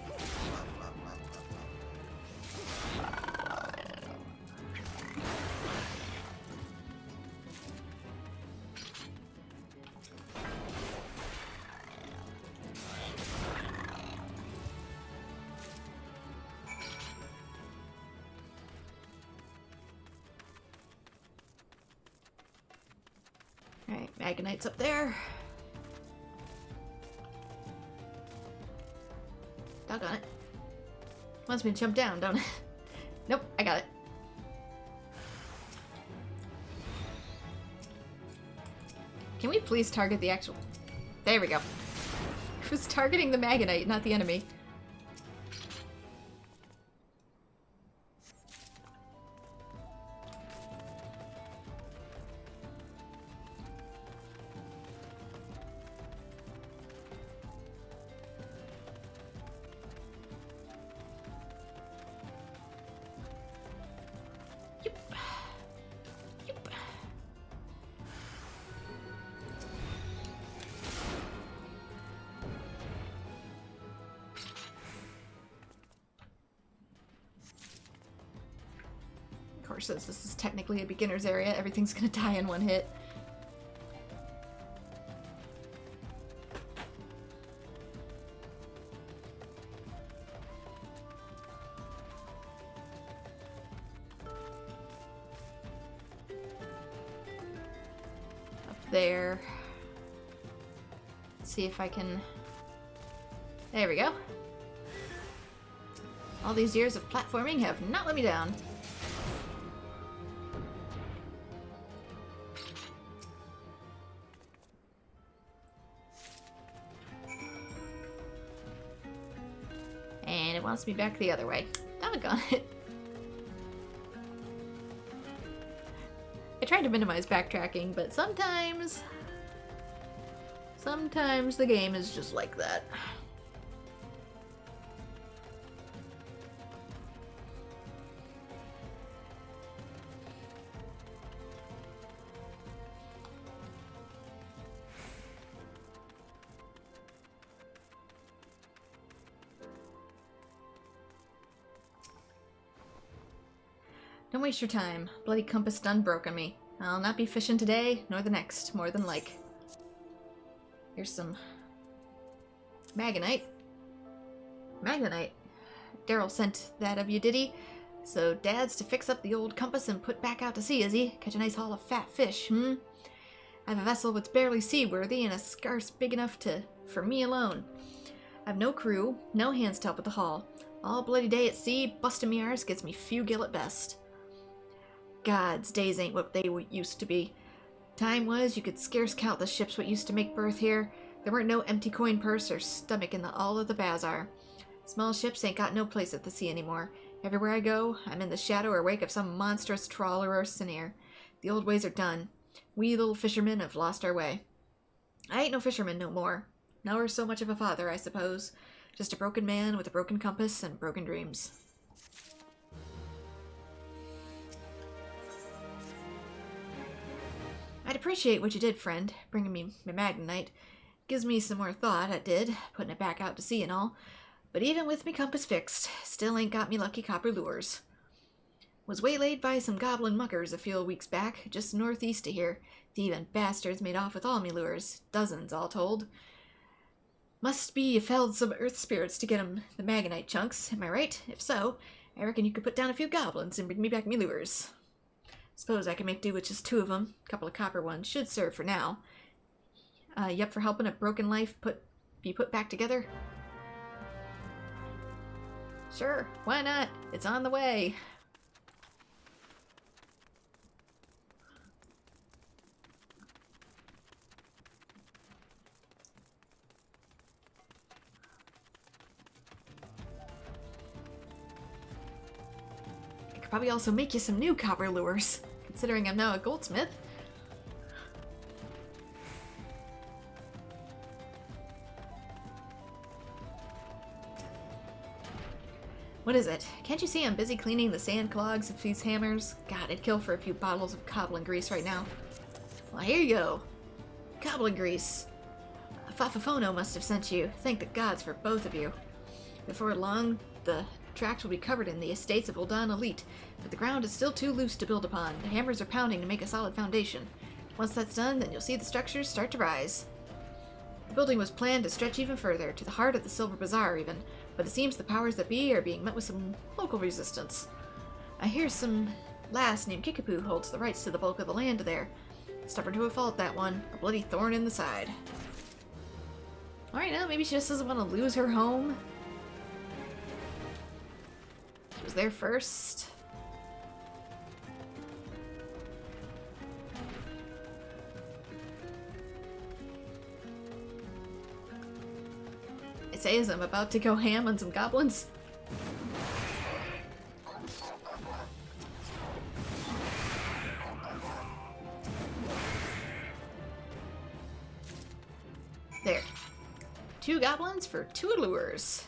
Alright, Magonite's up there. Doggone it. Wants me to jump down, don't it? Nope, I got it. Can we please target the actual... There we go. I was targeting the Magonite, not the enemy. or since this is technically a beginner's area, everything's gonna die in one hit. Up there. See if I can... There we go. All these years of platforming have not let me down. And it wants me back the other way. Doggone it. I tried to minimize backtracking, but sometimes the game is just like that. Don't waste your time. Bloody compass done broke on me. I'll not be fishing today, nor the next, more than like. Here's some Magnite. Magnite. Daryl sent that of you, did he? So Dad's to fix up the old compass and put back out to sea, is he? Catch a nice haul of fat fish, I have a vessel that's barely seaworthy and a scarce big enough for me alone. I have no crew, no hands to help with the haul. All bloody day at sea, busting me arse gets me few gill at best. Gods, days ain't what they used to be. Time was, you could scarce count the ships what used to make berth here. There weren't no empty coin purse or stomach in all of the bazaar. Small ships ain't got no place at the sea anymore. Everywhere I go, I'm in the shadow or wake of some monstrous trawler or sneer. The old ways are done. We little fishermen have lost our way. I ain't no fisherman no more. Nor so much of a father, I suppose. Just a broken man with a broken compass and broken dreams. I'd appreciate what you did, friend, bringing me my Magnite. Gives me some more thought, it did, putting it back out to sea and all. But even with me compass fixed, still ain't got me lucky copper lures. Was waylaid by some goblin muckers a few weeks back, just northeast of here. Thieving bastards made off with all me lures, dozens all told. Must be you felled some earth spirits to get 'em the Magnite chunks, am I right? If so, I reckon you could put down a few goblins and bring me back me lures. Suppose I can make do with just 2 of them. A couple of copper ones should serve for now. You up for helping a broken life be put back together? Sure, why not? It's on the way. I could probably also make you some new copper lures, considering I'm now a goldsmith. What is it? Can't you see I'm busy cleaning the sand clogs of these hammers? God, I'd kill for a few bottles of goblin grease right now. Well, here you go. Goblin grease. Fafafono must have sent you. Thank the gods for both of you. Before long, the tract will be covered in the estates of Ul'dah Elite, but the ground is still too loose to build upon. The hammers are pounding to make a solid foundation. Once that's done, then you'll see the structures start to rise. The building was planned to stretch even further, to the heart of the Silver Bazaar even, but it seems the powers that be are being met with some local resistance. I hear some lass named Kickapoo holds the rights to the bulk of the land there. Stubborn to a fault, that one. A bloody thorn in the side. Alright, now maybe she just doesn't want to lose her home. She was there first. I say as I'm about to go ham on some goblins. There. 2 goblins for 2 lures.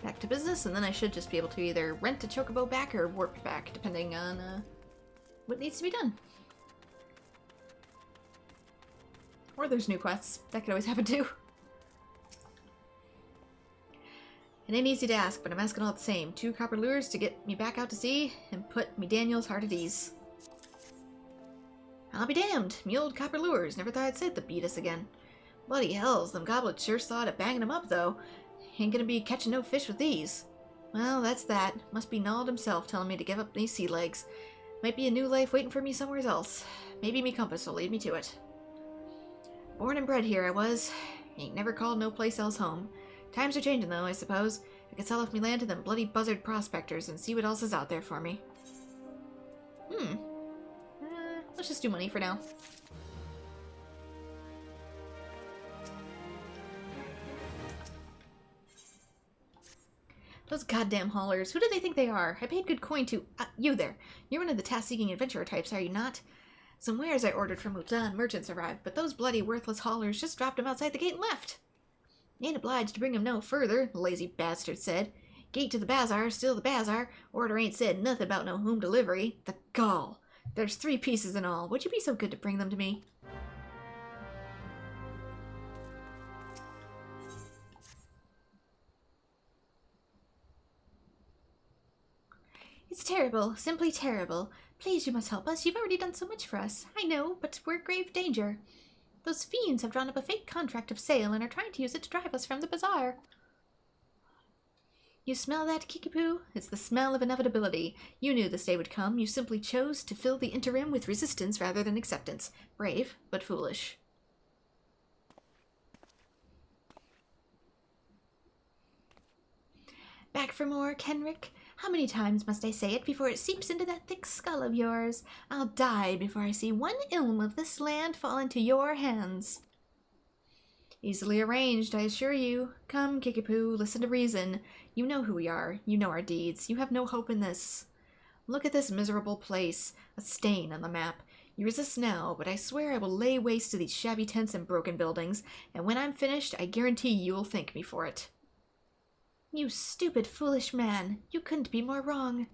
back to business, and then I should just be able to either rent a chocobo back or warp back, depending on what needs to be done. Or there's new quests. That could always happen too. It ain't easy to ask, but I'm asking all the same. 2 copper lures to get me back out to sea and put me Daniel's heart at ease. I'll be damned. Me old copper lures. Never thought I'd say the beat us again. Bloody hells, them goblets sure thought of banging them up, though. Ain't gonna be catching no fish with these. Well, that's that. Must be Nald himself telling me to give up these sea legs. Might be a new life waiting for me somewhere else. Maybe me compass will lead me to it. Born and bred here I was. Ain't never called no place else home. Times are changing though, I suppose. I could sell off me land to them bloody buzzard prospectors and see what else is out there for me. Let's just do money for now. Those goddamn haulers. Who do they think they are? I paid good coin to... you there. You're one of the task-seeking adventurer types, are you not? Some wares I ordered from Ul'dah and merchants arrived, but those bloody worthless haulers just dropped them outside the gate and left. Ain't obliged to bring them no further, the lazy bastard said. Gate to the bazaar, still the bazaar. Order ain't said nothing about no home delivery. The gall. There's 3 pieces in all. Would you be so good to bring them to me? It's terrible, simply terrible. Please, you must help us. You've already done so much for us. I know, but we're in grave danger. Those fiends have drawn up a fake contract of sale and are trying to use it to drive us from the bazaar. You smell that, Kikipu? It's the smell of inevitability. You knew this day would come. You simply chose to fill the interim with resistance rather than acceptance. Brave, but foolish. Back for more, Kenrick? How many times must I say it before it seeps into that thick skull of yours? I'll die before I see one ilm of this land fall into your hands. Easily arranged, I assure you. Come, Kikipu, listen to reason. You know who we are. You know our deeds. You have no hope in this. Look at this miserable place. A stain on the map. You resist now, but I swear I will lay waste to these shabby tents and broken buildings, and when I'm finished, I guarantee you will thank me for it. You stupid, foolish man. You couldn't be more wrong.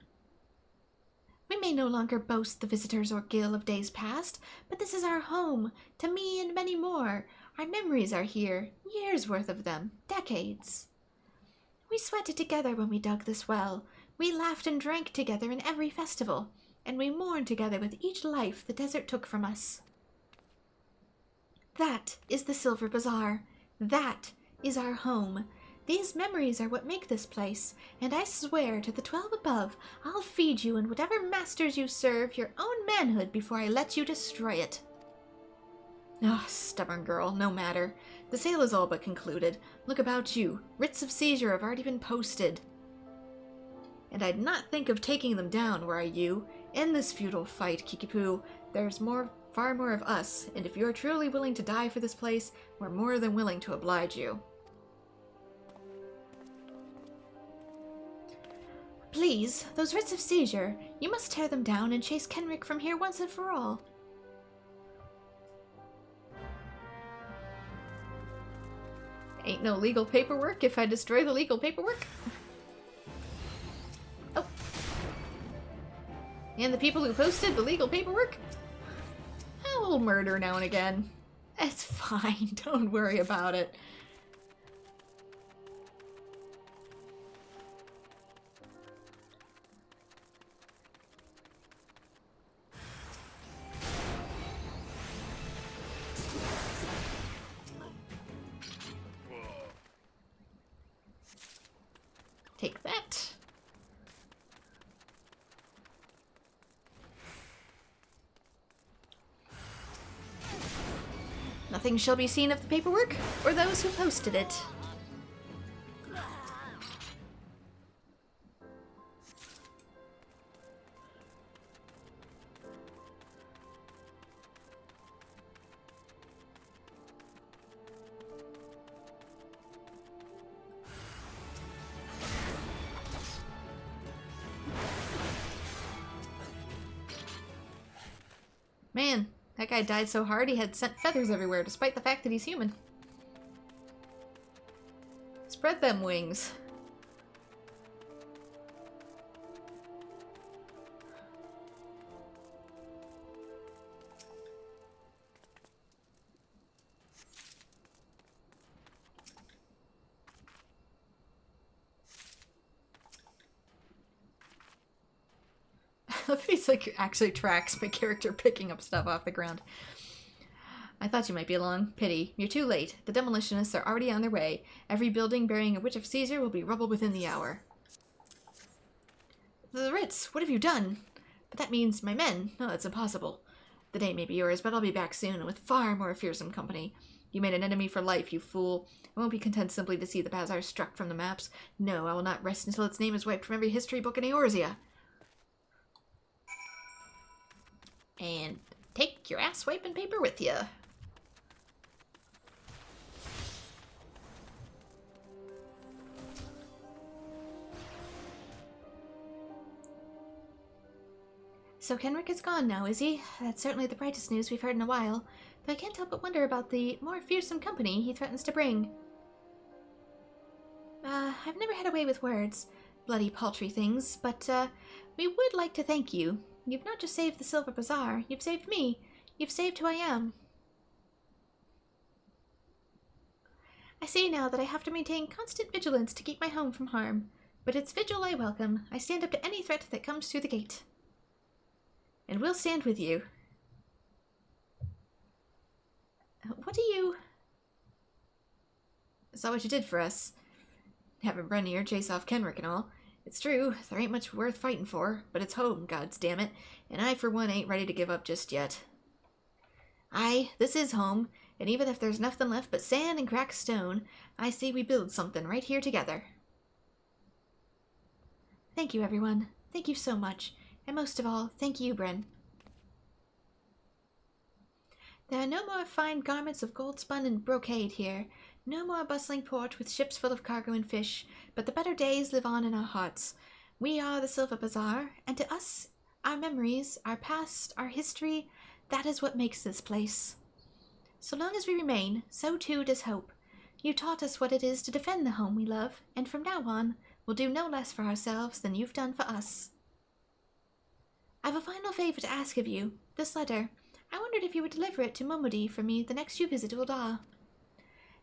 We may no longer boast the visitors or gil of days past, but this is our home, to me and many more. Our memories are here, years' worth of them, decades. We sweated together when we dug this well. We laughed and drank together in every festival, and we mourned together with each life the desert took from us. That is the Silver Bazaar. That is our home. These memories are what make this place, and I swear to the 12 above, I'll feed you and whatever masters you serve your own manhood before I let you destroy it. Ah, stubborn girl, no matter. The sale is all but concluded. Look about you. Writs of seizure have already been posted. And I'd not think of taking them down were I you. End this futile fight, Kikipu. There's far more of us, and if you're truly willing to die for this place, we're more than willing to oblige you. Please, those writs of seizure, you must tear them down and chase Kenrick from here once and for all. Ain't no legal paperwork if I destroy the legal paperwork. Oh. And the people who posted the legal paperwork? A little murder now and again. It's fine, don't worry about it. Take that. Nothing shall be seen of the paperwork or those who posted it. Man, that guy died so hard he had sent feathers everywhere, despite the fact that he's human. Spread them wings. He's like actually tracks my character picking up stuff off the ground. I thought you might be along. Pity. You're too late. The demolitionists are already on their way. Every building bearing a witch of Seizure will be rubble within the hour. The Ritz, what have you done? But that means my men. No, that's impossible. The day may be yours, but I'll be back soon, and with far more fearsome company. You made an enemy for life, you fool. I won't be content simply to see the bazaar struck from the maps. No, I will not rest until its name is wiped from every history book in Eorzea. And take your ass wiping paper with you. So Kenrick is gone now, is he? That's certainly the brightest news we've heard in a while, though I can't help but wonder about the more fearsome company he threatens to bring. I've never had a way with words, bloody paltry things, but, we would like to thank you. You've not just saved the Silver Bazaar, you've saved me. You've saved who I am. I see now that I have to maintain constant vigilance to keep my home from harm, but it's vigil I welcome. I stand up to any threat that comes through the gate. And we'll stand with you. What do you... I saw what you did for us. Having Bren here chase off Kenrick and all. It's true, there ain't much worth fighting for, but it's home, gods damn it, and I for one ain't ready to give up just yet. Aye, this is home, and even if there's nothing left but sand and cracked stone, I see we build something right here together. Thank you, everyone. Thank you so much. And most of all, thank you, Bren. There are no more fine garments of gold spun and brocade here, no more bustling port with ships full of cargo and fish, but the better days live on in our hearts. We are the Silver Bazaar, and to us, our memories, our past, our history, that is what makes this place. So long as we remain, so too does hope. You taught us what it is to defend the home we love, and from now on, we'll do no less for ourselves than you've done for us. I've a final favor to ask of you. This letter. I wondered if you would deliver it to Momodi for me the next you visit Ul'dah.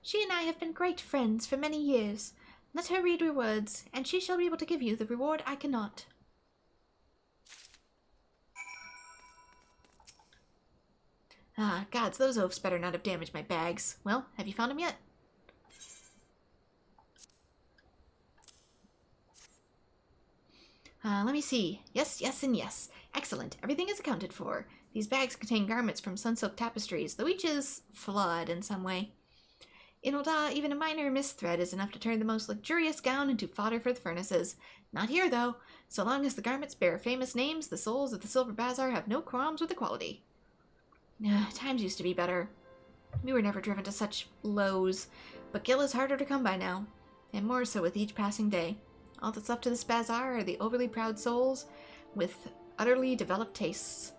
She and I have been great friends for many years. Let her read your words, and she shall be able to give you the reward I cannot. Ah, gods, those oafs better not have damaged my bags. Well, have you found them yet? Let me see. Yes, yes, and yes. Excellent. Everything is accounted for. These bags contain garments from sunsilk tapestries, though each is flawed in some way. In Ul'dah, even a minor misthread is enough to turn the most luxurious gown into fodder for the furnaces. Not here, though. So long as the garments bear famous names, the souls of the Silver Bazaar have no qualms with the quality. Times used to be better. We were never driven to such lows, but gil is harder to come by now, and more so with each passing day. All that's left to this bazaar are the overly proud souls with utterly developed tastes.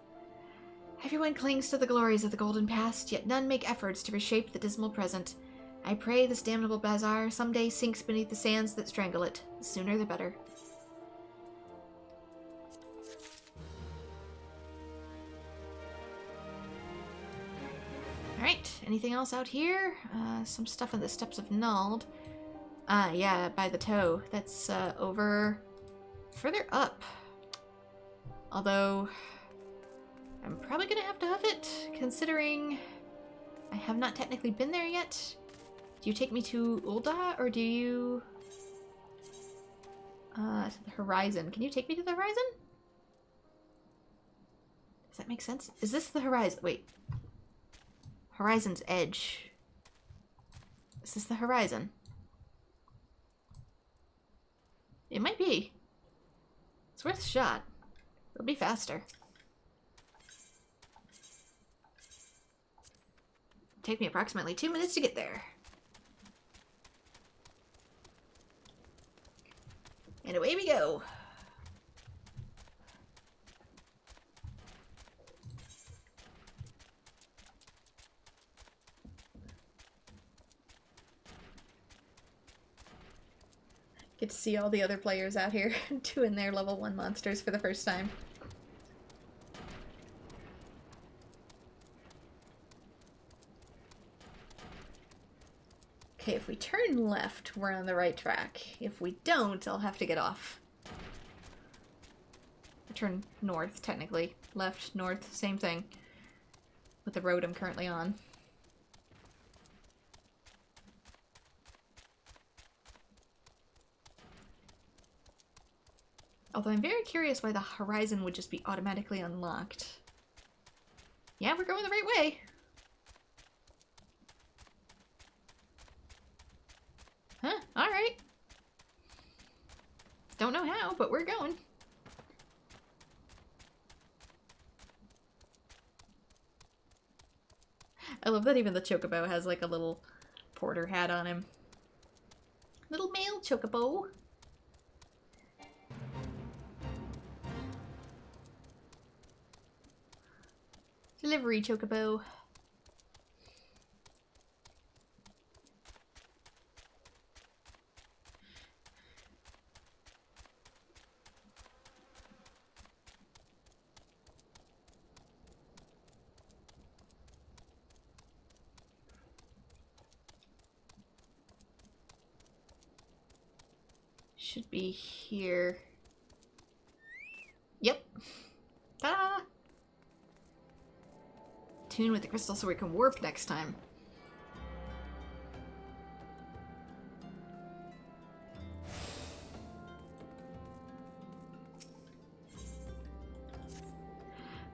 Everyone clings to the glories of the golden past, yet none make efforts to reshape the dismal present. I pray this damnable bazaar someday sinks beneath the sands that strangle it. The sooner the better. Alright, anything else out here? Some stuff in the steps of Nald. Yeah, by the toe. That's, over... further up. Although... I'm probably gonna have to hoof it, considering I have not technically been there yet. Do you take me to Ul'dah, or do you... the horizon. Can you take me to the horizon? Does that make sense? Is this the horizon? Wait. Horizon's edge. Is this the horizon? It might be. It's worth a shot. It'll be faster. Take me approximately 2 minutes to get there. And away we go. Get to see all the other players out here doing their level 1 monsters for the first time. Okay, if we turn left, we're on the right track. If we don't, I'll have to get off. turn north, technically. Left, north, same thing. With the road I'm currently on. Although I'm very curious why the horizon would just be automatically unlocked. Yeah, we're going the right way. Huh, alright. Don't know how, but we're going. I love that even the chocobo has like a little porter hat on him. Little male chocobo. Delivery chocobo. Should be here. Yep. Ta-da! Tune with the crystal so we can warp next time.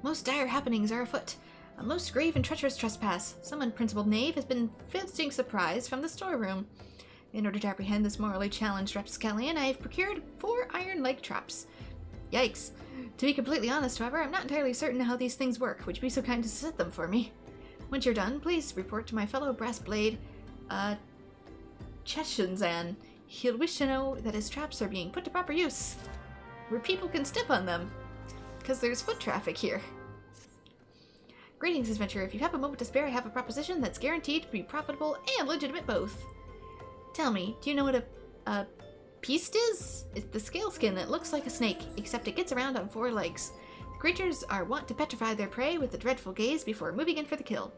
Most dire happenings are afoot. A most grave and treacherous trespass. Some unprincipled knave has been visiting surprise from the storeroom. In order to apprehend this morally challenged rapscallion, I have procured 4 iron leg traps. Yikes. To be completely honest, however, I'm not entirely certain how these things work. Would you be so kind to set them for me? Once you're done, please report to my fellow brass blade, Cheshinzan. He'll wish to know that his traps are being put to proper use, where people can step on them, because there's foot traffic here. Greetings, adventurer. If you have a moment to spare, I have a proposition that's guaranteed to be profitable and legitimate both. Tell me, do you know what a Peast is? It's the scale skin that looks like a snake, except it gets around on 4 legs. The creatures are wont to petrify their prey with a dreadful gaze before moving in for the kill.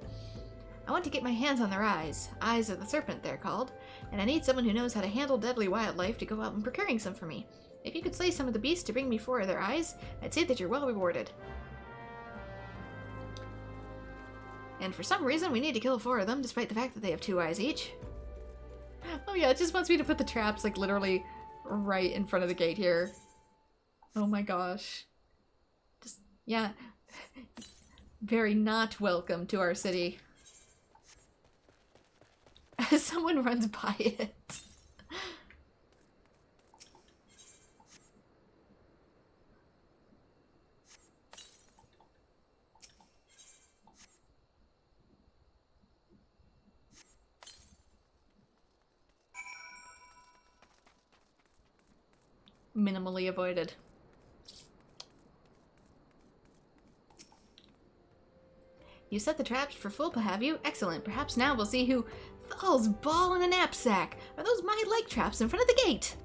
I want to get my hands on their eyes. Eyes of the serpent, they're called. And I need someone who knows how to handle deadly wildlife to go out and procuring some for me. If you could slay some of the beasts to bring me 4 of their eyes, I'd say that you're well rewarded. And for some reason, we need to kill 4 of them, despite the fact that they have 2 eyes each. Oh yeah, it just wants me to put the traps, like, literally right in front of the gate here. Oh my gosh. Just, yeah. Very not welcome to our city. As someone runs by it. Minimally avoided. You set the traps for Fulpa, have you? Excellent. Perhaps now we'll see who Thal's ball in a knapsack. Are those my leg traps in front of the gate?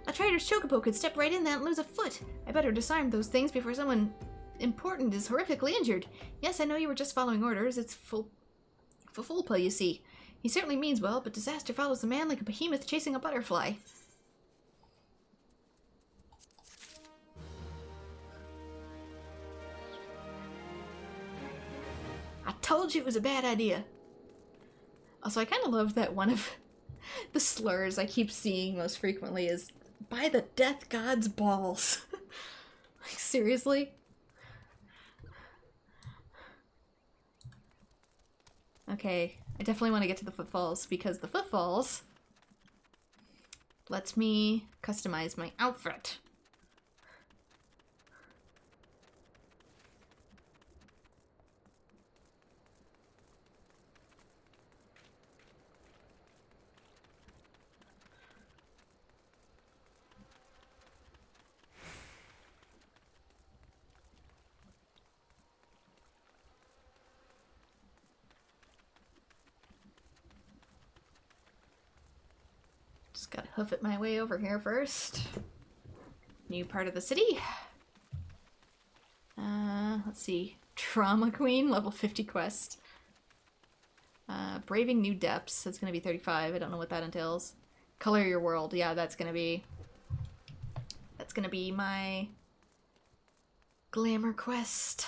A traitor's chocobo could step right in that and lose a foot. I better disarm those things before someone important is horrifically injured. Yes, I know you were just following orders. It's Fulpa, you see. He certainly means well, but disaster follows the man like a behemoth chasing a butterfly. I told you it was a bad idea. Also, I kind of love that one of the slurs I keep seeing most frequently is, by the death god's balls. Like, seriously? Okay, I definitely want to get to the footfalls, because the footfalls lets me customize my outfit. Just gotta hoof it my way over here first. New part of the city. Let's see. Trauma Queen, level 50 quest. Braving New Depths, that's gonna be 35. I don't know what that entails. Color Your World, yeah, that's gonna be my Glamour quest.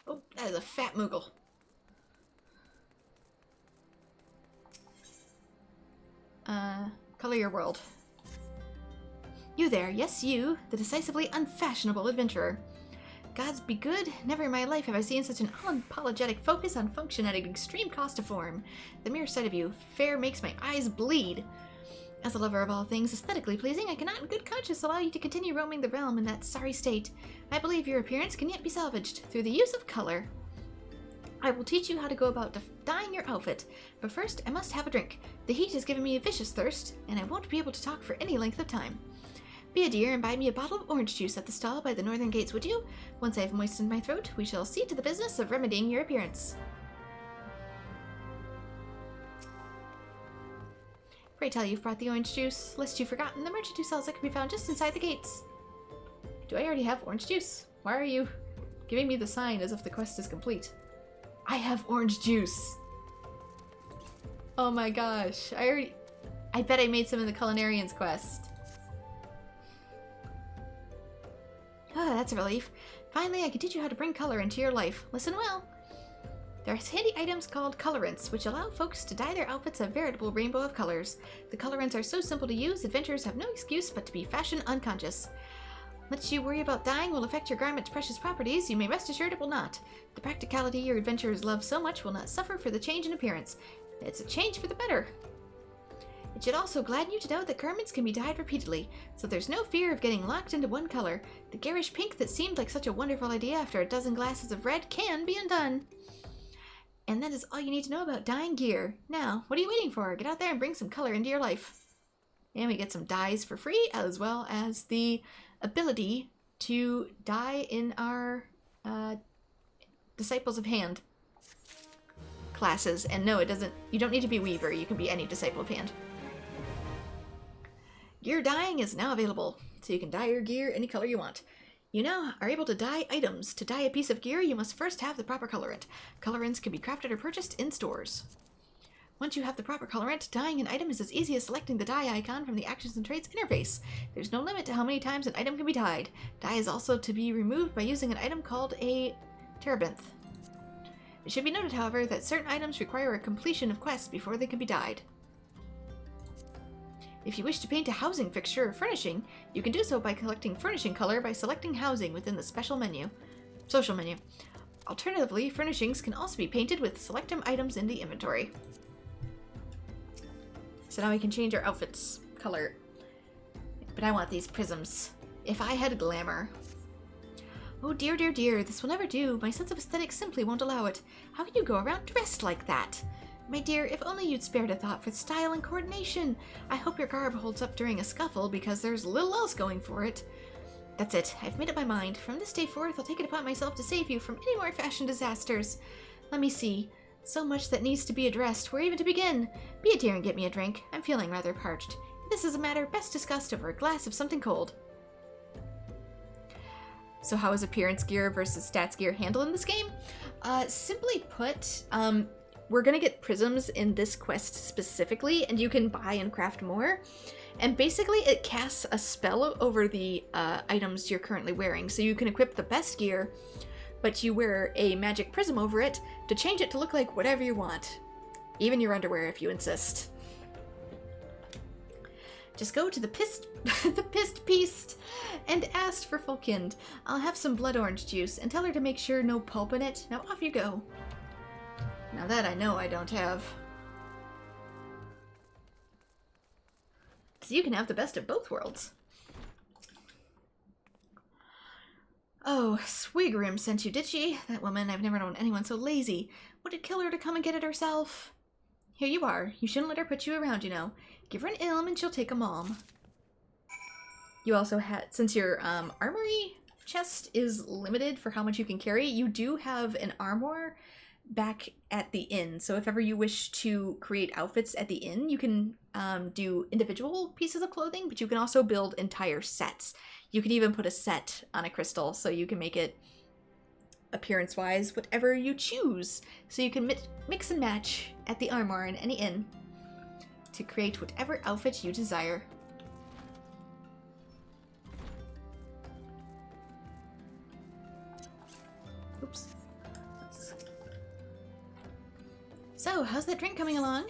Oh, that is a fat Moogle. Color your world. You there, yes you, the decisively unfashionable adventurer. Gods be good, never in my life have I seen such an unapologetic focus on function at an extreme cost to form. The mere sight of you fair makes my eyes bleed. As a lover of all things aesthetically pleasing, I cannot in good conscience allow you to continue roaming the realm in that sorry state. I believe your appearance can yet be salvaged through the use of color. I will teach you how to go about dyeing your outfit, but first I must have a drink. The heat has given me a vicious thirst, and I won't be able to talk for any length of time. Be a dear and buy me a bottle of orange juice at the stall by the northern gates, would you? Once I have moistened my throat, we shall see to the business of remedying your appearance. Pray tell you've brought the orange juice, lest you've forgotten the merchant who sells it can be found just inside the gates. Do I already have orange juice? Why are you giving me the sign as if the quest is complete? I have orange juice! Oh my gosh, I bet I made some in the Culinarian's quest. Ah, that's a relief. Finally, I can teach you how to bring color into your life. Listen well. There's handy items called colorants, which allow folks to dye their outfits a veritable rainbow of colors. The colorants are so simple to use, adventurers have no excuse but to be fashion unconscious. Much you worry about dyeing will affect your garment's precious properties, you may rest assured it will not. The practicality your adventurers love so much will not suffer for the change in appearance. It's a change for the better. It should also gladden you to know that garments can be dyed repeatedly, so there's no fear of getting locked into one color. The garish pink that seemed like such a wonderful idea after a dozen glasses of red can be undone. And that is all you need to know about dyeing gear. Now, what are you waiting for? Get out there and bring some color into your life. And we get some dyes for free, as well as the ability to dye in our Disciples of Hand classes. And no, you don't need to be Weaver, you can be any Disciple of Hand. Gear dyeing is now available, so you can dye your gear any color you want. You now are able to dye items. To dye a piece of gear, you must first have the proper colorant. Colorants can be crafted or purchased in stores. Once you have the proper colorant, dyeing an item is as easy as selecting the dye icon from the Actions and Traits interface. There's no limit to how many times an item can be dyed. Dye is also to be removed by using an item called a terebinth. It should be noted, however, that certain items require a completion of quests before they can be dyed. If you wish to paint a housing fixture or furnishing, you can do so by collecting furnishing color by selecting housing within the social menu. Alternatively, furnishings can also be painted with selected items in the inventory. So now we can change our outfits color. But I want these prisms. If I had glamour. Oh dear, dear, dear, this will never do. My sense of aesthetics simply won't allow it. How can you go around dressed like that? My dear, if only you'd spared a thought for style and coordination. I hope your garb holds up during a scuffle, because there's little else going for it. That's it. I've made up my mind. From this day forth, I'll take it upon myself to save you from any more fashion disasters. Let me see. So much that needs to be addressed. Where even to begin? Be a dear and get me a drink. I'm feeling rather parched. This is a matter best discussed over a glass of something cold. So how is appearance gear versus stats gear handled in this game? Simply put, we're gonna get prisms in this quest specifically, and you can buy and craft more. And basically it casts a spell over the items you're currently wearing. So you can equip the best gear, but you wear a magic prism over it to change it to look like whatever you want. Even your underwear if you insist. Just go to the pissed beast and ask for Fulkind. I'll have some blood orange juice and tell her to make sure no pulp in it. Now off you go. Now that I know I don't have. So you can have the best of both worlds. Oh, Swigrim sent you, did she? That woman, I've never known anyone so lazy. Would it kill her to come and get it herself? Here you are. You shouldn't let her put you around, you know. Give her an ilm and she'll take a mom. You also had, since your armory chest is limited for how much you can carry, you do have an armor back at the inn. So if ever you wish to create outfits at the inn, you can do individual pieces of clothing, but you can also build entire sets. You can even put a set on a crystal, so you can make it appearance-wise, whatever you choose. So you can mix and match at the armor in any inn to create whatever outfit you desire. Oops. So, how's that drink coming along?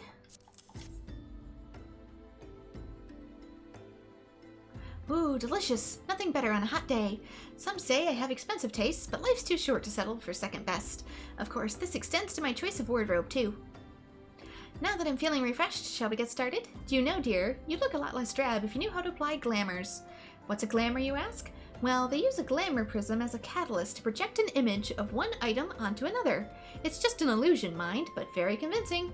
Ooh, delicious. Nothing better on a hot day. Some say I have expensive tastes, but life's too short to settle for second best. Of course, this extends to my choice of wardrobe, too. Now that I'm feeling refreshed, shall we get started? Do you know, dear, you'd look a lot less drab if you knew how to apply glamours. What's a glamour, you ask? Well, they use a glamour prism as a catalyst to project an image of one item onto another. It's just an illusion, mind, but very convincing.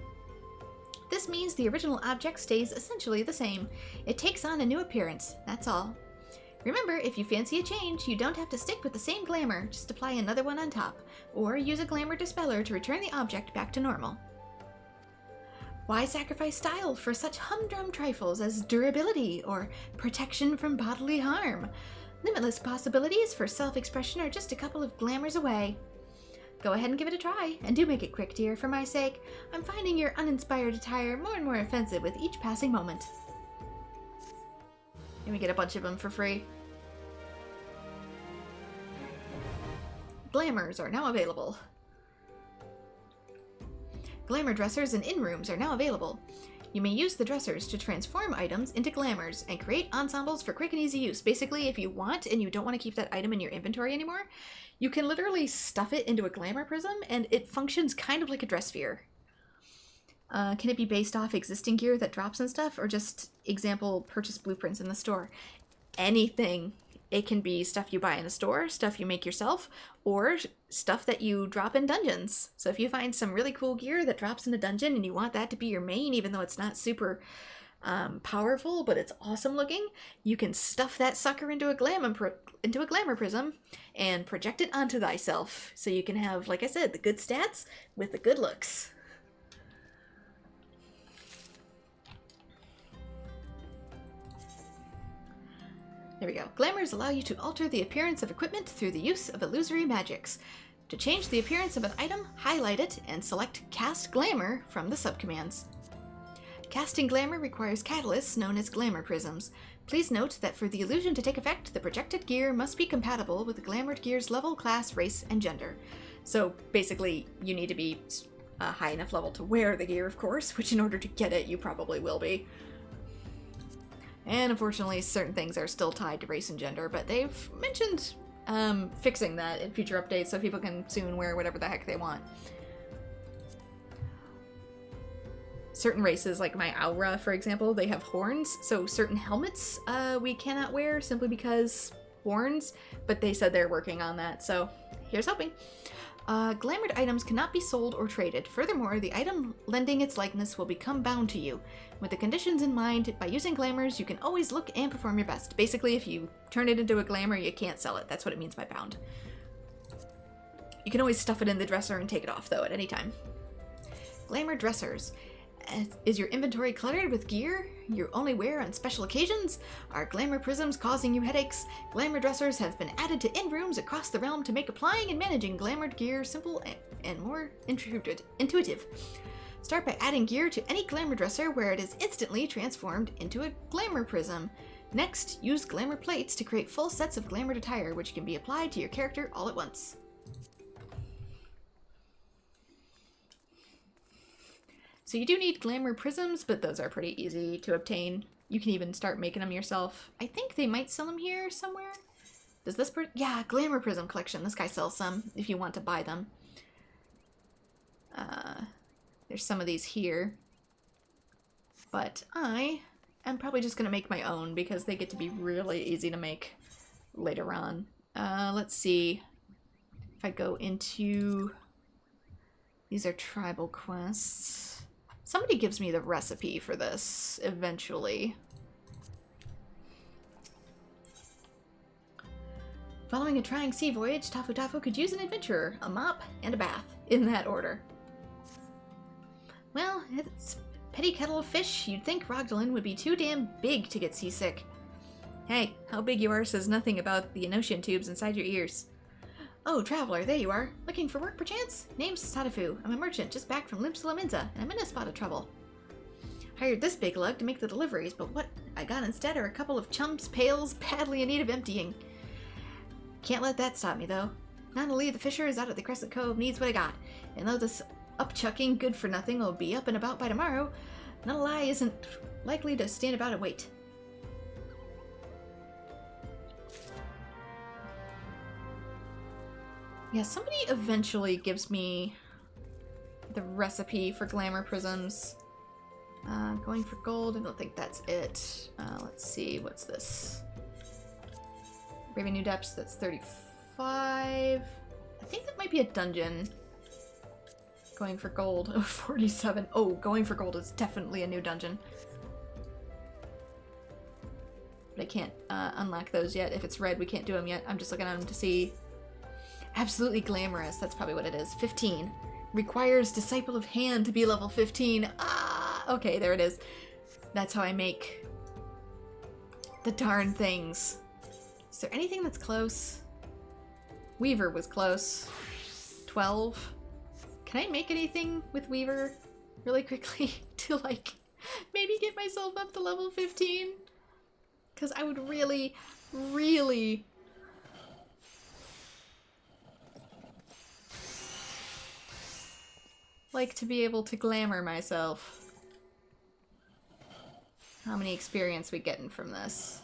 This means the original object stays essentially the same. It takes on a new appearance, that's all. Remember, if you fancy a change, you don't have to stick with the same glamour, just apply another one on top, or use a glamour dispeller to return the object back to normal. Why sacrifice style for such humdrum trifles as durability or protection from bodily harm? Limitless possibilities for self-expression are just a couple of glamours away. Go ahead and give it a try, and do make it quick, dear, for my sake. I'm finding your uninspired attire more and more offensive with each passing moment. And we get a bunch of them for free. Glamours are now available. Glamour dressers and inn rooms are now available. You may use the dressers to transform items into glamours and create ensembles for quick and easy use. Basically, if you want and you don't want to keep that item in your inventory anymore, you can literally stuff it into a glamour prism and it functions kind of like a dress sphere. Can it be based off existing gear that drops and stuff, or just example purchase blueprints in the store? Anything. It can be stuff you buy in a store, stuff you make yourself, or stuff that you drop in dungeons. So if you find some really cool gear that drops in a dungeon and you want that to be your main, even though it's not super powerful, but it's awesome looking, you can stuff that sucker into a glamour prism and project it onto thyself. So you can have, like I said, the good stats with the good looks. There we go. Glamours allow you to alter the appearance of equipment through the use of illusory magics. To change the appearance of an item, highlight it and select Cast Glamour from the subcommands. Casting Glamour requires catalysts known as glamour prisms. Please note that for the illusion to take effect, the projected gear must be compatible with the glamoured gear's level, class, race, and gender. So basically, you need to be a high enough level to wear the gear, of course, which in order to get it, you probably will be. And unfortunately, certain things are still tied to race and gender, but they've mentioned fixing that in future updates so people can soon wear whatever the heck they want. Certain races, like my Aura, for example, they have horns, so certain helmets we cannot wear simply because horns, but they said they're working on that, so here's hoping. Glamoured items cannot be sold or traded. Furthermore, the item lending its likeness will become bound to you. With the conditions in mind, by using glamours, you can always look and perform your best. Basically, if you turn it into a glamour, you can't sell it. That's what it means by bound. You can always stuff it in the dresser and take it off, though, at any time. Glamour dressers. Is your inventory cluttered with gear you only wear on special occasions? Are glamour prisms causing you headaches? Glamour dressers have been added to inn rooms across the realm to make applying and managing glamoured gear simple and more intuitive. Start by adding gear to any glamour dresser where it is instantly transformed into a glamour prism. Next, use glamour plates to create full sets of glamoured attire which can be applied to your character all at once. So you do need glamour prisms, but those are pretty easy to obtain. You can even start making them yourself. I think they might sell them here somewhere. Does this yeah, glamour prism collection. This guy sells some if you want to buy them. There's some of these here. But I am probably just going to make my own because they get to be really easy to make later on. Let's see. If I go into... These are tribal quests. Somebody gives me the recipe for this eventually. Following a trying sea voyage, Tafu Tafu could use an adventurer, a mop, and a bath, in that order. Well, it's petty kettle of fish. You'd think Rogdalin would be too damn big to get seasick. Hey, how big you are says nothing about the Enochian tubes inside your ears. Oh, traveler, there you are. Looking for work, perchance? Name's Sadafu. I'm a merchant just back from Limsa, and I'm in a spot of trouble. Hired this big lug to make the deliveries, but what I got instead are a couple of chumps' pails badly in need of emptying. Can't let that stop me, though. Not only the fishers out at the Crescent Cove needs what I got, and though this upchucking good-for-nothing will be up and about by tomorrow, not a lie isn't likely to stand about and wait. Yeah, somebody eventually gives me the recipe for glamour prisms. Going for gold, I don't think that's it. Let's see, what's this? Braving New Depths, that's 35. I think that might be a dungeon. Going for gold, 47. Oh, going for gold is definitely a new dungeon. But I can't unlock those yet. If it's red, we can't do them yet. I'm just looking at them to see. Absolutely glamorous, that's probably what it is. 15. Requires Disciple of Hand to be level 15. Ah, okay, there it is. That's how I make the darn things. Is there anything that's close? Weaver was close. 12. Can I make anything with Weaver really quickly to, like, maybe get myself up to level 15? Because I would really, really like to be able to glamour myself. How many experience we getting from this?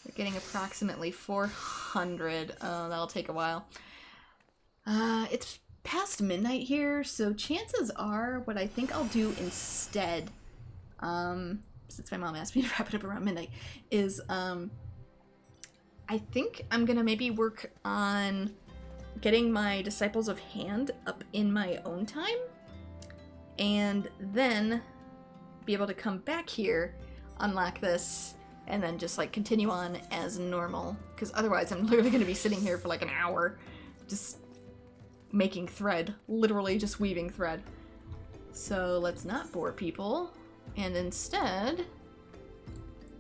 We're getting approximately 400. Oh, that'll take a while. It's past midnight here, so chances are what I think I'll do instead, since my mom asked me to wrap it up around midnight, is I think I'm gonna maybe work on getting my Disciples of Hand up in my own time, and then be able to come back here, unlock this, and then just like continue on as normal, because otherwise I'm literally going to be sitting here for like an hour just making thread, literally just weaving thread. So let's not bore people, and instead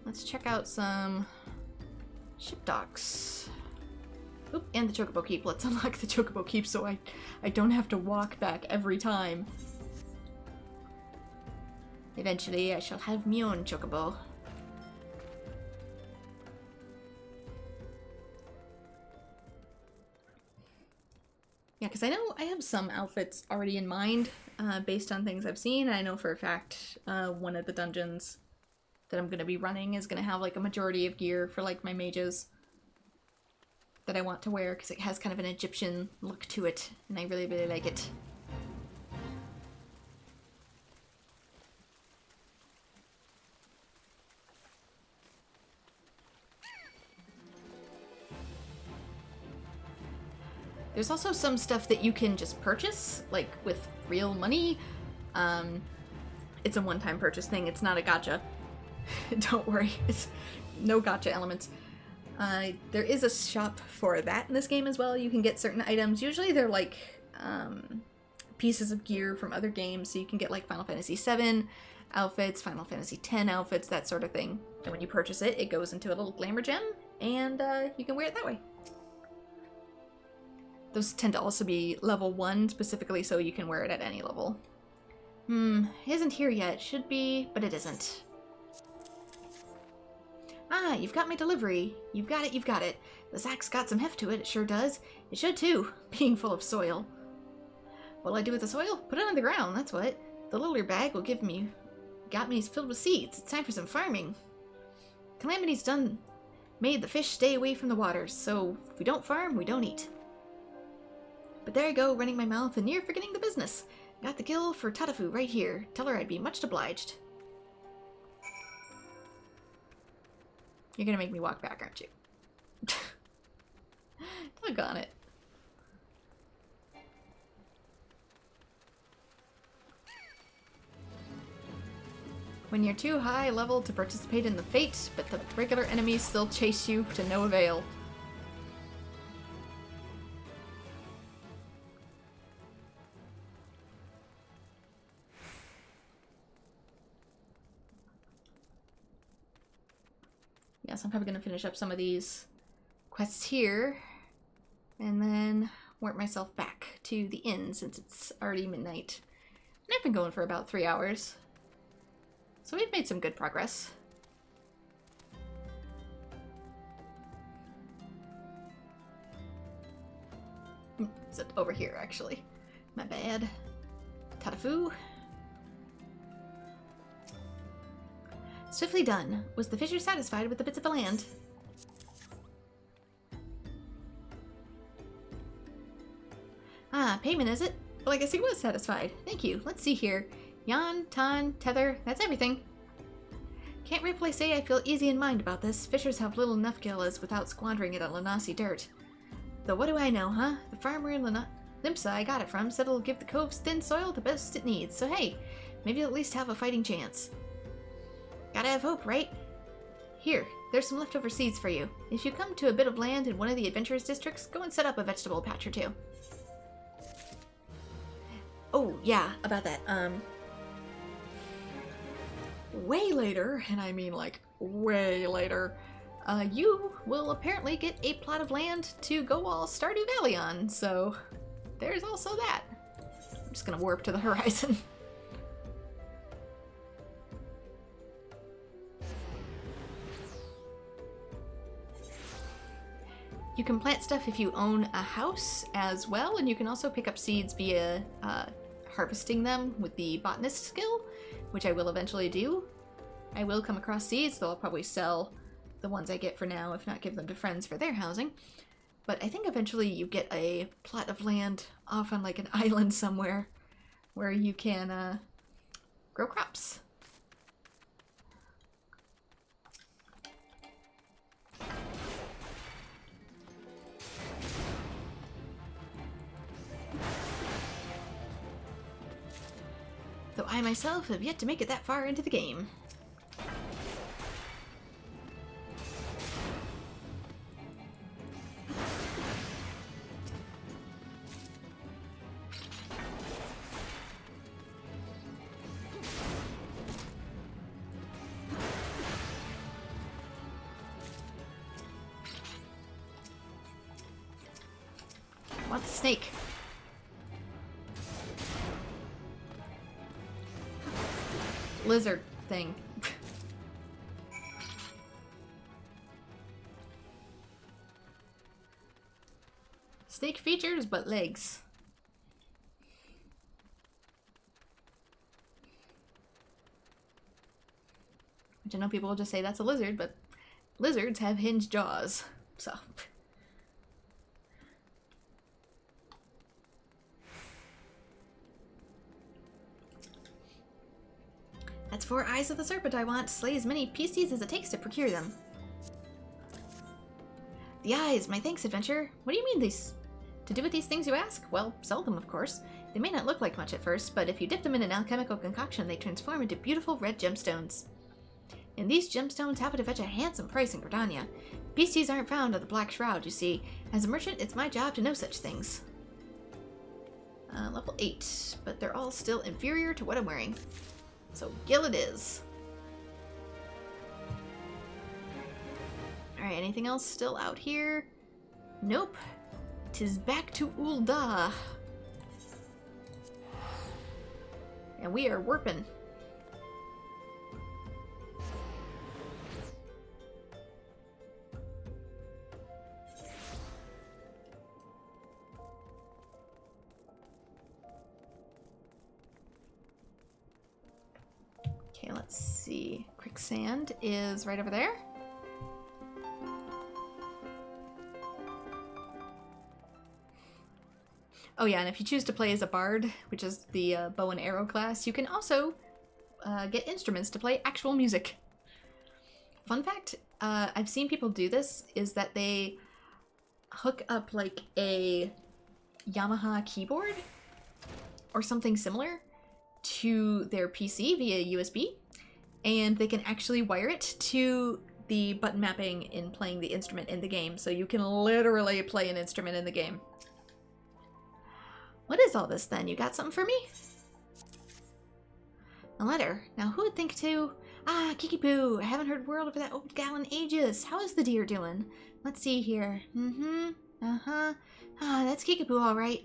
let's check out some ship docks. Oop, and the Chocobo Keep. Let's unlock the Chocobo Keep so I don't have to walk back every time. Eventually, I shall have my own Chocobo. Yeah, because I know I have some outfits already in mind, based on things I've seen. I know for a fact one of the dungeons that I'm going to be running is going to have like a majority of gear for like my mages that I want to wear, because it has kind of an Egyptian look to it, and I really, really like it. There's also some stuff that you can just purchase, like with real money. It's a one-time purchase thing, it's not a gacha. Don't worry, it's no gacha elements. There is a shop for that in this game as well. You can get certain items. Usually they're like pieces of gear from other games, so you can get like Final Fantasy XIV outfits, Final Fantasy X outfits, that sort of thing. And when you purchase it, it goes into a little glamour gem, and you can wear it that way. Those tend to also be level 1 specifically, so you can wear it at any level. Isn't here yet. Should be, but it isn't. Ah, you've got my delivery. You've got it, you've got it. The sack's got some heft to it, it sure does. It should too, being full of soil. What'll I do with the soil? Put it on the ground, that's what. The littler bag will got me filled with seeds. It's time for some farming. Calamity's made the fish stay away from the waters, so if we don't farm, we don't eat. But there I go, running my mouth and near forgetting the business. Got the gill for Tadafu right here. Tell her I'd be much obliged. You're gonna make me walk back, aren't you? Doggone it. When you're too high level to participate in the fate, but the regular enemies still chase you to no avail. Yes, I'm probably going to finish up some of these quests here, and then warp myself back to the inn since it's already midnight. And I've been going for about 3 hours. So we've made some good progress. It's over here, actually. My bad. Tatafu. Swiftly done. Was the fisher satisfied with the bits of the land? Ah, payment is it? Well, I guess he was satisfied. Thank you. Let's see here. Yan, Tan, Tether, that's everything. Can't rightfully say I feel easy in mind about this. Fishers have little enough gills without squandering it on Lanasi dirt. Though what do I know, huh? The farmer in Limpsa I got it from said it'll give the cove's thin soil the best it needs, so hey, maybe it'll at least have a fighting chance. Gotta have hope, right? Here, there's some leftover seeds for you. If you come to a bit of land in one of the adventurous districts, go and set up a vegetable patch or two. Oh, yeah, about that, way later, and I mean like way later, you will apparently get a plot of land to go all Stardew Valley on, so there's also that. I'm just gonna warp to the horizon. You can plant stuff if you own a house as well, and you can also pick up seeds via harvesting them with the botanist skill, which I will eventually do. I will come across seeds, though I'll probably sell the ones I get for now, if not give them to friends for their housing. But I think eventually you get a plot of land off on like an island somewhere where you can grow crops. Though I myself have yet to make it that far into the game. What snake? Lizard thing. Snake features, but legs. Which I know people will just say that's a lizard, but lizards have hinged jaws, so. That's 4 eyes of the serpent I want. Slay as many PCs as it takes to procure them. The eyes, my thanks, adventurer. What do you mean these? To do with these things, you ask? Well, sell them, of course. They may not look like much at first, but if you dip them in an alchemical concoction, they transform into beautiful red gemstones. And these gemstones happen to fetch a handsome price in Gridania. PCs aren't found on the Black Shroud, you see. As a merchant, it's my job to know such things. Level 8, but they're all still inferior to what I'm wearing. So, Gil it is. Alright, anything else still out here? Nope. 'Tis back to Ul'dah. And we are warping. Okay, let's see. Quicksand is right over there. Oh yeah, and if you choose to play as a bard, which is the bow and arrow class, you can also get instruments to play actual music. Fun fact, I've seen people do this, is that they hook up like a Yamaha keyboard or something similar to their PC via USB, and they can actually wire it to the button mapping in playing the instrument in the game, so you can literally play an instrument in the game. What is all this then? You got something for me? A letter. Now who would think to... Ah, Kiki-Poo! I haven't heard word of that old gal in ages. How is the deer doing? Let's see here. Ah, that's Kiki-Poo, all right.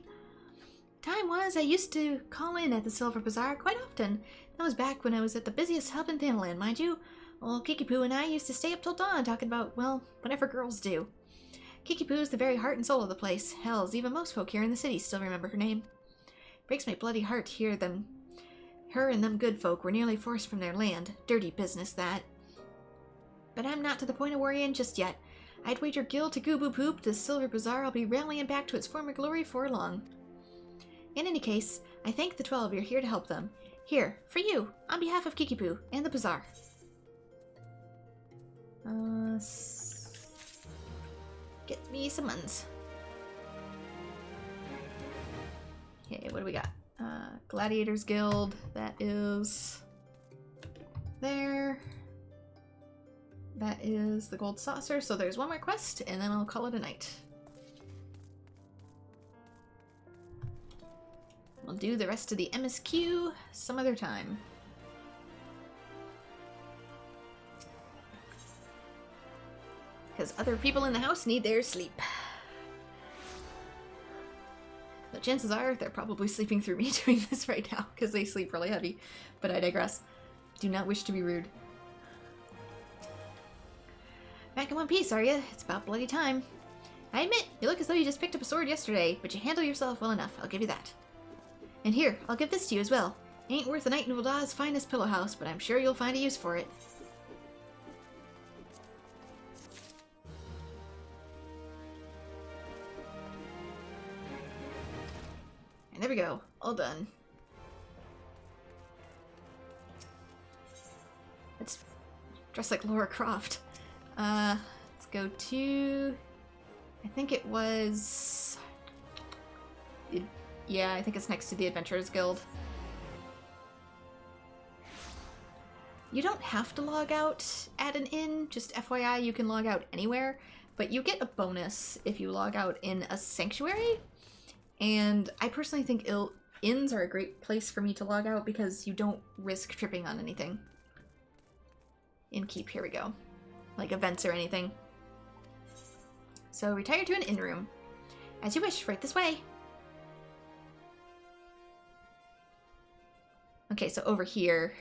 Time was, I used to call in at the Silver Bazaar quite often. That was back when I was at the busiest hub in Thanaland, mind you. Well, Kiki-Poo and I used to stay up till dawn talking about, well, whatever girls do. Kiki-Poo is the very heart and soul of the place. Hells, even most folk here in the city still remember her name. Breaks my bloody heart to hear them. Her and them good folk were nearly forced from their land. Dirty business, that. But I'm not to the point of worrying just yet. I'd wager Gil to Goo Boo Poop the Silver Bazaar will be rallying back to its former glory before long. In any case, I thank the 12 you're here to help them. Here, for you, on behalf of Kiki-Poo and the Bazaar. Get me some muns. Okay, what do we got? Gladiators Guild, that is there. That is the gold saucer, so there's one more quest, and then I'll call it a night. We'll do the rest of the MSQ some other time. Because other people in the house need their sleep. The chances are they're probably sleeping through me doing this right now because they sleep really heavy. But I digress. Do not wish to be rude. Back in one piece, are you? It's about bloody time. I admit, you look as though you just picked up a sword yesterday, but you handle yourself well enough, I'll give you that. And here, I'll give this to you as well. Ain't worth a night in Ul'dah's finest pillow house, but I'm sure you'll find a use for it. And there we go. All done. Let's dress like Laura Croft. Let's go to... I think it was... Yeah, I think it's next to the Adventurers Guild. You don't have to log out at an inn, just FYI, you can log out anywhere, but you get a bonus if you log out in a sanctuary. And I personally think inns are a great place for me to log out because you don't risk tripping on anything. Innkeep, here we go. Like events or anything. So retire to an inn room. As you wish, right this way. Okay, so over here,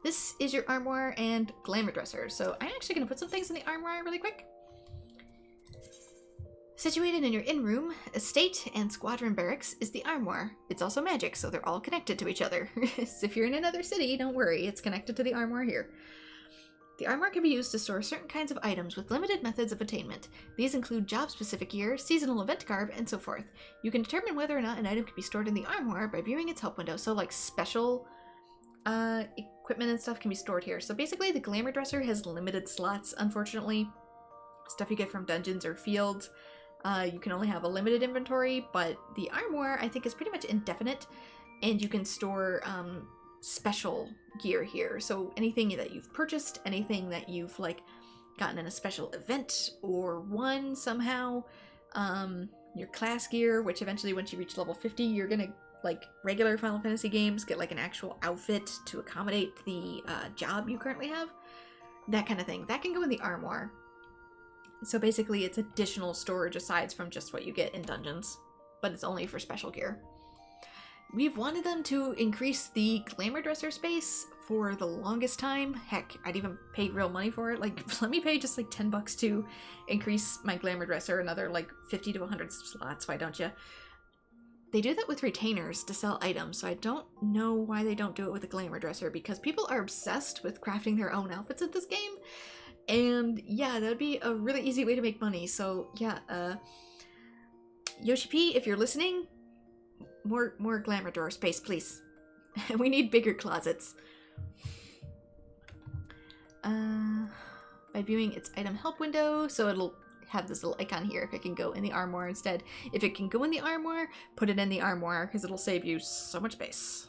this is your armoire and glamour dresser. So I'm actually going to put some things in the armoire really quick. Situated in your inn room, estate, and squadron barracks is the armoire. It's also magic, so they're all connected to each other. So if you're in another city, don't worry, it's connected to the armoire here. The armoire can be used to store certain kinds of items with limited methods of attainment. These include job-specific gear, seasonal event garb, and so forth. You can determine whether or not an item can be stored in the armoire by viewing its help window, so like special equipment and stuff can be stored here. So basically the glamour dresser has limited slots, unfortunately. Stuff you get from dungeons or fields. You can only have a limited inventory, but the armoire I think is pretty much indefinite, and you can store special gear here. So anything that you've purchased, anything that you've like gotten in a special event or won somehow, your class gear, which eventually once you reach level 50 you're gonna, like regular Final Fantasy games, get like an actual outfit to accommodate the job you currently have, that kind of thing. That can go in the armoire. So basically it's additional storage aside from just what you get in dungeons, but it's only for special gear. We've wanted them to increase the glamour dresser space for the longest time. Heck, I'd even pay real money for it. Like, let me pay just like 10 bucks to increase my glamour dresser another like 50 to 100 slots, why don't you? They do that with retainers to sell items, so I don't know why they don't do it with a glamour dresser, because people are obsessed with crafting their own outfits in this game. And yeah, that would be a really easy way to make money. So yeah, Yoshi P, if you're listening, more glamour door space, please. We need bigger closets. By viewing its item help window, so it'll have this little icon here if it can go in the armoire instead. If it can go in the armoire, put it in the armoire, because it'll save you so much space.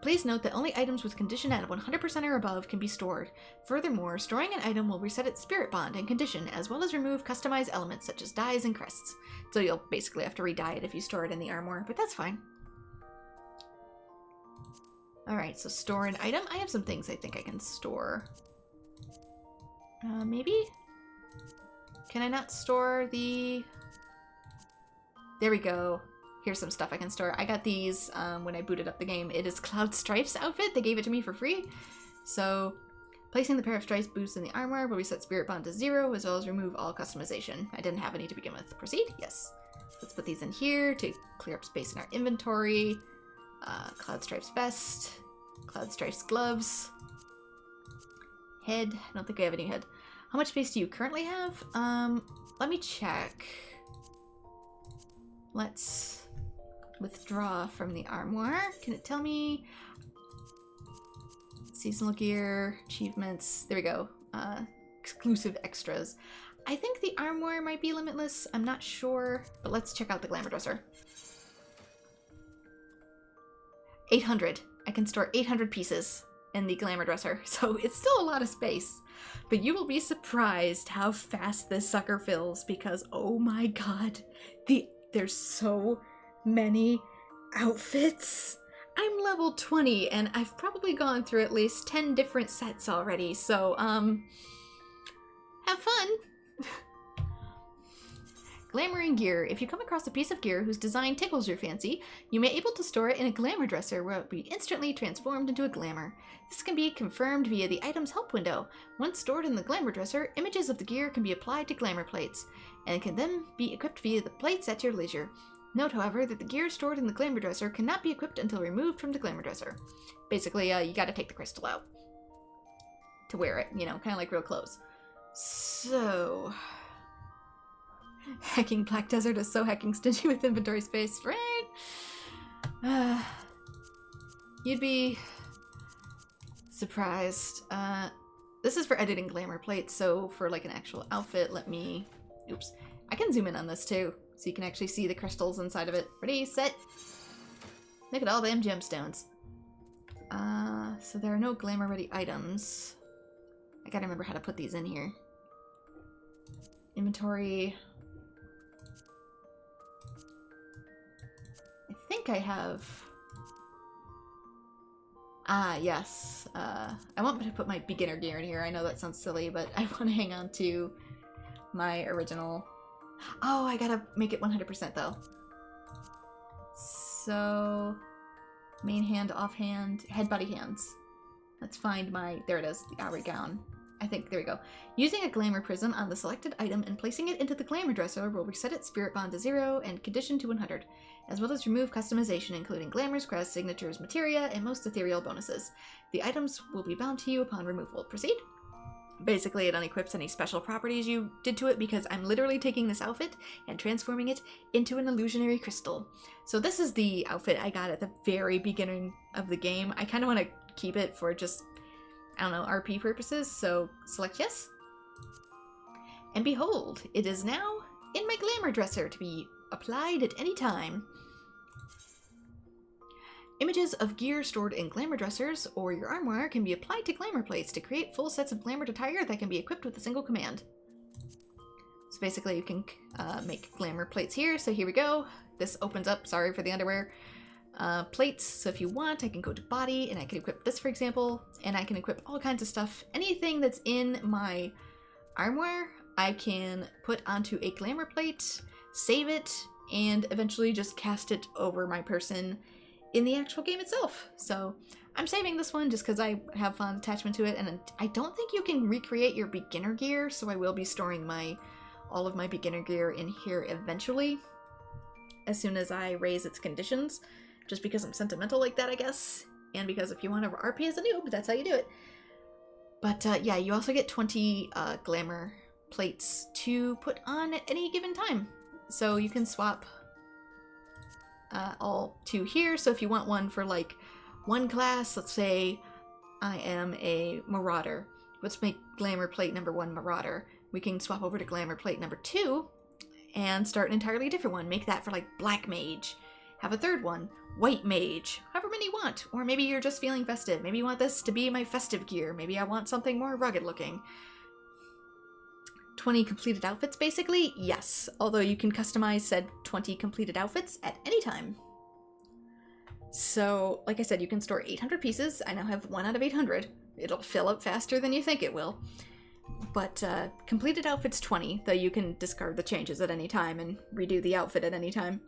Please note that only items with condition at 100% or above can be stored. Furthermore, storing an item will reset its spirit bond and condition, as well as remove customized elements such as dyes and crests. So you'll basically have to re-dye it if you store it in the armoire, but that's fine. Alright, so store an item. I have some things I think I can store. Maybe? Can I not store the... There we go. Here's some stuff I can store. I got these when I booted up the game. It is Cloud Strife's outfit. They gave it to me for free. So, placing the pair of stripes boosts in the armor will reset Spirit Bond to 0, as well as remove all customization. I didn't have any to begin with. Proceed? Yes. Let's put these in here to clear up space in our inventory. Cloud Strife's vest. Cloud Strife's gloves. Head. I don't think I have any head. How much space do you currently have? Let me check. Let's withdraw from the armoire. Can it tell me? Seasonal gear, achievements. There we go. Exclusive extras. I think the armoire might be limitless. I'm not sure, but let's check out the glamour dresser. 800. I can store 800 pieces in the glamour dresser, so it's still a lot of space. But you will be surprised how fast this sucker fills because, oh my god, there's so many outfits. I'm level 20 and I've probably gone through at least 10 different sets already, so have fun. Glamoring gear. If you come across a piece of gear whose design tickles your fancy, you may be able to store it in a glamour dresser where it will be instantly transformed into a glamour. This can be confirmed via the item's help window. Once stored in the glamour dresser, images of the gear can be applied to glamour plates, and can then be equipped via the plates at your leisure. Note, however, that the gear stored in the glamour dresser cannot be equipped until removed from the glamour dresser. Basically, you gotta take the crystal out to wear it, you know, kind of like real clothes. So... Hacking Black Desert is so hacking stingy with inventory space, right? You'd be surprised. This is for editing glamour plates, so for like an actual outfit, let me... Oops. I can zoom in on this too, so you can actually see the crystals inside of it. Ready, set. Look at all them gemstones. So there are no glamour ready items. I gotta remember how to put these in here. Inventory. I think I have... yes. I want to put my beginner gear in here. I know that sounds silly, but I want to hang on to my original... Oh, I gotta make it 100% though. So... Main hand, offhand, head, body, hands. Let's find my... There it is, the Auri gown. I think, there we go. Using a glamour prism on the selected item and placing it into the glamour dresser will reset its spirit bond to 0 and condition to 100, as well as remove customization including glamours, crests, signatures, materia, and most ethereal bonuses. The items will be bound to you upon removal. Proceed? Basically, it unequips any special properties you did to it because I'm literally taking this outfit and transforming it into an illusionary crystal. So this is the outfit I got at the very beginning of the game. I kind of want to keep it for just... I don't know, RP purposes, so select yes. And behold, it is now in my glamour dresser to be applied at any time. Images of gear stored in glamour dressers or your armoire can be applied to glamour plates to create full sets of glamour attire that can be equipped with a single command. So basically you can make glamour plates here, so here we go. This opens up, sorry for the underwear. Plates, so if you want, I can go to body and I can equip this, for example, and I can equip all kinds of stuff. Anything that's in my armoire, I can put onto a glamour plate, save it, and eventually just cast it over my person in the actual game itself. So I'm saving this one just because I have fun attachment to it, and I don't think you can recreate your beginner gear, so I will be storing all of my beginner gear in here eventually, as soon as I raise its conditions. Just because I'm sentimental like that, I guess. And because if you want to RP as a noob, that's how you do it. But yeah, you also get 20 glamour plates to put on at any given time. So you can swap all two here. So if you want one for like one class, let's say I am a Marauder. Let's make glamour plate number 1 Marauder. We can swap over to glamour plate number 2 and start an entirely different one. Make that for like Black Mage. Have a third one, White Mage, however many you want. Or maybe you're just feeling festive. Maybe you want this to be my festive gear. Maybe I want something more rugged looking. 20 completed outfits, basically? Yes. Although you can customize said 20 completed outfits at any time. So, like I said, you can store 800 pieces. I now have 1 out of 800. It'll fill up faster than you think it will. But completed outfit's 20, though you can discard the changes at any time and redo the outfit at any time.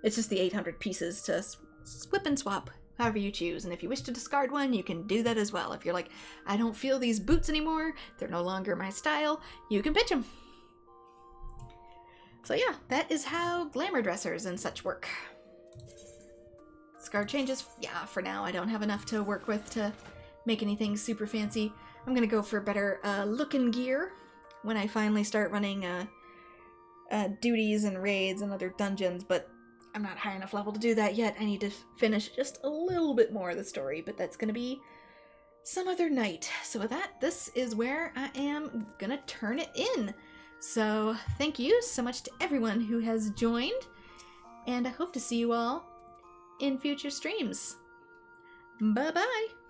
It's just the 800 pieces to swip and swap, however you choose. And if you wish to discard one, you can do that as well. If you're like, I don't feel these boots anymore, they're no longer my style, you can pitch them. So yeah, that is how glamour dressers and such work. Discard changes, yeah, for now I don't have enough to work with to make anything super fancy. I'm gonna go for better looking gear when I finally start running duties and raids and other dungeons, but I'm not high enough level to do that yet. I need to finish just a little bit more of the story, but that's gonna be some other night. So with that, this is where I am gonna turn it in. So thank you so much to everyone who has joined, and I hope to see you all in future streams. Bye-bye!